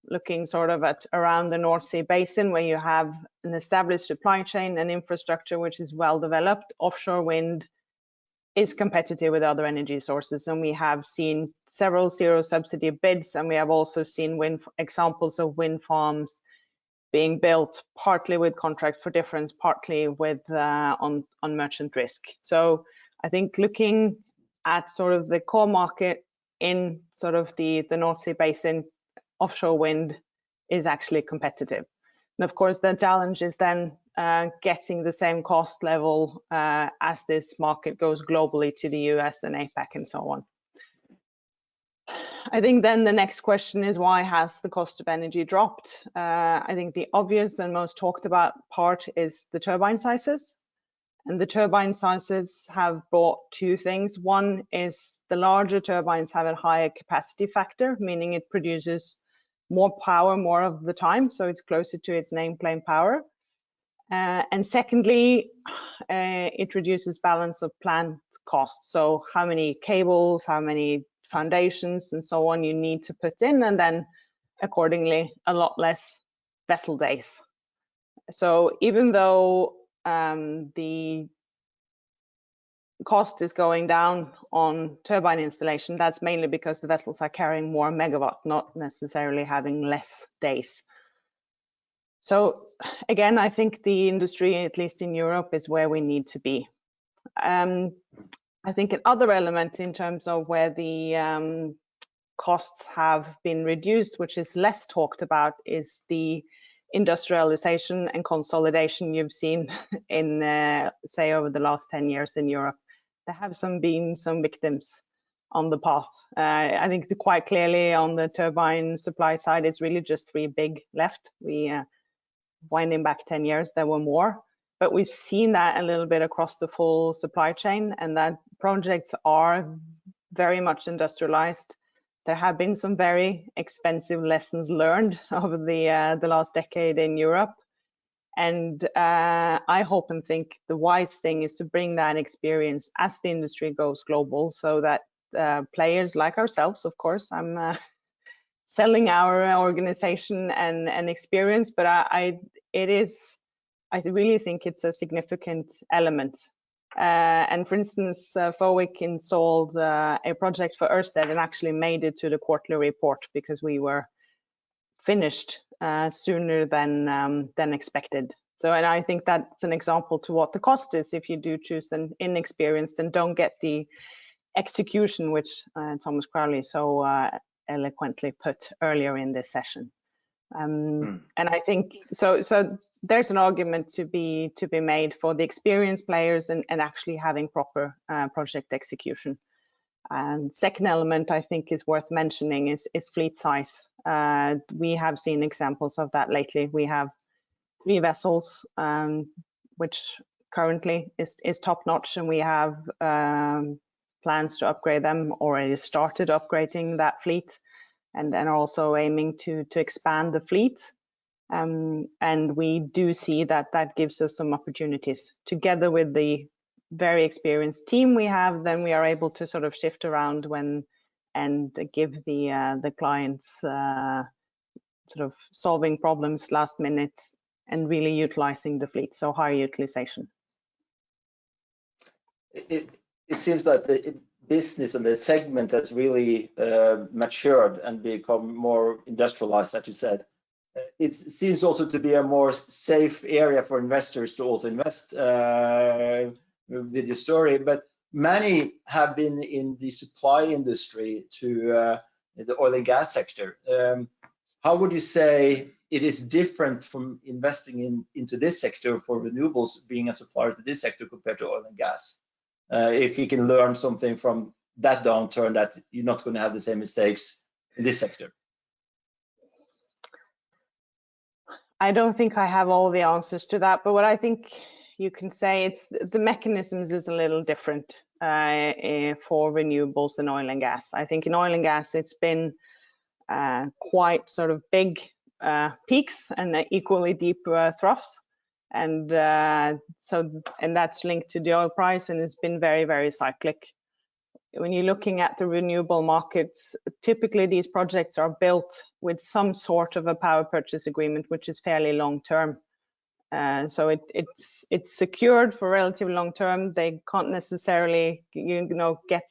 looking sort of at around the North Sea basin, where you have an established supply chain and infrastructure which is well developed, offshore wind is competitive with other energy sources, and we have seen several zero subsidy bids, and we have also seen examples of wind farms being built partly with contract for difference, partly with on merchant risk. So I think looking at sort of the core market in sort of the North Sea basin, offshore wind is actually competitive. And of course, the challenge is then getting the same cost level as this market goes globally to the US and APEC and so on. I think then the next question is, why has the cost of energy dropped? I think the obvious and most talked about part is the turbine sizes. And the turbine sizes have brought two things. One is the larger turbines have a higher capacity factor, meaning it produces more power more of the time, so it's closer to its nameplate power. And secondly, it reduces balance of plant costs. So how many cables, how many foundations and so on you need to put in, and then accordingly a lot less vessel days. So even though the cost is going down on turbine installation, that's mainly because the vessels are carrying more megawatt, not necessarily having less days. So again, I think the industry, at least in Europe, is where we need to be. I think another element in terms of where the costs have been reduced, which is less talked about, is the industrialization and consolidation you've seen in, say, over the last 10 years in Europe. There have been some victims on the path. I think quite clearly on the turbine supply side, it's really just three big left. Winding back 10 years, there were more. But we've seen that a little bit across the full supply chain, and that projects are very much industrialized. There have been some very expensive lessons learned over the last decade in Europe. And I hope and think the wise thing is to bring that experience as the industry goes global, so that players like ourselves, of course, I'm selling our organization and experience, but I really think it's a significant element And for instance, FOIC installed a project for Ørsted and actually made it to the quarterly report because we were finished sooner than expected. So, and I think that's an example to what the cost is if you do choose an inexperienced and don't get the execution, which Thomas Crowley so eloquently put earlier in this session. And I think so there's an argument to be made for the experienced players and actually having proper project execution. And second element I think is worth mentioning is fleet size. We have seen examples of that lately. We have 3 vessels, which currently is top notch, and we have plans to upgrade them, already started upgrading that fleet, and then also aiming to expand the fleet. And we do see that gives us some opportunities. Together with the very experienced team we have, then we are able to sort of shift around and give the clients sort of solving problems last minute and really utilizing the fleet, so higher utilization. It seems that the business and the segment has really matured and become more industrialized, as you said. It seems also to be a more safe area for investors to also invest with your story, but many have been in the supply industry to the oil and gas sector. How would you say it is different from investing into this sector for renewables, being a supplier to this sector compared to oil and gas? If you can learn something from that downturn, that you're not going to have the same mistakes in this sector. I don't think I have all the answers to that, but what I think you can say, it's the mechanisms is a little different for renewables and oil and gas. I think in oil and gas it's been quite sort of big peaks and equally deep troughs, and that's linked to the oil price, and it's been very, very cyclic. When you're looking at the renewable markets, typically these projects are built with some sort of a power purchase agreement, which is fairly long term. So it's secured for relatively long term. They can't necessarily, get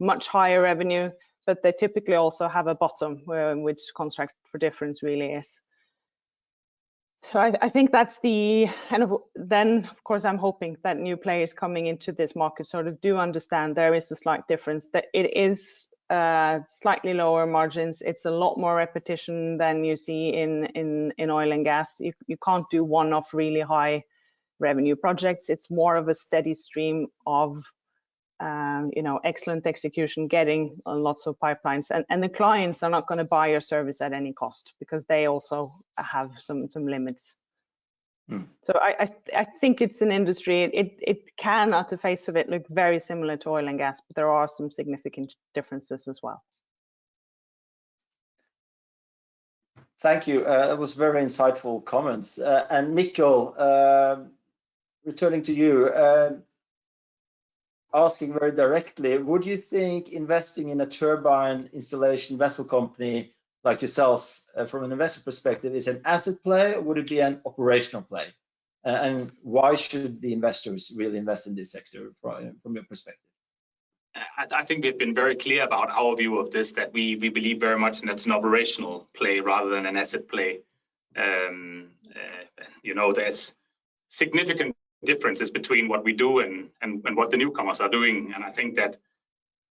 much higher revenue, but they typically also have a bottom, which contract for difference really is. So I think that's the, and then of course I'm hoping that new players coming into this market sort of do understand there is a slight difference, that it is slightly lower margins. It's a lot more repetition than you see in oil and gas. You can't do one-off really high revenue projects. It's more of a steady stream of excellent execution, getting lots of pipelines, and the clients are not going to buy your service at any cost because they also have some limits. So I think it's an industry, it can at the face of it look very similar to oil and gas, but there are some significant differences as well. Thank you. That was very insightful comments. And Mikkel, returning to you, asking very directly, would you think investing in a turbine installation vessel company like yourself, from an investor perspective, is an asset play, or would it be an operational play? And why should the investors really invest in this sector from your perspective? I think we've been very clear about our view of this, that we believe very much that it's an operational play rather than an asset play. There's significant differences between what we do and what the newcomers are doing, and I think that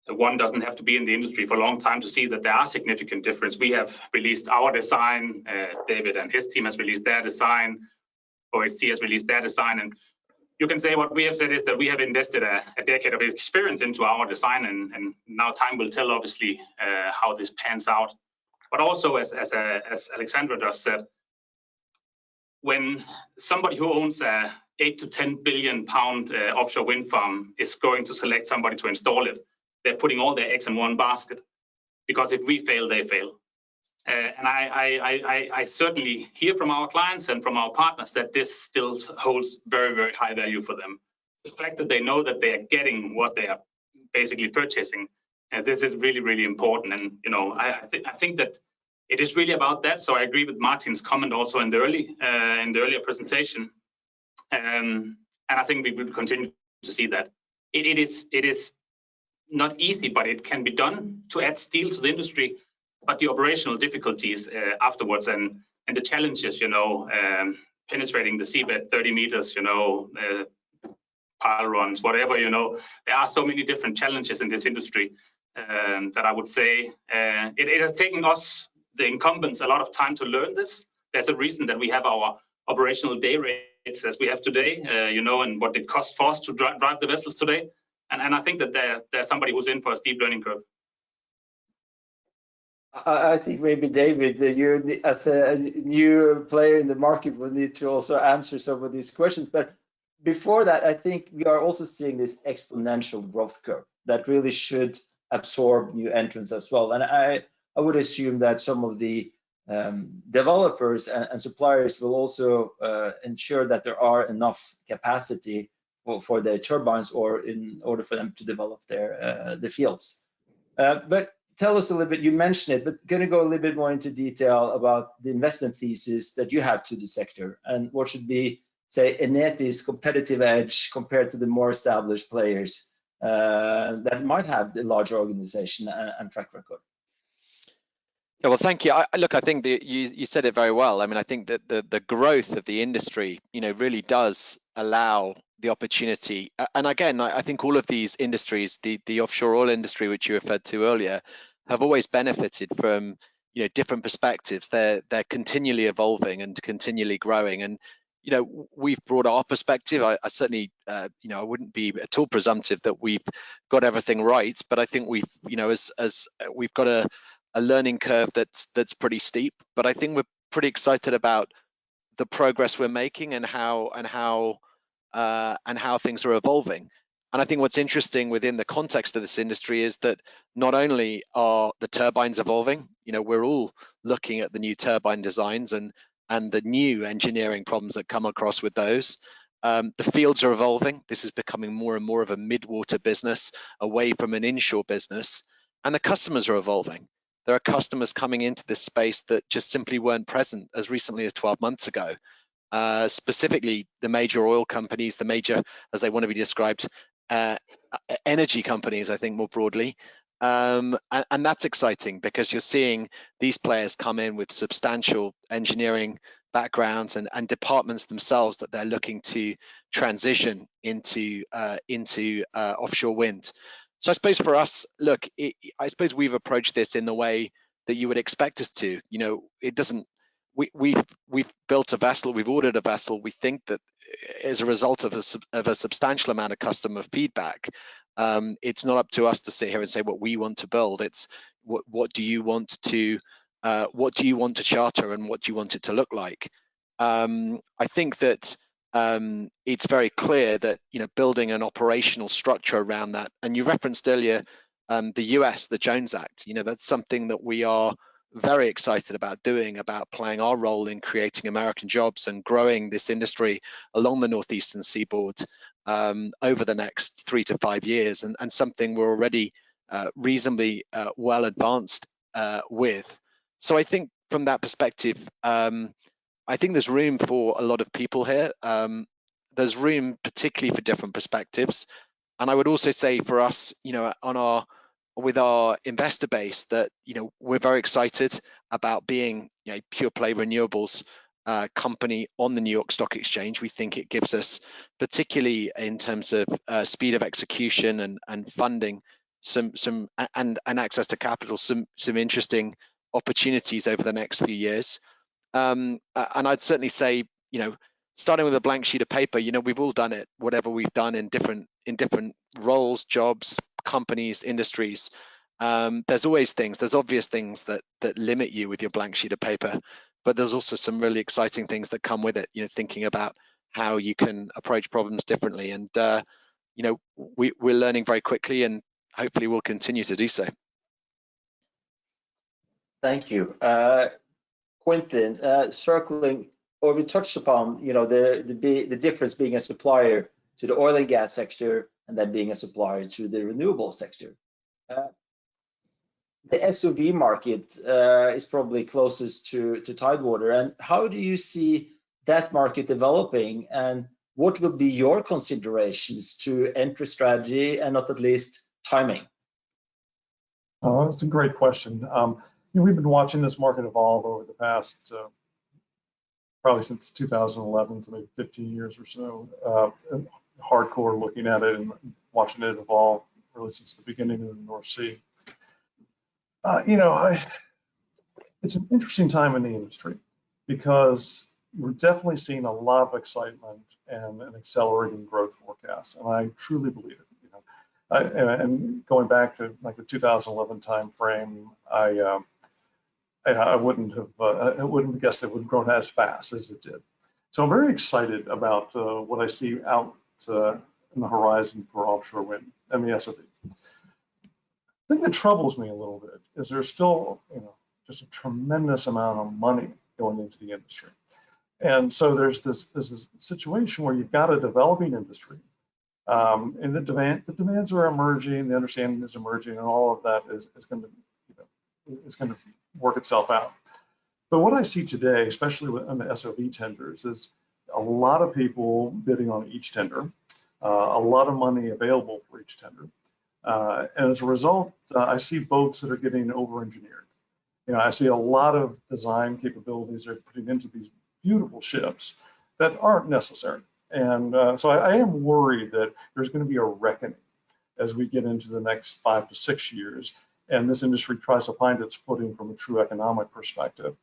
one doesn't have to be in the industry for a long time to see that there are significant differences. We have released our design, David and his team has released their design, OHT has released their design, and you can say what we have said is that we have invested a decade of experience into our design, and now time will tell obviously how this pans out. But also, as Alexandra just said, when somebody who owns a 8 to 10 billion pound offshore wind farm is going to select somebody to install it, they're putting all their eggs in one basket, because if we fail, they fail. And I certainly hear from our clients and from our partners that this still holds very, very high value for them. The fact that they know that they are getting what they are basically purchasing, and this is really, really important. And I think that it is really about that. So I agree with Martin's comment also in the earlier presentation. And I think we will continue to see that it is not easy, but it can be done to add steel to the industry. But the operational difficulties afterwards and the challenges, penetrating the seabed 30 meters, pile runs, whatever, there are so many different challenges in this industry that I would say it has taken us, the incumbents, a lot of time to learn this. There's a reason that we have our operational day rates as we have today, and what it costs for us to drive the vessels today. And I think that there's somebody who's in for a steep learning curve. I think maybe David, you as a new player in the market will need to also answer some of these questions. But before that, I think we are also seeing this exponential growth curve that really should absorb new entrants as well. And I would assume that some of the developers and suppliers will also ensure that there are enough capacity for their turbines, or in order for them to develop the fields. But tell us a little bit, you mentioned it, but going to go a little bit more into detail about the investment thesis that you have to the sector and what should be, say, Eneti's competitive edge compared to the more established players that might have the larger organization and track record. Yeah, well, thank you. Look, I think that you said it very well. I mean, I think that the growth of the industry, really does allow the opportunity. And again, I think all of these industries, the offshore oil industry, which you referred to earlier, have always benefited from, different perspectives. They're continually evolving and continually growing. And, we've brought our perspective. I certainly, I wouldn't be at all presumptive that we've got everything right, but I think we've, as we've got a learning curve that's pretty steep. But I think we're pretty excited about the progress we're making and how things are evolving. And I think what's interesting within the context of this industry is that not only are the turbines evolving, we're all looking at the new turbine designs and the new engineering problems that come across with those. The fields are evolving. This is becoming more and more of a mid-water business away from an inshore business. And the customers are evolving. There are customers coming into this space that just simply weren't present as recently as 12 months ago. Specifically, the major oil companies, the major, as they want to be described, energy companies, I think more broadly. And that's exciting because you're seeing these players come in with substantial engineering backgrounds and departments themselves that they're looking to transition into offshore wind. So I suppose for us, look, I suppose we've approached this in the way that you would expect us to. It doesn't. We've built a vessel, we've ordered a vessel. We think that as a result of a substantial amount of customer feedback, it's not up to us to sit here and say what we want to build. It's what do you want to charter and what do you want it to look like. I think that it's very clear that building an operational structure around that, and you referenced earlier the US, the Jones Act. That's something that we are very excited about doing, about playing our role in creating American jobs and growing this industry along the northeastern seaboard over the next 3 to 5 years, and something we're already reasonably well advanced with. So I think from that perspective, I think there's room for a lot of people here. There's room particularly for different perspectives. And I would also say for us, with our investor base, that we're very excited about being a pure play renewables company on the New York Stock Exchange. We think it gives us, particularly in terms of speed of execution and funding, some and access to capital, some interesting opportunities over the next few years. And I'd certainly say, starting with a blank sheet of paper, we've all done it, whatever we've done in different roles, jobs, companies, industries. There's always things, there's obvious things that limit you with your blank sheet of paper, but there's also some really exciting things that come with it, thinking about how you can approach problems differently. And, we're learning very quickly, and hopefully we'll continue to do so. Thank you. Quentin, circling, or we touched upon, the difference being a supplier to the oil and gas sector and then being a supplier to the renewable sector. The SOV market is probably closest to Tidewater. And how do you see that market developing? And what will be your considerations to entry strategy and not at least timing? Oh, that's a great question. We've been watching this market evolve over the past, probably since 2011, so maybe 15 years or so, hardcore looking at it and watching it evolve really since the beginning of the North Sea. It's an interesting time in the industry because we're definitely seeing a lot of excitement and an accelerating growth forecast, and I truly believe it. And going back to like the 2011 timeframe, I wouldn't have guessed it would have grown as fast as it did. So I'm very excited about what I see out in the horizon for offshore wind and the SOV. The thing that troubles me a little bit is there's still, just a tremendous amount of money going into the industry. And so there's this situation where you've got a developing industry, and the demands are emerging, the understanding is emerging, and all of that is going to work itself out. But what I see today, especially on the SOV tenders, is a lot of people bidding on each tender, a lot of money available for each tender. And as a result, I see boats that are getting over-engineered. I see a lot of design capabilities they're putting into these beautiful ships that aren't necessary. And so I am worried that there's going to be a reckoning as we get into the next 5 to 6 years, and this industry tries to find its footing from a true economic perspective.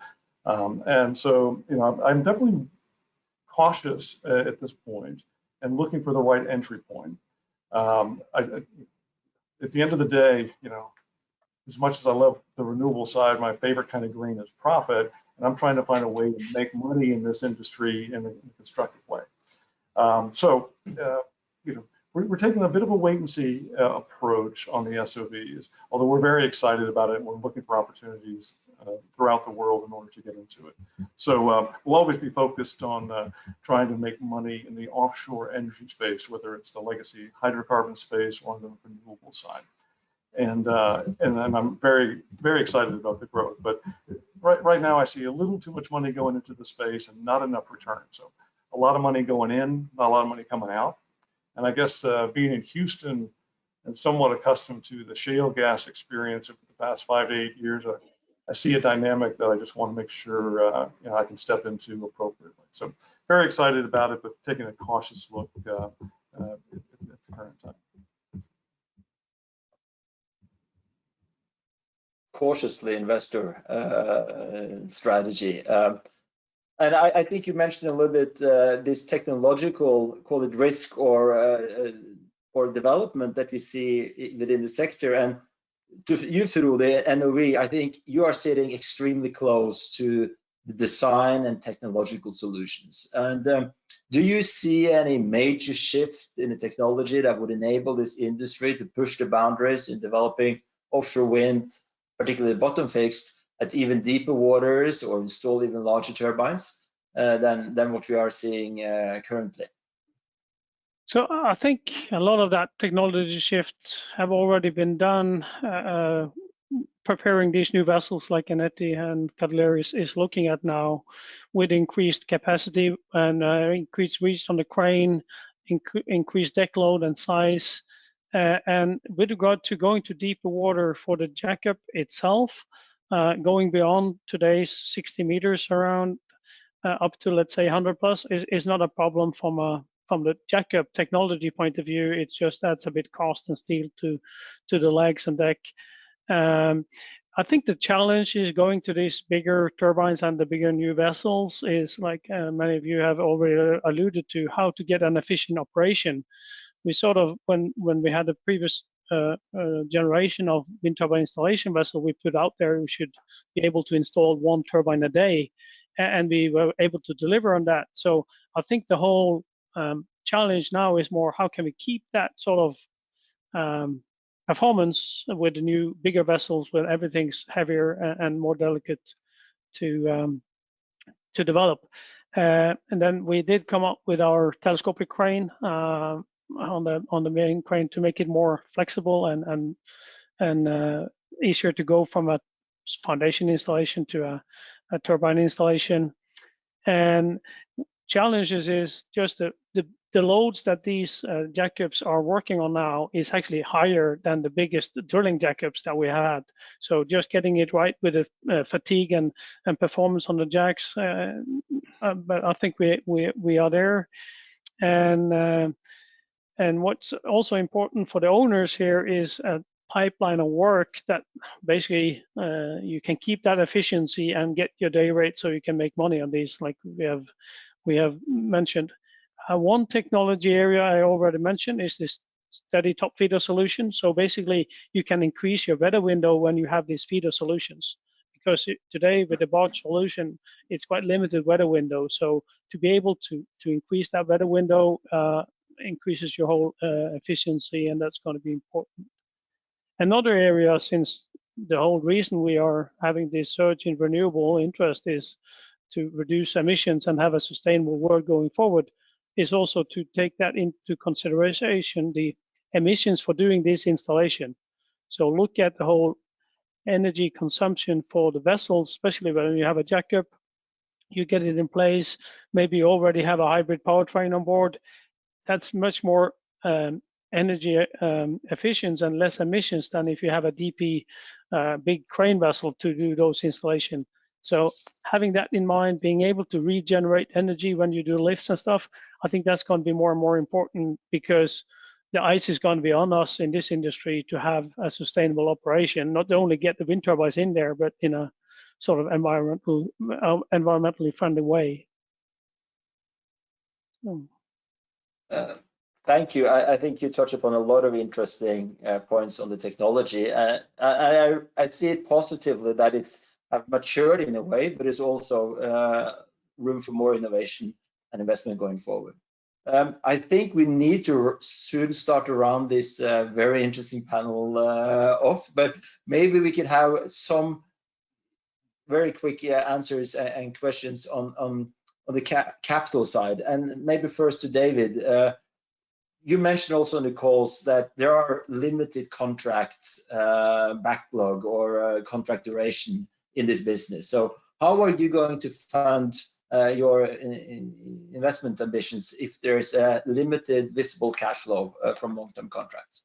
And so, I'm definitely cautious at this point and looking for the right entry point. At the end of the day, as much as I love the renewable side, my favorite kind of green is profit, and I'm trying to find a way to make money in this industry in a constructive way. We're taking a bit of a wait and see approach on the SOVs, although we're very excited about it and we're looking for opportunities throughout the world in order to get into it. So we'll always be focused on trying to make money in the offshore energy space, whether it's the legacy hydrocarbon space or on the renewable side. And I'm very, very excited about the growth. But right now I see a little too much money going into the space and not enough return. So a lot of money going in, not a lot of money coming out. And I guess being in Houston and somewhat accustomed to the shale gas experience over the past 5 to 8 years, I see a dynamic that I just want to make sure I can step into appropriately. So very excited about it, but taking a cautious look at the current time. Cautiously investor strategy. And I think you mentioned a little bit this technological, call it risk or development that we see within the sector. And to you through the NOV, I think you are sitting extremely close to the design and technological solutions. And do you see any major shift in the technology that would enable this industry to push the boundaries in developing offshore wind, particularly bottom fixed, at even deeper waters or install even larger turbines than what we are seeing currently? So I think a lot of that technology shift have already been done. Preparing these new vessels like Eneti and Cavalier is looking at now, with increased capacity and increased reach on the crane, increased deck load and size. And with regard to going to deeper water for the jackup itself, going beyond today's 60 meters around up to, let's say, 100 plus is not a problem from the jackup technology point of view. It just adds a bit cost and steel to the legs and deck. I think the challenge is going to these bigger turbines and the bigger new vessels is, like many of you have already alluded to, how to get an efficient operation. We sort of, when we had the previous generation of wind turbine installation vessel we put out there, we should be able to install 1 turbine a day, and we were able to deliver on that. So I think the whole challenge now is more, how can we keep that sort of performance with the new bigger vessels when everything's heavier and more delicate to develop. And then we did come up with our telescopic crane on the main crane to make it more flexible and easier to go from a foundation installation to a turbine installation. And challenges is just the the loads that these jackups are working on now is actually higher than the biggest drilling jackups that we had. So just getting it right with the fatigue and performance on the jacks, but I think we are there. And what's also important for the owners here is a pipeline of work that basically you can keep that efficiency and get your day rate so you can make money on these, like we have mentioned. One technology area I already mentioned is this steady top feeder solution. So basically you can increase your weather window when you have these feeder solutions, because today with the barge solution, it's quite limited weather window. So to be able to increase that weather window increases your whole efficiency, and that's going to be important. Another area, since the whole reason we are having this surge in renewable interest is to reduce emissions and have a sustainable world going forward, is also to take that into consideration, the emissions for doing this installation. So look at the whole energy consumption for the vessels, especially when you have a jackup, you get it in place, maybe you already have a hybrid powertrain on board. That's much more energy efficient and less emissions than if you have a DP big crane vessel to do those installations. So having that in mind, being able to regenerate energy when you do lifts and stuff, I think that's going to be more and more important, because the ice is going to be on us in this industry to have a sustainable operation, not only get the wind turbines in there, but in a sort of environmentally friendly way. Thank you. I think you touched upon a lot of interesting points on the technology. I see it positively that it's matured in a way, but it's also room for more innovation and investment going forward. I think we need to soon start to round this very interesting panel off, but maybe we can have some very quick answers and questions on the capital side. And maybe first to David. You mentioned also in the calls that there are limited contracts backlog or contract duration in this business. So how are you going to fund your investment ambitions if there's a limited visible cash flow from long-term contracts?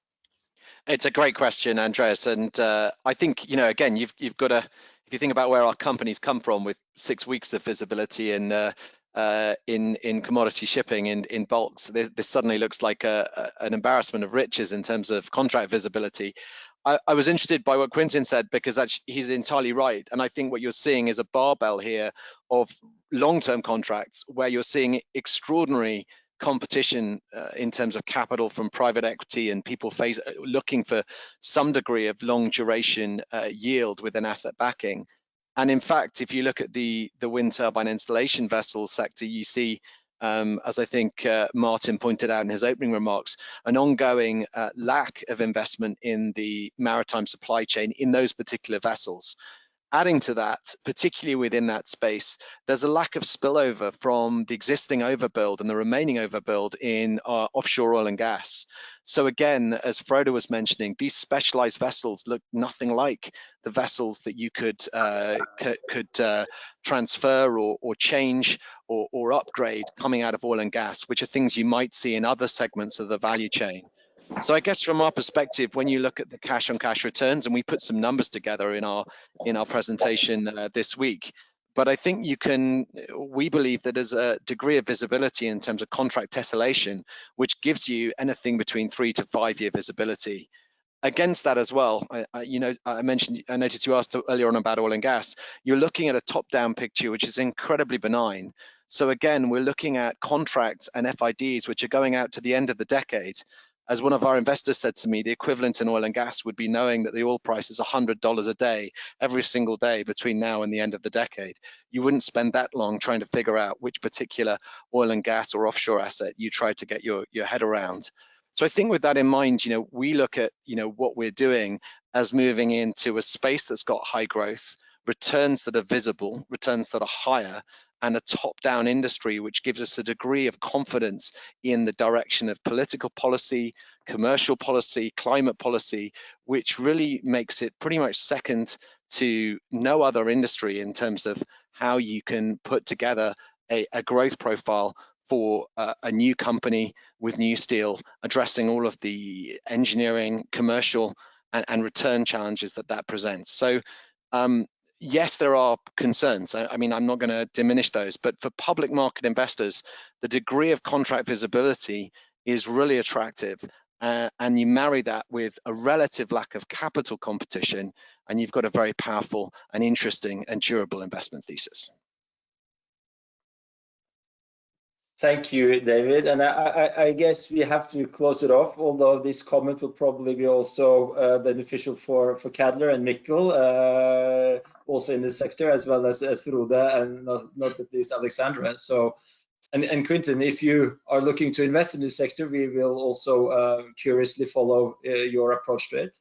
It's a great question, Andreas, and I think, again, you've got to, if you think about where our companies come from with 6 weeks of visibility in commodity shipping in bulks, this suddenly looks like an embarrassment of riches in terms of contract visibility. I was interested by what Quintin said, because actually he's entirely right, and I think what you're seeing is a barbell here of long-term contracts where you're seeing extraordinary competition in terms of capital from private equity and people looking for some degree of long duration yield with an asset backing. And in fact, if you look at the wind turbine installation vessel sector, you see, as I think Martin pointed out in his opening remarks, an ongoing lack of investment in the maritime supply chain in those particular vessels. Adding to that, particularly within that space, there's a lack of spillover from the existing overbuild and the remaining overbuild in offshore oil and gas. So again, as Frode was mentioning, these specialized vessels look nothing like the vessels that you could transfer or change or upgrade coming out of oil and gas, which are things you might see in other segments of the value chain. So I guess from our perspective, when you look at the cash on cash returns, and we put some numbers together in our presentation this week, but I think we believe that there's a degree of visibility in terms of contract tessellation, which gives you anything between 3 to 5 year visibility. Against that as well, I noticed you asked earlier on about oil and gas. You're looking at a top-down picture, which is incredibly benign. So again, we're looking at contracts and FIDs, which are going out to the end of the decade. As one of our investors said to me, the equivalent in oil and gas would be knowing that the oil price is $100 a day, every single day between now and the end of the decade. You wouldn't spend that long trying to figure out which particular oil and gas or offshore asset you try to get your head around. So I think with that in mind, we look at, what we're doing as moving into a space that's got high growth, returns that are visible, returns that are higher, and a top-down industry, which gives us a degree of confidence in the direction of political policy, commercial policy, climate policy, which really makes it pretty much second to no other industry in terms of how you can put together a growth profile for a new company with new steel, addressing all of the engineering, commercial, and return challenges that presents. So yes, there are concerns. I mean, I'm not going to diminish those, but for public market investors, the degree of contract visibility is really attractive. And you marry that with a relative lack of capital competition, and you've got a very powerful and interesting and durable investment thesis. Thank you, David. And I guess we have to close it off, although this comment will probably be also beneficial for Cadler and Mikkel, also in this sector, as well as Frode, and not at least Alexandra. So, and Quintin, if you are looking to invest in this sector, we will also curiously follow your approach to it.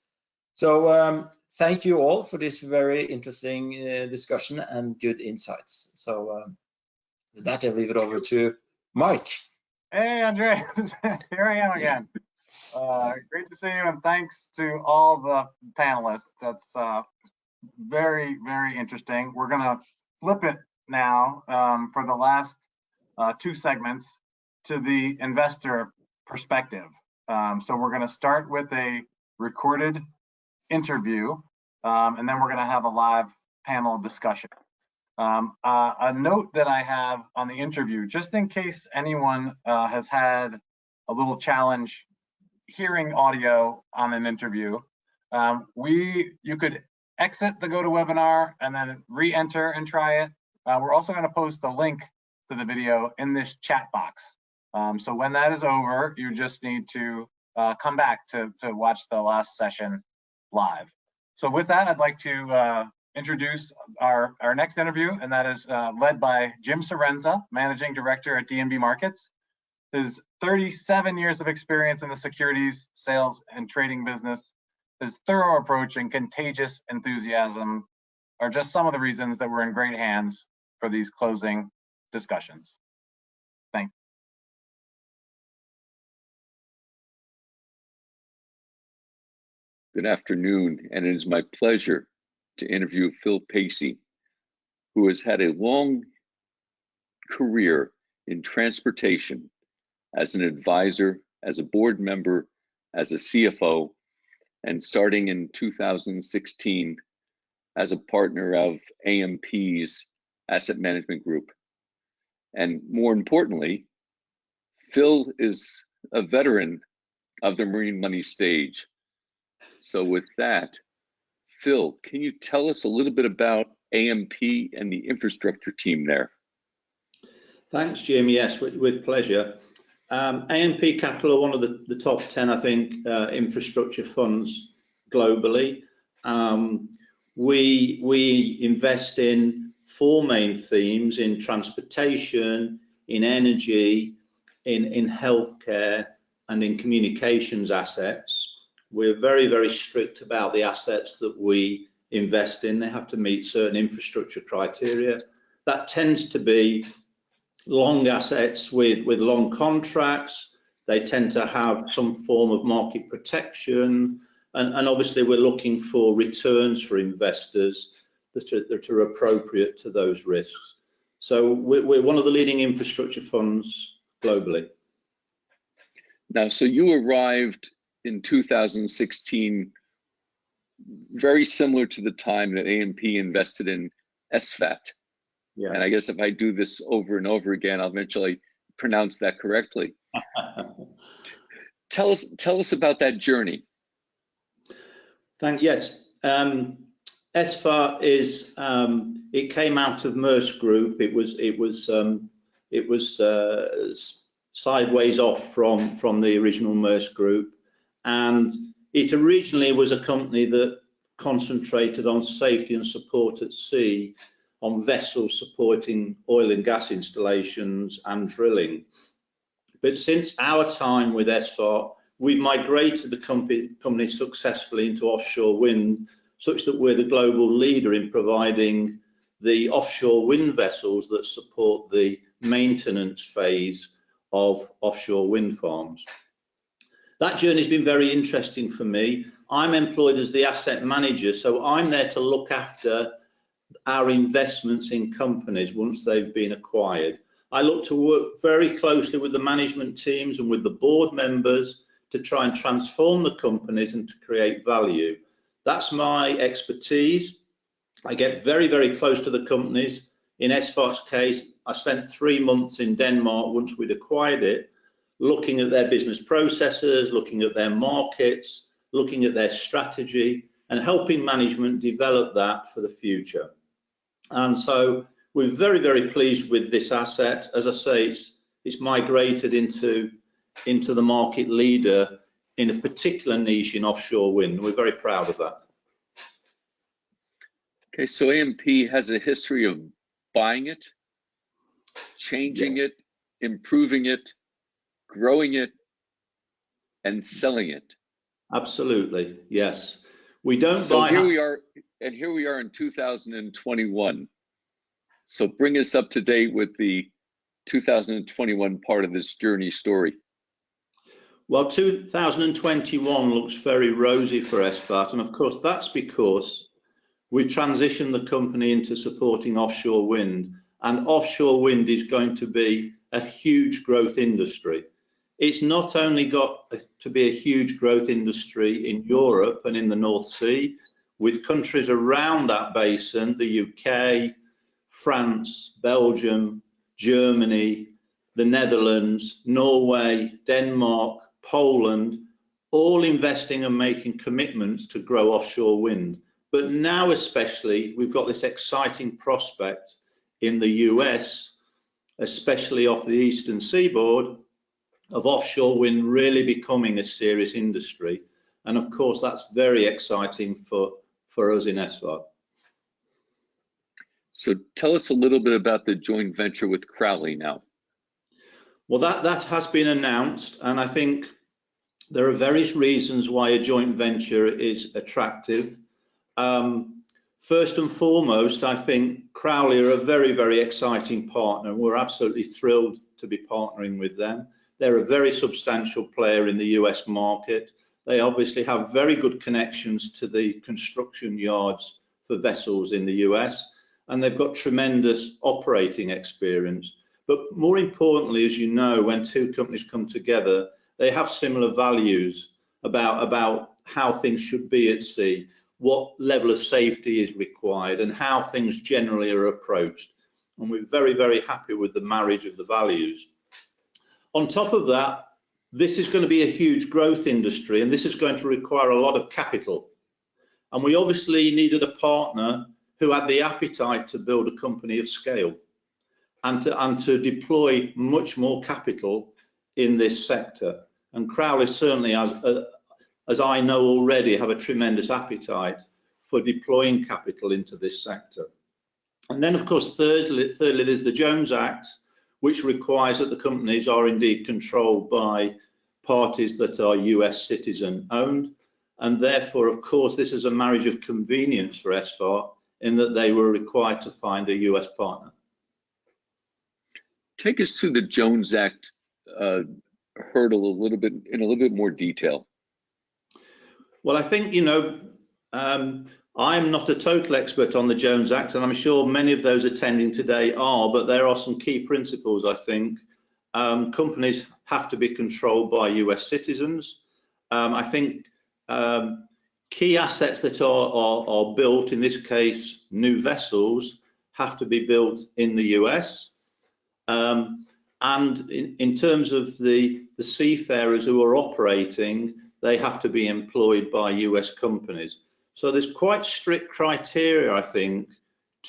So thank you all for this very interesting discussion and good insights. So with that, I'll leave it over to Mike. Hey, Andre, here I am again. Great to see you, and thanks to all the panelists. That's very, very interesting. We're gonna flip it now for the last two segments to the investor perspective. So we're gonna start with a recorded interview, and then we're gonna have a live panel discussion. A note that I have on the interview, just in case anyone has had a little challenge hearing audio on an interview, you could exit the GoToWebinar and then re-enter and try it. We're also going to post the link to the video in this chat box. So when that is over, you just need to come back to watch the last session live. So with that, I'd like to introduce our next interview, and that is led by Jim Cerenza, Managing Director at DNB Markets. His 37 years of experience in the securities, sales, and trading business, his thorough approach and contagious enthusiasm are just some of the reasons that we're in great hands for these closing discussions. Thank you. Good afternoon, and it is my pleasure to interview Phil Pacey, who has had a long career in transportation as an advisor, as a board member, as a CFO, and starting in 2016 as a partner of AMP's asset management group. And more importantly, Phil is a veteran of the Marine Money stage. So with that, Phil, can you tell us a little bit about AMP and the infrastructure team there? Thanks, Jim. Yes, with pleasure. AMP Capital are one of the top 10, I think, infrastructure funds globally. We invest in four main themes: in transportation, in energy, in healthcare, and in communications assets. We're very, very strict about the assets that we invest in. They have to meet certain infrastructure criteria. That tends to be long assets with long contracts. They tend to have some form of market protection. And obviously, we're looking for returns for investors that are appropriate to those risks. So we're one of the leading infrastructure funds globally. Now, so you arrived in 2016, very similar to the time that AMP invested in SFAT. Yes. And I guess if I do this over and over again, I'll eventually pronounce that correctly. Tell us about that journey. Yes. SFAT is it came out of Maersk Group. It was sideways off from the original Maersk Group, and it originally was a company that concentrated on safety and support at sea, on vessels supporting oil and gas installations and drilling. But since our time with SFAT, we've migrated the company successfully into offshore wind, such that we're the global leader in providing the offshore wind vessels that support the maintenance phase of offshore wind farms. That journey has been very interesting for me. I'm employed as the asset manager, so I'm there to look after our investments in companies once they've been acquired. I look to work very closely with the management teams and with the board members to try and transform the companies and to create value. That's my expertise. I get very, very close to the companies. In SFAR's case, I spent 3 months in Denmark once we'd acquired it, looking at their business processes, looking at their markets, looking at their strategy, and helping management develop that for the future. And so we're very, very pleased with this asset. As I say, it's migrated into the market leader in a particular niche in offshore wind. We're very proud of that. Okay, so AMP has a history of buying it, changing it, improving it, growing it, and selling it. Absolutely, yes. We don't so buy. Here we are in 2021. So bring us up to date with the 2021 part of this journey story. Well, 2021 looks very rosy for SFAT, and of course that's because we transitioned the company into supporting offshore wind, and offshore wind is going to be a huge growth industry. It's not only got to be a huge growth industry in Europe and in the North Sea, with countries around that basin, the UK, France, Belgium, Germany, the Netherlands, Norway, Denmark, Poland, all investing and making commitments to grow offshore wind. But now especially, we've got this exciting prospect in the US, especially off the eastern seaboard, of offshore wind really becoming a serious industry. And of course, that's very exciting for us in SFAT. So tell us a little bit about the joint venture with Crowley now. Well, that has been announced, and I think there are various reasons why a joint venture is attractive. First and foremost, I think Crowley are a very, very exciting partner. We're absolutely thrilled to be partnering with them. They're a very substantial player in the US market. They obviously have very good connections to the construction yards for vessels in the US, and they've got tremendous operating experience. But more importantly, as you know, when two companies come together, they have similar values about how things should be at sea, what level of safety is required, and how things generally are approached. And we're very, very happy with the marriage of the values. On top of that, this is going to be a huge growth industry, and this is going to require a lot of capital. And we obviously needed a partner who had the appetite to build a company of scale and to deploy much more capital in this sector. And Crowley certainly, as I know already, have a tremendous appetite for deploying capital into this sector. And then, of course, thirdly, there's the Jones Act, which requires that the companies are indeed controlled by parties that are US citizen owned. And therefore, of course, this is a marriage of convenience for SFAR in that they were required to find a US partner. Take us through the Jones Act hurdle in a little bit more detail. Well, I think, you know, I'm not a total expert on the Jones Act, and I'm sure many of those attending today are, but there are some key principles, I think. Companies have to be controlled by US citizens. I think key assets that are built, in this case, new vessels, have to be built in the US. And in terms of the seafarers who are operating, they have to be employed by US companies. So there's quite strict criteria, I think,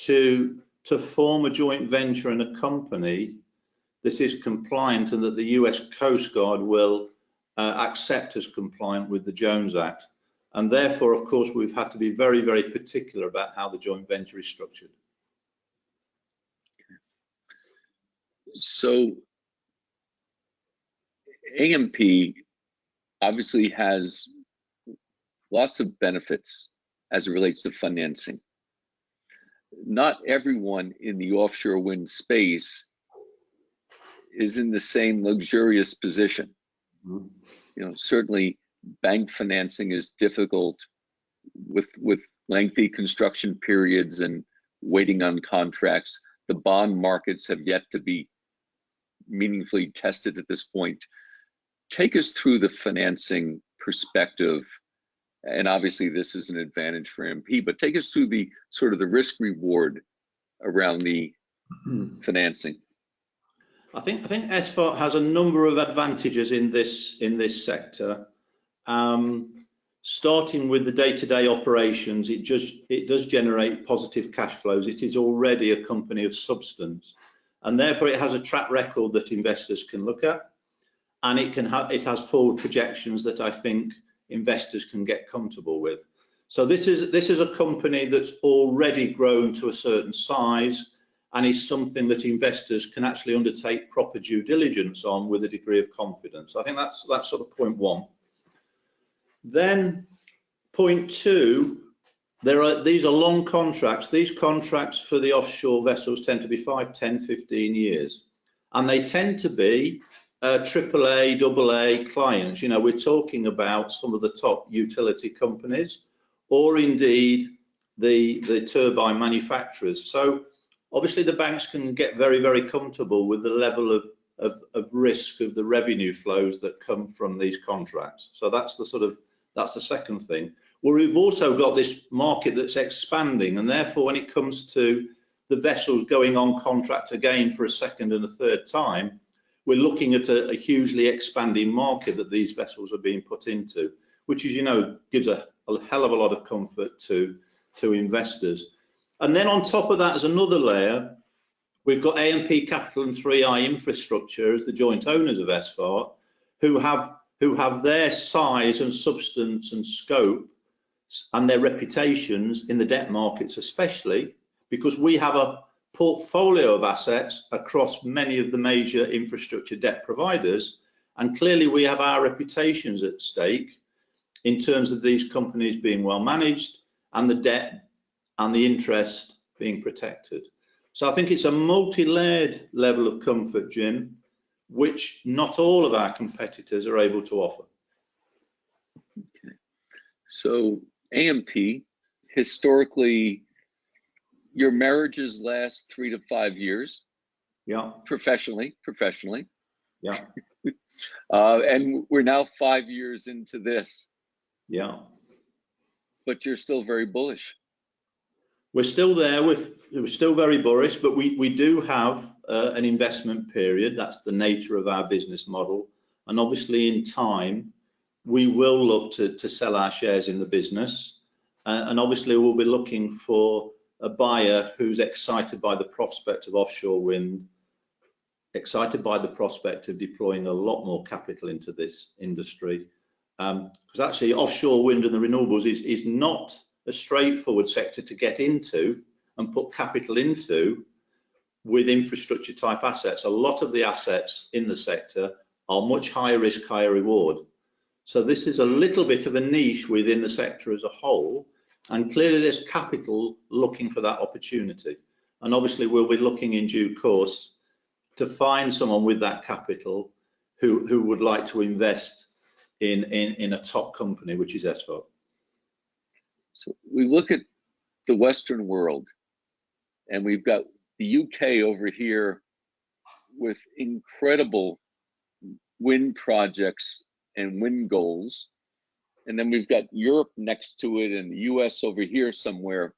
to form a joint venture in a company that is compliant and that the US Coast Guard will accept as compliant with the Jones Act. And therefore, of course, we've had to be very, very particular about how the joint venture is structured. So AMP obviously has lots of benefits as it relates to financing. Not everyone in the offshore wind space is in the same luxurious position. You know, certainly bank financing is difficult with lengthy construction periods and waiting on contracts. The bond markets have yet to be meaningfully tested at this point. Take us through the financing perspective, and obviously this is an advantage for MP, but take us through the sort of the risk reward around the financing. I think SFOT has a number of advantages in this sector. Starting with the day-to-day operations, it does generate positive cash flows. It is already a company of substance, and therefore it has a track record that investors can look at, and it has forward projections that I think investors can get comfortable with. So this is a company that's already grown to a certain size, and is something that investors can actually undertake proper due diligence on with a degree of confidence. I think that's sort of point one. Then point two, these are long contracts. These contracts for the offshore vessels tend to be 5, 10, 15 years. And they tend to be AAA, AA clients. You know, we're talking about some of the top utility companies, or indeed the turbine manufacturers. So obviously the banks can get very, very comfortable with the level of risk of the revenue flows that come from these contracts. So that's the second thing. Well, we've also got this market that's expanding, and therefore when it comes to the vessels going on contract again for a second and a third time, we're looking at a hugely expanding market that these vessels are being put into, which, as you know, gives a hell of a lot of comfort to investors. And then on top of that, as another layer, we've got AMP Capital and 3i Infrastructure as the joint owners of SFOT, who have their size and substance and scope and their reputations in the debt markets, especially because we have a portfolio of assets across many of the major infrastructure debt providers, and clearly we have our reputations at stake in terms of these companies being well managed and the debt and the interest being protected. So I think it's a multi-layered level of comfort, Jim, which not all of our competitors are able to offer. Okay. So AMP, historically, your marriages last 3 to 5 years. Yeah. Professionally. Yeah. And we're now 5 years into this. Yeah. But you're still very bullish. We're still there. We're still very bullish, but we do have an investment period. That's the nature of our business model. And obviously in time, we will look to sell our shares in the business. And obviously we'll be looking for a buyer who's excited by the prospect of offshore wind, excited by the prospect of deploying a lot more capital into this industry. Because actually offshore wind and the renewables is not a straightforward sector to get into and put capital into with infrastructure type assets. A lot of the assets in the sector are much higher risk, higher reward. So this is a little bit of a niche within the sector as a whole, and clearly there's capital looking for that opportunity. And obviously we'll be looking in due course to find someone with that capital who would like to invest in a top company, which is SFOT. So we look at the Western world, and we've got the UK over here with incredible wind projects and wind goals. And then we've got Europe next to it and the US over here somewhere.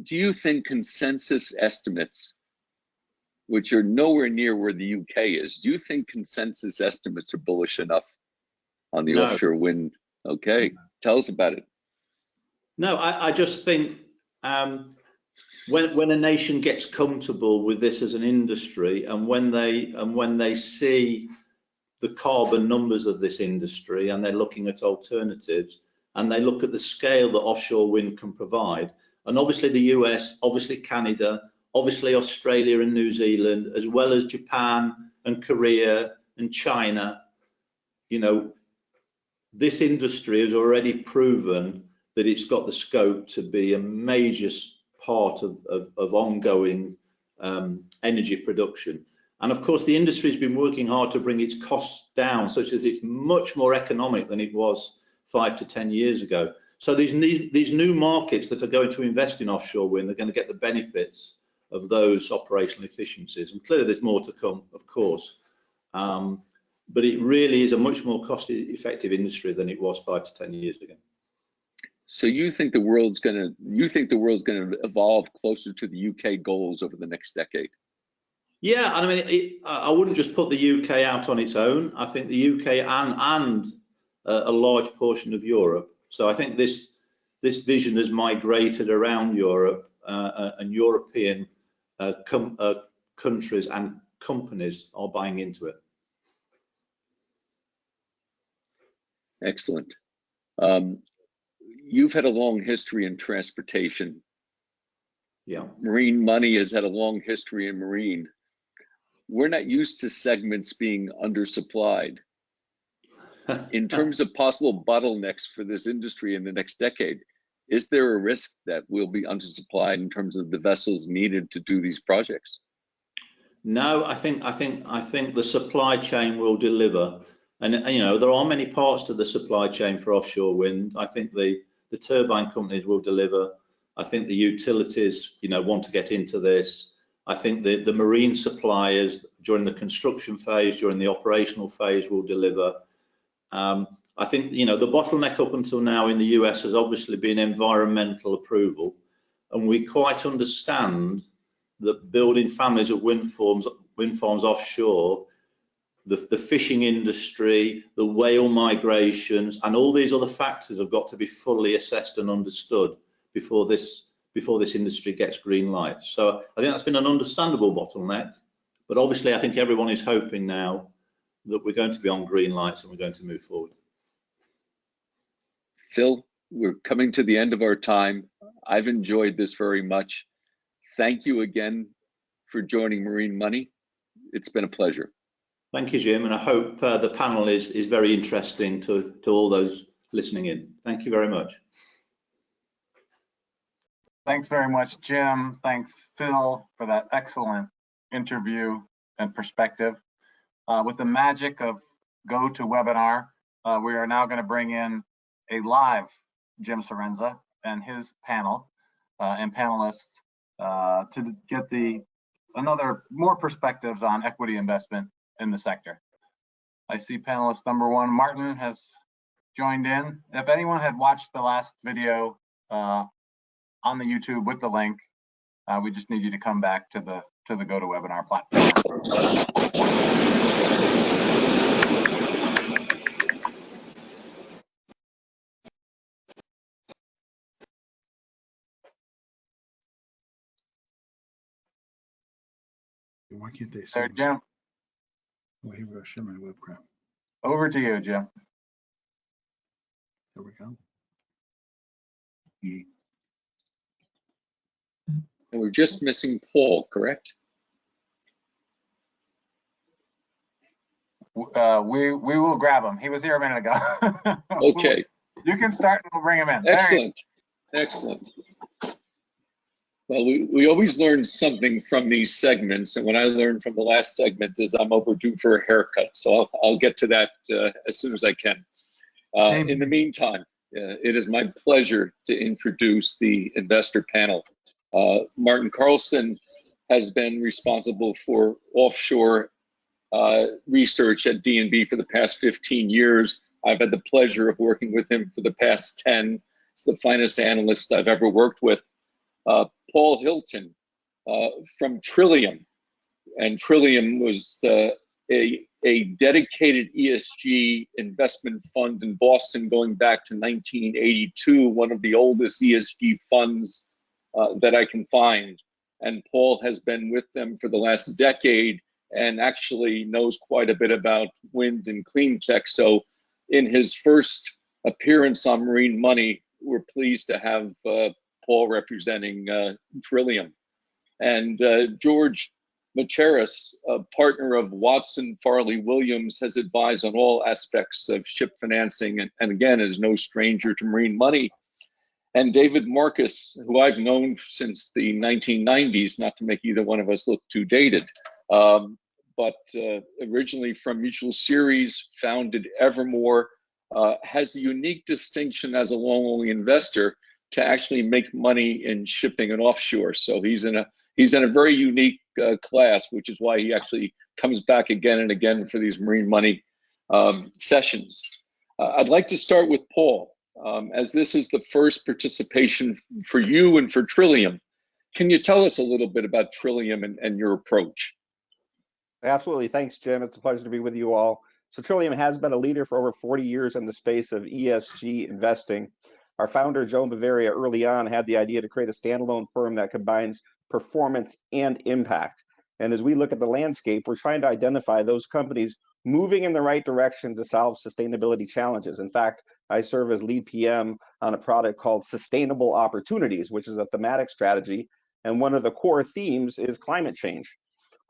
Do you think consensus estimates, which are nowhere near where the UK is, do you think consensus estimates are bullish enough on the offshore wind? Okay, tell us about it. No, I just think when a nation gets comfortable with this as an industry, and when they see the carbon numbers of this industry, and they're looking at alternatives, and they look at the scale that offshore wind can provide, and obviously the US, obviously Canada, obviously Australia and New Zealand, as well as Japan and Korea and China, you know, this industry has already proven that it's got the scope to be a major part of ongoing energy production. And of course, the industry has been working hard to bring its costs down such that it's much more economic than it was 5 to 10 years ago. So these new markets that are going to invest in offshore wind are going to get the benefits of those operational efficiencies. And clearly there's more to come, of course. But it really is a much more cost-effective industry than it was 5 to 10 years ago. So you think the world's gonna evolve closer to the UK goals over the next decade? Yeah, I mean, I wouldn't just put the UK out on its own. I think the UK and a large portion of Europe. So I think this vision has migrated around Europe, and European countries and companies are buying into it. Excellent. You've had a long history in transportation. Yeah. Marine Money has had a long history in marine. We're not used to segments being undersupplied. In terms of possible bottlenecks for this industry in the next decade, is there a risk that we'll be undersupplied in terms of the vessels needed to do these projects? No, I think the supply chain will deliver. And you know, there are many parts to the supply chain for offshore wind. I think the turbine companies will deliver. I think the utilities, you know, want to get into this. I think the marine suppliers during the construction phase, during the operational phase, will deliver. I think, you know, the bottleneck up until now in the US has obviously been environmental approval, and we quite understand that building families of wind farms offshore, the fishing industry, the whale migrations, and all these other factors have got to be fully assessed and understood before this industry gets green light. So I think that's been an understandable bottleneck, but obviously I think everyone is hoping now that we're going to be on green lights and we're going to move forward. Phil, we're coming to the end of our time. I've enjoyed this very much. Thank you again for joining Marine Money. It's been a pleasure. Thank you, Jim, and I hope the panel is very interesting to all those listening in. Thank you very much. Thanks very much, Jim. Thanks, Phil, for that excellent interview and perspective. With the magic of GoToWebinar, we are now going to bring in a live Jim Cerenza and his panel and panelists to get more perspectives on equity investment in the sector. I see panelist number 1, Martin, has joined in. If anyone had watched the last video on the YouTube with the link, we just need you to come back to the GoToWebinar platform. Why can't they see? So, Jim. Well, here we go. Share my webcam. Over to you, Jim. There we go. And we're just missing Paul, correct? We will grab him. He was here a minute ago. Okay. You can start and we'll bring him in. Excellent. Excellent. Well, we always learn something from these segments, and what I learned from the last segment is I'm overdue for a haircut, so I'll get to that as soon as I can. In the meantime, it is my pleasure to introduce the investor panel. Martin Carlson has been responsible for offshore research at D&B for the past 15 years. I've had the pleasure of working with him for the past 10. He's the finest analyst I've ever worked with. Paul Hilton from Trillium, and Trillium was a dedicated ESG investment fund in Boston going back to 1982, one of the oldest ESG funds that I can find. And Paul has been with them for the last decade and actually knows quite a bit about wind and clean tech. So in his first appearance on Marine Money, we're pleased to have Paul representing Trillium. And George Macheras, a partner of Watson Farley Williams, has advised on all aspects of ship financing and again is no stranger to Marine Money. And David Marcus, who I've known since the 1990s, not to make either one of us look too dated, but originally from Mutual Series, founded Evermore, has the unique distinction as a long-only investor to actually make money in shipping and offshore. So he's in He's in a very unique class, which is why he actually comes back again and again for these Marine Money sessions. I'd like to start with Paul, as this is the first participation for you and for Trillium. Can you tell us a little bit about Trillium and your approach? Absolutely. Thanks, Jim. It's a pleasure to be with you all. So Trillium has been a leader for over 40 years in the space of ESG investing. Our founder, Joe Bavaria, early on had the idea to create a standalone firm that combines performance and impact. And as we look at the landscape, we're trying to identify those companies moving in the right direction to solve sustainability challenges. In fact, I serve as lead PM on a product called Sustainable Opportunities, which is a thematic strategy. And one of the core themes is climate change.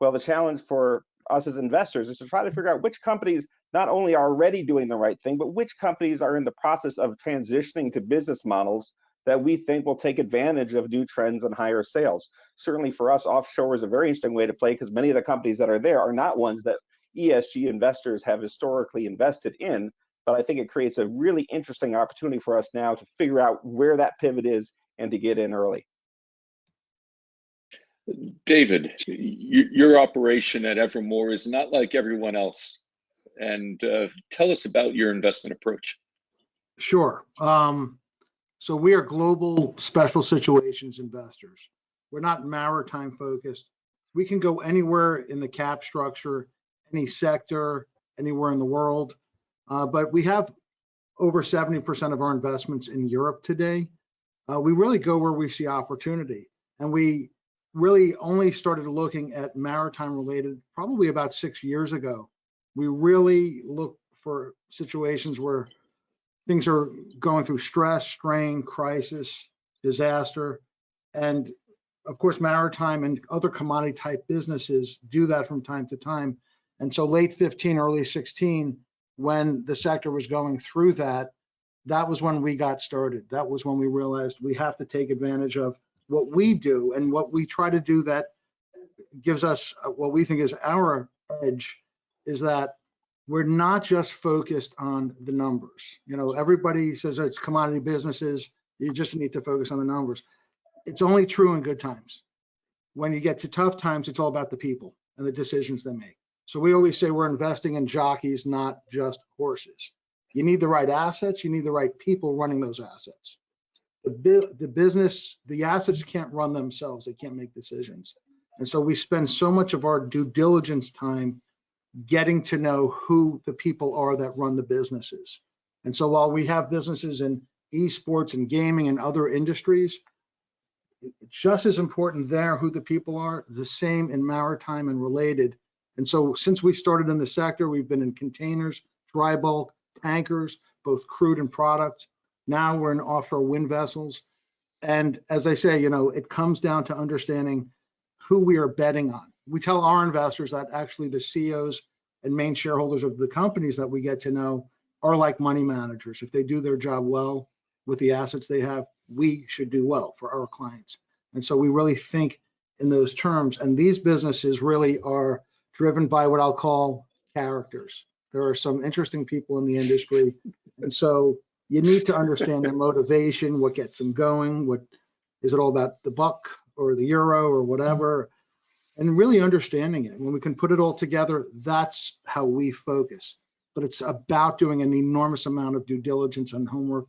Well, the challenge for us as investors is to try to figure out which companies not only are already doing the right thing, but which companies are in the process of transitioning to business models that we think will take advantage of new trends and higher sales. Certainly for us, offshore is a very interesting way to play because many of the companies that are there are not ones that ESG investors have historically invested in, but I think it creates a really interesting opportunity for us now to figure out where that pivot is and to get in early. David, your operation at Evermore is not like everyone else. And tell us about your investment approach. Sure. So we are global special situations investors. We're not maritime focused. We can go anywhere in the cap structure, any sector, anywhere in the world. But we have over 70% of our investments in Europe today. We really go where we see opportunity. And we really only started looking at maritime related probably about 6 years ago. We really look for situations where things are going through stress, strain, crisis, disaster. And of course, maritime and other commodity type businesses do that from time to time. And so late 15, early 16, when the sector was going through that, that was when we got started. That was when we realized we have to take advantage of what we do and what we try to do that gives us what we think is our edge is that we're not just focused on the numbers. You know, everybody says it's commodity businesses, you just need to focus on the numbers. It's only true in good times. When you get to tough times, it's all about the people and the decisions they make. So we always say we're investing in jockeys, not just horses. You need the right assets, you need the right people running those assets. The business, the assets can't run themselves, they can't make decisions. And so we spend so much of our due diligence time getting to know who the people are that run the businesses. And so while we have businesses in esports and gaming and other industries, just as important there who the people are, the same in maritime and related. And so since we started in the sector, we've been in containers, dry bulk, tankers, both crude and product. Now we're in offshore wind vessels. And as I say, you know, it comes down to understanding who we are betting on. We tell our investors that actually the CEOs and main shareholders of the companies that we get to know are like money managers. If they do their job well with the assets they have, we should do well for our clients. And so we really think in those terms. And these businesses really are driven by what I'll call characters. There are some interesting people in the industry. And so you need to understand their motivation, what gets them going, what is it all about the buck or the euro or whatever, and really understanding it. When we can put it all together, that's how we focus. But it's about doing an enormous amount of due diligence and homework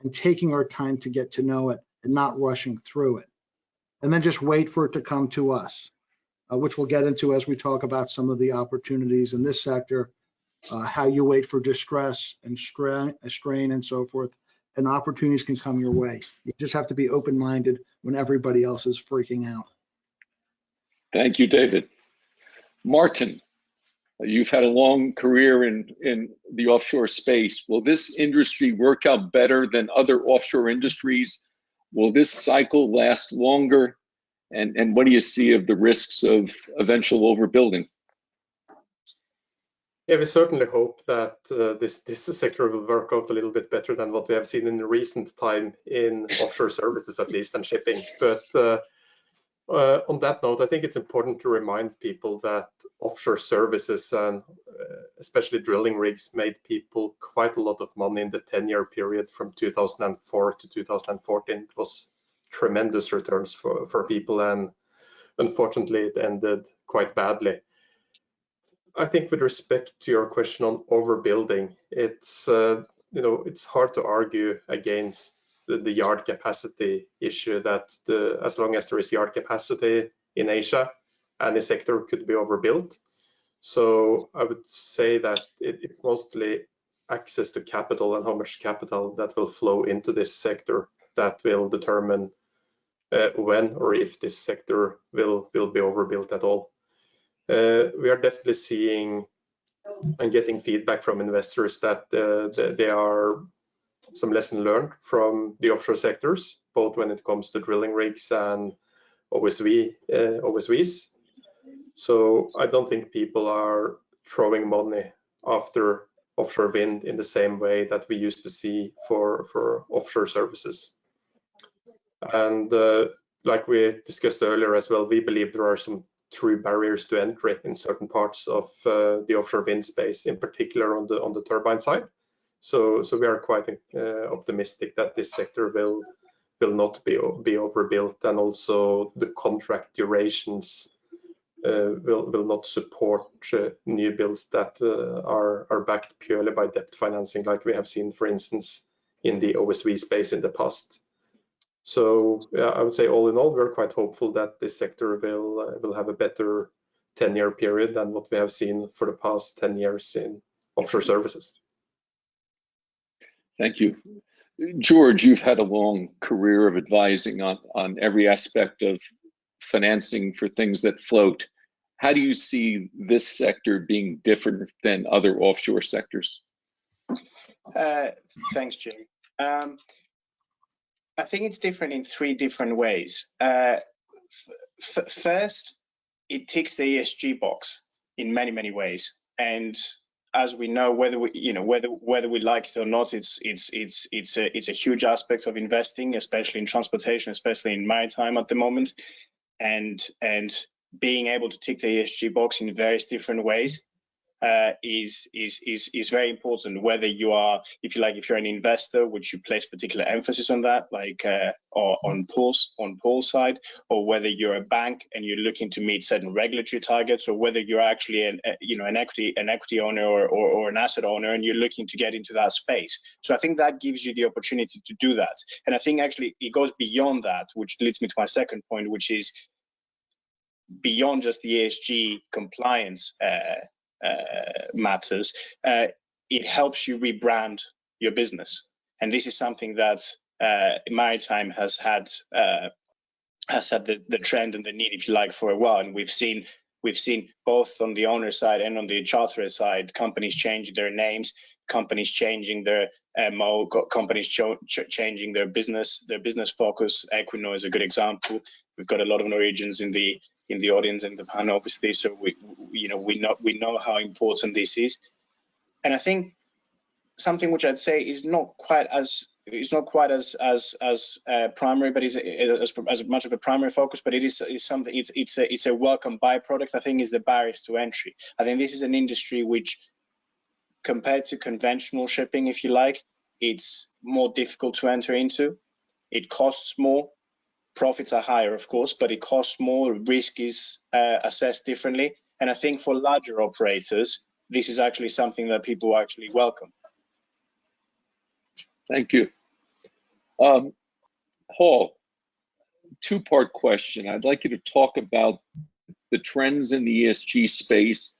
and taking our time to get to know it and not rushing through it. And then just wait for it to come to us, which we'll get into as we talk about some of the opportunities in this sector, how you wait for distress and strain and so forth, and opportunities can come your way. You just have to be open-minded when everybody else is freaking out. Thank you, David. Martin, you've had a long career in the offshore space. Will this industry work out better than other offshore industries? Will this cycle last longer? And what do you see of the risks of eventual overbuilding? Yeah, we certainly hope that this sector will work out a little bit better than what we have seen in the recent time in offshore services, at least, and shipping. But on that note, I think it's important to remind people that offshore services and especially drilling rigs made people quite a lot of money in the 10-year period from 2004 to 2014. It was tremendous returns for people. And unfortunately, it ended quite badly. I think with respect to your question on overbuilding, it's it's hard to argue against the yard capacity issue that as long as there is yard capacity in Asia, any sector could be overbuilt. So I would say that it's mostly access to capital and how much capital that will flow into this sector that will determine when or if this sector will be overbuilt at all. We are definitely seeing and getting feedback from investors that there are some lesson learned from the offshore sectors, both when it comes to drilling rigs and OSVs. So I don't think people are throwing money after offshore wind in the same way that we used to see for offshore services. And like we discussed earlier as well, we believe there are some true barriers to entry in certain parts of the offshore wind space, in particular on the turbine side. So we are quite optimistic that this sector will not be overbuilt, and also the contract durations will not support new builds that are backed purely by debt financing, like we have seen, for instance, in the OSV space in the past. So yeah, I would say all in all, we're quite hopeful that this sector will have a better 10-year period than what we have seen for the past 10 years in offshore services. Thank you. George, you've had a long career of advising on every aspect of financing for things that float. How do you see this sector being different than other offshore sectors? Thanks, Jim. I think it's different in three different ways. First, it ticks the ESG box in many, many ways. And as we know, whether we like it or not, it's a huge aspect of investing, especially in transportation, especially in maritime at the moment. And being able to tick the ESG box in various different ways is very important. Whether you are, if you're an investor, which you place particular emphasis on that, like or on Paul's side, or whether you're a bank and you're looking to meet certain regulatory targets, or whether you're actually an equity owner or an asset owner and you're looking to get into that space. So I think that gives you the opportunity to do that. And I think actually it goes beyond that, which leads me to my second point, which is beyond just the ESG compliance matters. It helps you rebrand your business, and this is something that maritime has had the trend and the need, if you like, for a while. And we've seen both on the owner side and on the charterer side, companies changing their names, companies changing their MO, companies changing their business focus. Equinor is a good example. We've got a lot of Norwegians in the audience and the panel, obviously, so we know how important this is. And I think something which I'd say is not quite as primary, but is as much of a primary focus, but it is something. It's a welcome byproduct. I think is the barriers to entry. I think this is an industry which, compared to conventional shipping, if you like, it's more difficult to enter into. It costs more. Profits are higher, of course, but it costs more. Risk is assessed differently. And I think for larger operators, this is actually something that people actually welcome. Thank you. Paul, two-part question. I'd like you to talk about the trends in the ESG space,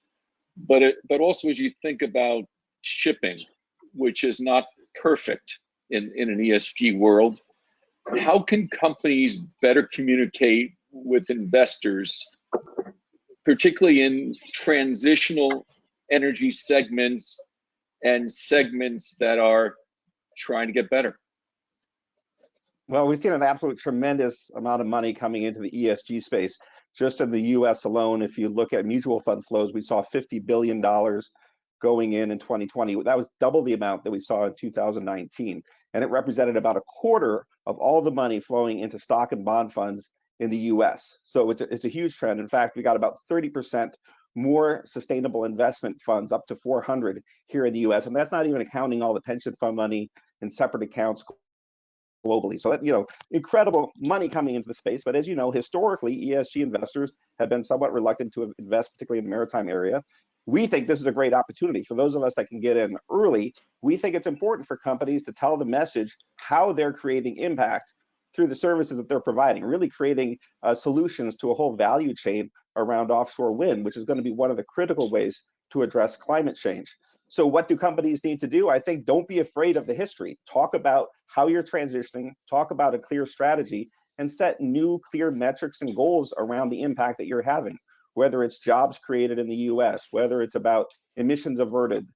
but also as you think about shipping, which is not perfect in an ESG world. How can companies better communicate with investors, particularly in transitional energy segments and segments that are trying to get better? Well, we've seen an absolute tremendous amount of money coming into the ESG space. Just in the US alone, if you look at mutual fund flows, we saw $50 billion going in 2020. That was double the amount that we saw in 2019. And it represented about a quarter of all the money flowing into stock and bond funds in the US. So it's a huge trend. In fact, we got about 30% more sustainable investment funds, up to 400 here in the US. And that's not even accounting all the pension fund money in separate accounts globally. So, incredible money coming into the space. But as you know, historically, ESG investors have been somewhat reluctant to invest, particularly in the maritime area. We think this is a great opportunity for those of us that can get in early. We think it's important for companies to tell the message how they're creating impact through the services that they're providing, really creating solutions to a whole value chain around offshore wind, which is going to be one of the critical ways to address climate change. So what do companies need to do? I think don't be afraid of the history. Talk about how you're transitioning, talk about a clear strategy, and set new clear metrics and goals around the impact that you're having, whether it's jobs created in the US, whether it's about emissions averted,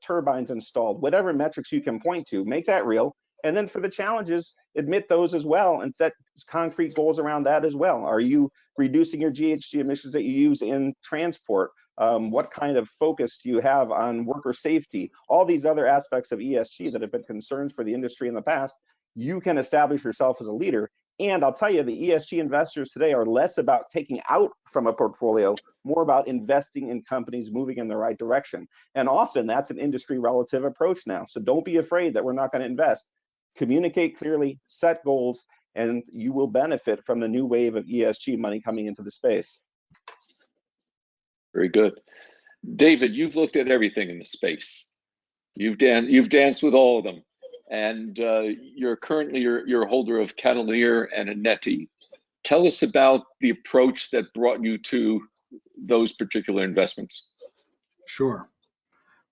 turbines installed, whatever metrics you can point to, make that real. And then for the challenges, admit those as well and set concrete goals around that as well. Are you reducing your GHG emissions that you use in transport? What kind of focus do you have on worker safety? All these other aspects of ESG that have been concerns for the industry in the past, you can establish yourself as a leader. And I'll tell you, the ESG investors today are less about taking out from a portfolio, more about investing in companies moving in the right direction. And often that's an industry relative approach now. So don't be afraid that we're not going to invest. Communicate clearly, set goals, and you will benefit from the new wave of ESG money coming into the space. Very good. David, you've looked at everything in the space. You've danced with all of them. And you're currently you're a holder of Cavalier and Eneti. Tell us about the approach that brought you to those particular investments. Sure.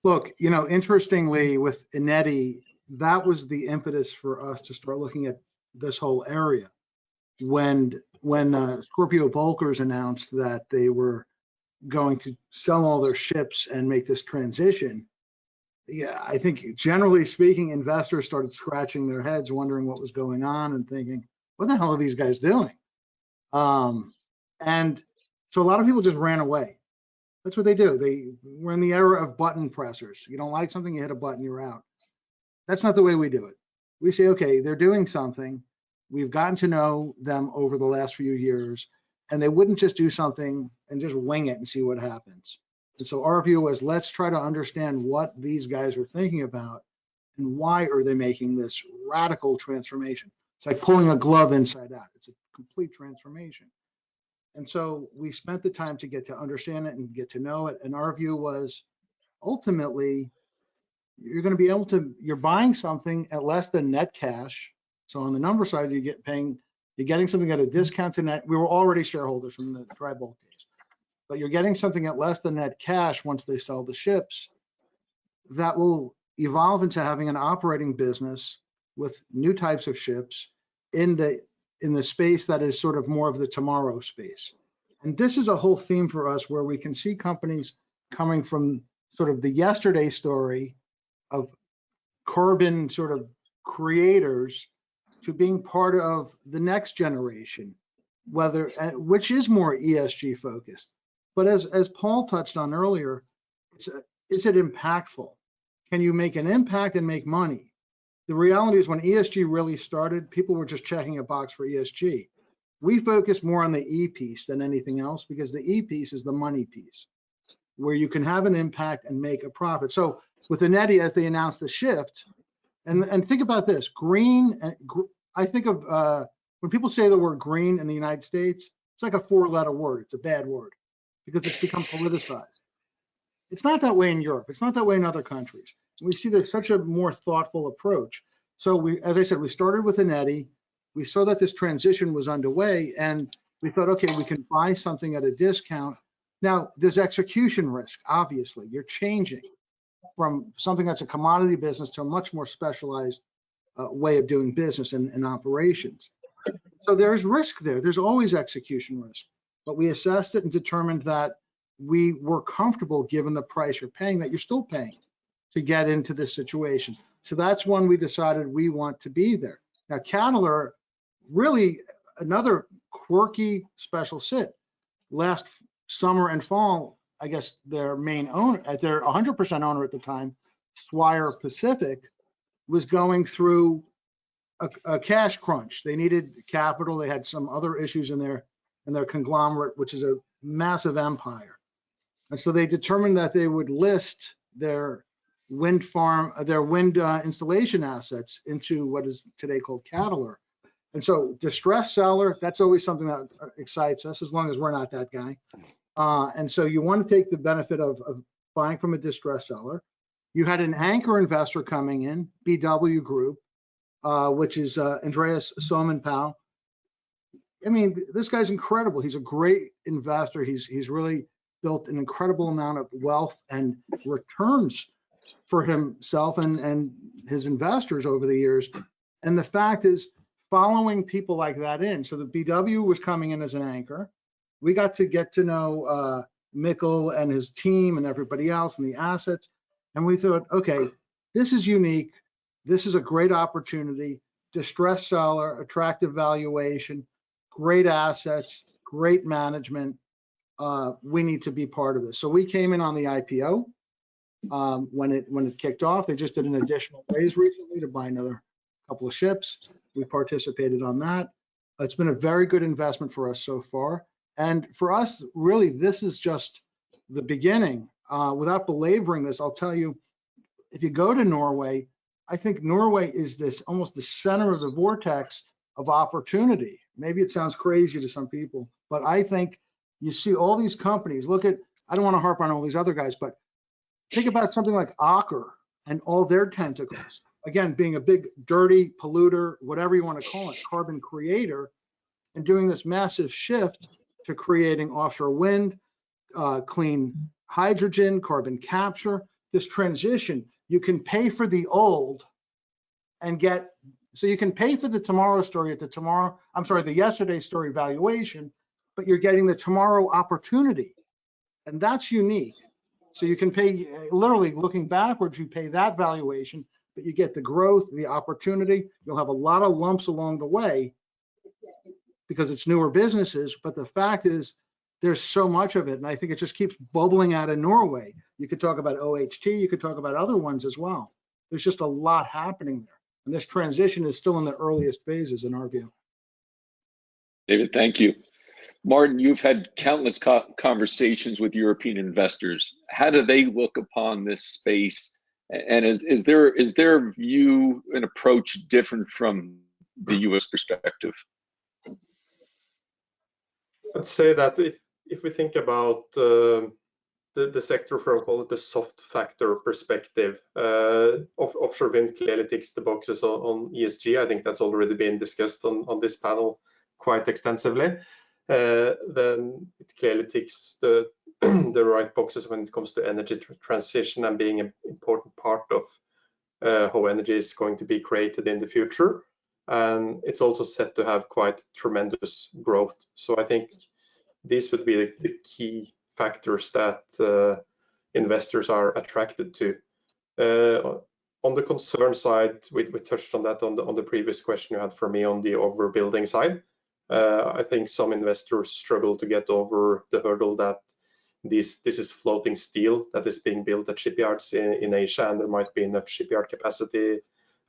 Look, interestingly with Eneti, that was the impetus for us to start looking at this whole area. When Scorpio Bulkers announced that they were going to sell all their ships and make this transition, yeah, I think generally speaking, investors started scratching their heads, wondering what was going on and thinking, what the hell are these guys doing? And so a lot of people just ran away. That's what they do. We're in the era of button pressers. You don't like something, you hit a button, you're out. That's not the way we do it. We say, okay, they're doing something. We've gotten to know them over the last few years, and they wouldn't just do something and just wing it and see what happens. And so our view was, let's try to understand what these guys are thinking about and why are they making this radical transformation. It's like pulling a glove inside out. It's a complete transformation. And so we spent the time to get to understand it and get to know it. And our view was, ultimately, you're going to be able to, you're buying something at less than net cash. So on the number side, you're getting something at a discount to net. We were already shareholders from the dry bulk days, but you're getting something at less than net cash once they sell the ships that will evolve into having an operating business with new types of ships in the space that is sort of more of the tomorrow space. And this is a whole theme for us where we can see companies coming from sort of the yesterday story of carbon sort of creators to being part of the next generation, which is more ESG focused. But as Paul touched on earlier, is it impactful? Can you make an impact and make money? The reality is when ESG really started, people were just checking a box for ESG. We focus more on the E piece than anything else because the E piece is the money piece, where you can have an impact and make a profit. So with Eneti, as they announced the shift, and think about this, green, I think of when people say the word green in the United States, it's like a 4-letter word. It's a bad word because it's become politicized. It's not that way in Europe. It's not that way in other countries. We see there's such a more thoughtful approach. So as I said, we started with Eneti. We saw that this transition was underway and we thought, okay, we can buy something at a discount. Now there's execution risk, obviously. You're changing from something that's a commodity business to a much more specialized way of doing business and operations. So there's risk there. There's always execution risk, but we assessed it and determined that we were comfortable given the price you're paying, that you're still paying to get into this situation. So that's when we decided we want to be there. Now, Cavalier, really another quirky special sit. Last summer and fall, I guess their main owner, their 100% owner at the time, Swire Pacific, was going through a cash crunch. They needed capital. They had some other issues in their conglomerate, which is a massive empire. And so they determined that they would list their wind farm, their wind installation assets into what is today called Cadeler. And so distressed seller, that's always something that excites us, as long as we're not that guy. And so you want to take the benefit of buying from a distressed seller. You had an anchor investor coming in, BW Group, which is Andreas Somenpau. I mean, this guy's incredible. He's a great investor. He's really built an incredible amount of wealth and returns for himself and his investors over the years. And the fact is, following people like that in, so the BW was coming in as an anchor. We got to get to know Mikkel and his team and everybody else and the assets. And we thought, okay, this is unique. This is a great opportunity. Distressed seller, attractive valuation, great assets, great management. We need to be part of this. So we came in on the IPO when it kicked off. They just did an additional raise recently to buy another couple of ships. We participated on that. It's been a very good investment for us so far. And for us, really, this is just the beginning. Without belaboring this, I'll tell you, if you go to Norway, I think Norway is this almost the center of the vortex of opportunity. Maybe it sounds crazy to some people, but I think you see all these companies. Look at, I don't want to harp on all these other guys, but think about something like Aker and all their tentacles. Again, being a big dirty polluter, whatever you want to call it, carbon creator, and doing this massive shift to creating offshore wind, clean hydrogen, carbon capture, this transition. You can pay for the old and get, so you can pay for the tomorrow story at the yesterday story valuation, but you're getting the tomorrow opportunity. And that's unique. So you can pay, literally looking backwards, you pay that valuation, but you get the growth, the opportunity. You'll have a lot of lumps along the way because it's newer businesses. But the fact is, there's so much of it. And I think it just keeps bubbling out of Norway. You could talk about OHT, you could talk about other ones as well. There's just a lot happening there. And this transition is still in the earliest phases in our view. David, thank you. Martin, you've had countless conversations with European investors. How do they look upon this space? And is their view and approach different from the US perspective? I'd say that if we think about the sector from, call it the soft factor perspective, offshore wind clearly ticks the boxes on ESG. I think that's already been discussed on this panel quite extensively. Then it clearly ticks the right boxes when it comes to energy transition and being an important part of how energy is going to be created in the future. And it's also set to have quite tremendous growth. So I think these would be the key factors that investors are attracted to. On the concern side, we touched on that on the previous question you had for me on the overbuilding side. I think some investors struggle to get over the hurdle that this is floating steel that is being built at shipyards in Asia, and there might be enough shipyard capacity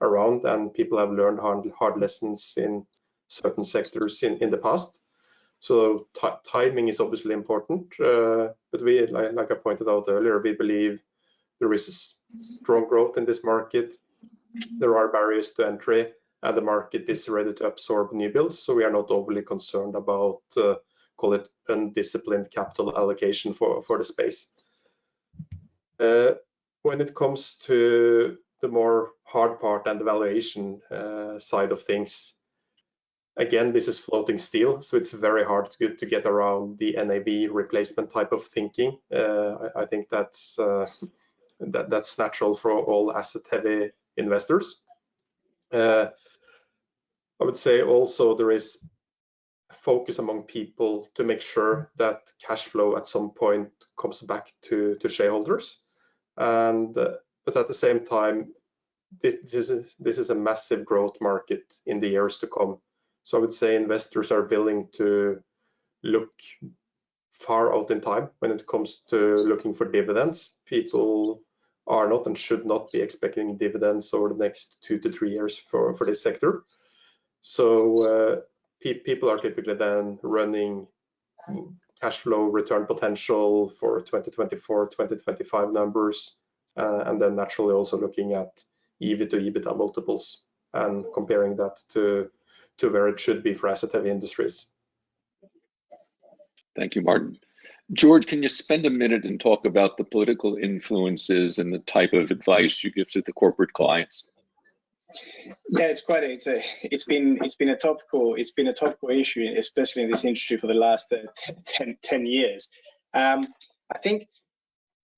around, and people have learned hard lessons in certain sectors in the past. So timing is obviously important, but we, like I pointed out earlier, we believe there is strong growth in this market. There are barriers to entry, and the market is ready to absorb new builds. So we are not overly concerned about, call it undisciplined capital allocation for the space. When it comes to the more hard part and the valuation side of things, again, this is floating steel, so it's very hard to get around the NAV replacement type of thinking. I think that's natural for all asset-heavy investors. I would say also there is a focus among people to make sure that cash flow at some point comes back to shareholders, but at the same time, this is a massive growth market in the years to come. So I would say investors are willing to look far out in time when it comes to looking for dividends. People are not and should not be expecting dividends over the next 2 to 3 years for this sector. So people are typically then running cash flow return potential for 2024, 2025 numbers and then naturally also looking at EV to EBITDA multiples and comparing that to where it should be for asset-heavy industries. Thank you, Martin. George, can you spend a minute and talk about the political influences and the type of advice you give to the corporate clients? Yeah, it's been a topical issue, especially in this industry for the last 10 years. I think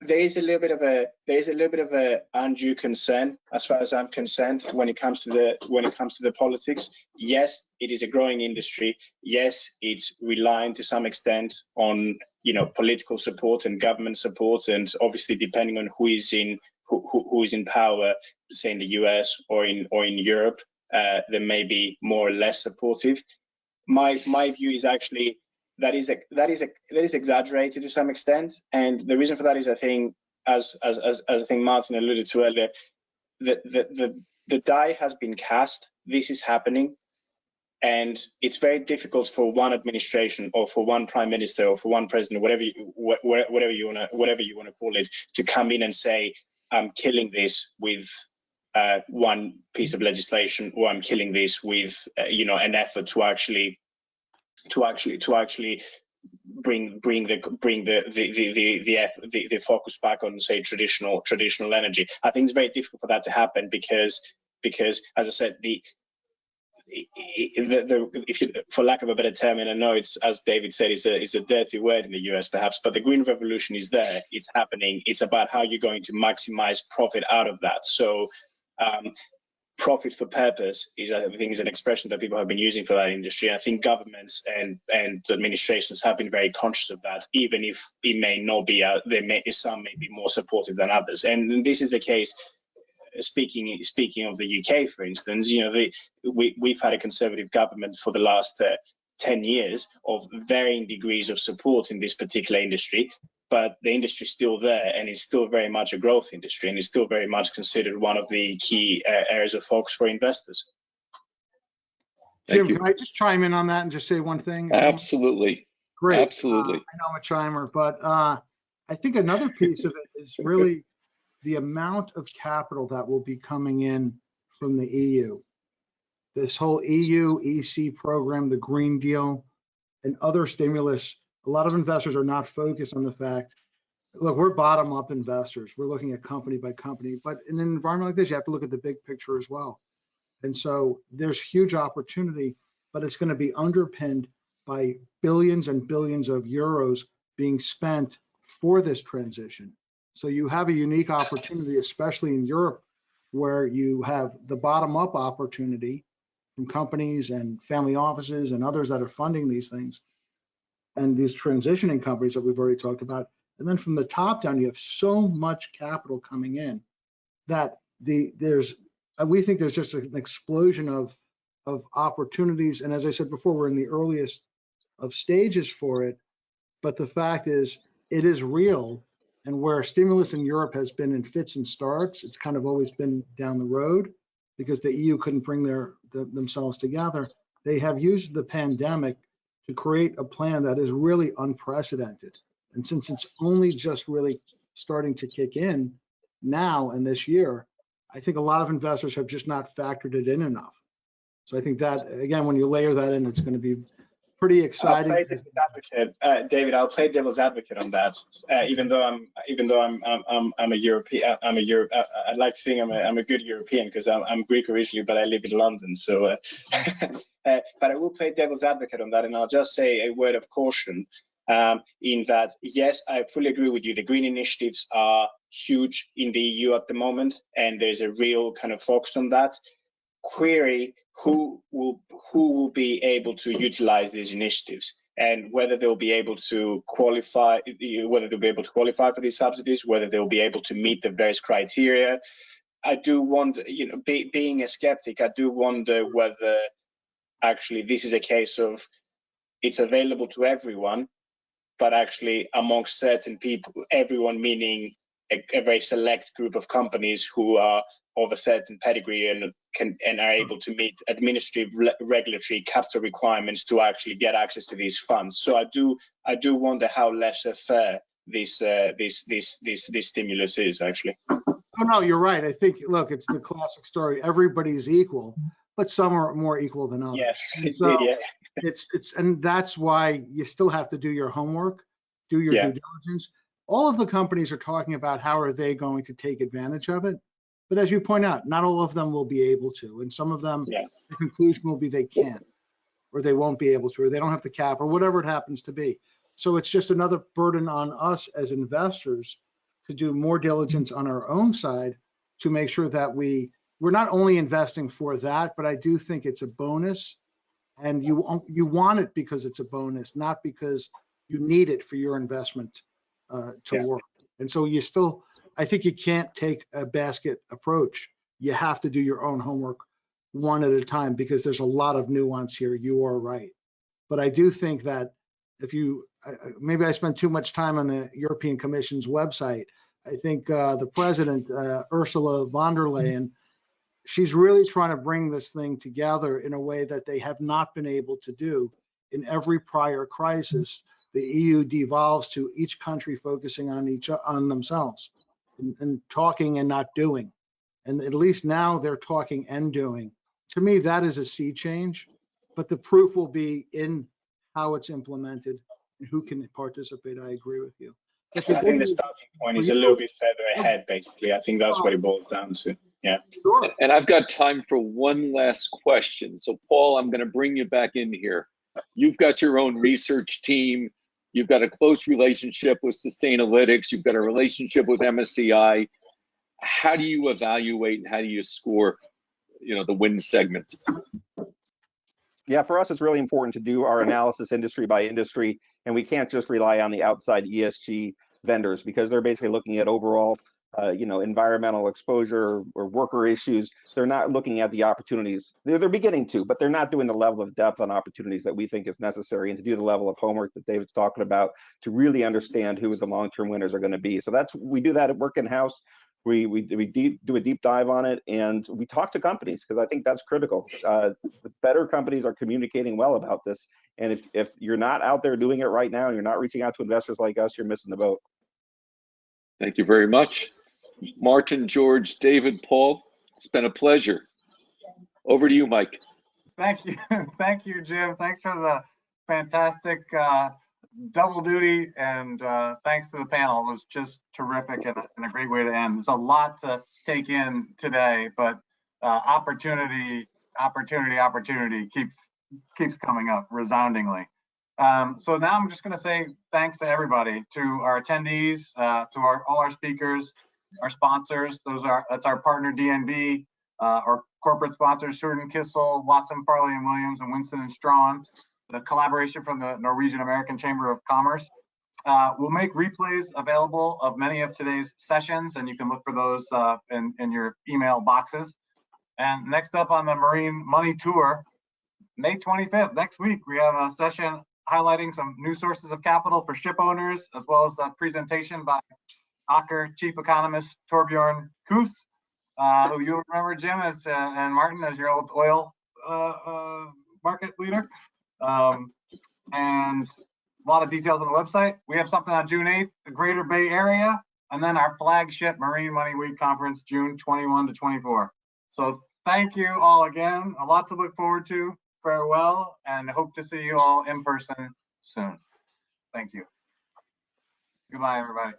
there is a little bit of a undue concern, as far as I'm concerned, when it comes to the politics. Yes, it is a growing industry. Yes, it's relying to some extent on political support and government support, and obviously depending on who is in power, say in the US or in Europe, there may be more or less supportive. My view is actually that is exaggerated to some extent, and the reason for that is, I think, as I think Martin alluded to earlier, the die has been cast. This is happening, and it's very difficult for one administration or for one prime minister or for one president, whatever you want to call it, to come in and say, I'm killing this with one piece of legislation, or I'm killing this with an effort to actually bring the focus back on, say, traditional energy. I think it's very difficult for that to happen because as I said, if you, for lack of a better term, and I know it's, as David said, is a dirty word in the US perhaps, but the green revolution is there. It's happening. It's about how you're going to maximize profit out of that. So profit for purpose is, I think, is an expression that people have been using for that industry. And I think governments and administrations have been very conscious of that, even if it may not be, some may be more supportive than others. And this is the case. Speaking of the UK, for instance, we've had a conservative government for the last 10 years of varying degrees of support in this particular industry, but the industry is still there, and it's still very much a growth industry, and it's still very much considered one of the key areas of focus for investors. Jim, can I just chime in on that and just say one thing? Absolutely. Great. Absolutely. I know I'm a chimer, but I think another piece of it is really the amount of capital that will be coming in from the EU. This whole EU EC program, the Green Deal, and other stimulus, a lot of investors are not focused on the fact, look, we're bottom-up investors. We're looking at company by company, but in an environment like this, you have to look at the big picture as well. And so there's huge opportunity, but it's going to be underpinned by billions and billions of euros being spent for this transition. So you have a unique opportunity, especially in Europe, where you have the bottom-up opportunity from companies and family offices and others that are funding these things, and these transitioning companies that we've already talked about. And then from the top down, you have so much capital coming in that we think there's just an explosion of opportunities. And as I said before, we're in the earliest of stages for it. But the fact is, it is real. And where stimulus in Europe has been in fits and starts, it's kind of always been down the road because the EU couldn't bring themselves together. They have used the pandemic to create a plan that is really unprecedented. And since it's only just really starting to kick in now and this year, I think a lot of investors have just not factored it in enough. So I think that, again, when you layer that in, it's going to be pretty exciting. I'll play devil's advocate, David. I'll play devil's advocate on that. Even though I'm a European, I'd like to think I'm a good European because I'm Greek originally, but I live in London. So, but I will play devil's advocate on that, and I'll just say a word of caution. In that, yes, I fully agree with you. The green initiatives are huge in the EU at the moment, and there's a real kind of focus on that. Query who will be able to utilize these initiatives, and whether they'll be able to qualify, for these subsidies, whether they'll be able to meet the various criteria. I do wonder, being a skeptic, I do wonder whether actually this is a case of it's available to everyone, but actually amongst certain people, everyone meaning a very select group of companies who are of a certain pedigree and are able to meet administrative, regulatory, capital requirements to actually get access to these funds. So I do wonder how laissez-faire this stimulus is actually. Oh, no, you're right. I think, look, it's the classic story. Everybody's equal, but some are more equal than others. Yeah, So yeah. and that's why you still have to do your homework, do your due diligence. All of the companies are talking about how are they going to take advantage of it. But as you point out, not all of them will be able to. And some of them, the conclusion will be they can't, or they won't be able to, or they don't have the cap, or whatever it happens to be. So it's just another burden on us as investors to do more diligence on our own side to make sure that we're not only investing for that, but I do think it's a bonus. And you want it because it's a bonus, not because you need it for your investment to work. And so I think you can't take a basket approach. You have to do your own homework one at a time because there's a lot of nuance here. You are right. But I do think that if maybe I spent too much time on the European Commission's website. I think the president, Ursula von der Leyen, she's really trying to bring this thing together in a way that they have not been able to do in every prior crisis. The EU devolves to each country focusing on themselves and talking and not doing. And at least now they're talking and doing. To me, that is a sea change, but the proof will be in how it's implemented and who can participate. I agree with you. I think the starting point is a little bit further ahead, basically. I think that's what it boils down to. Yeah. Sure. And I've got time for one last question. So, Paul, I'm going to bring you back in here. You've got your own research team. You've got a close relationship with Sustainalytics. You've got a relationship with MSCI. How do you evaluate and how do you score, the wind segment? Yeah, for us, it's really important to do our analysis industry by industry, and we can't just rely on the outside ESG vendors because they're basically looking at overall, environmental exposure or worker issues. They're not looking at the opportunities. They're beginning to, but they're not doing the level of depth on opportunities that we think is necessary and to do the level of homework that David's talking about to really understand who the long-term winners are going to be. So we do that at work in-house. We do a deep dive on it, and we talk to companies because I think that's critical. The better companies are communicating well about this, and if you're not out there doing it right now, and you're not reaching out to investors like us, you're missing the boat. Thank you very much. Martin, George, David, Paul, it's been a pleasure. Over to you, Mike. Thank you. Thank you, Jim. Thanks for the fantastic double duty, and thanks to the panel. It was just terrific and a great way to end. There's a lot to take in today, but opportunity keeps coming up resoundingly. So now I'm just going to say thanks to everybody, to our attendees, to all our speakers, our sponsors. That's our partner DNB, our corporate sponsors Stewart & Kissel, Watson, Farley & Williams, and Winston & Strawn. The collaboration from the Norwegian American Chamber of Commerce. We'll make replays available of many of today's sessions, and you can look for those in your email boxes. And next up on the Marine Money Tour, May 25th, next week, we have a session highlighting some new sources of capital for ship owners, as well as a presentation by Aker Chief Economist Torbjorn Kuss, who you'll remember, Jim, and Martin, as your old oil market leader. And a lot of details on the website. We have something on June 8th, the Greater Bay Area, and then our flagship Marine Money Week Conference, June 21 to 24. So thank you all again. A lot to look forward to. Farewell, and hope to see you all in person soon. Thank you. Goodbye, everybody.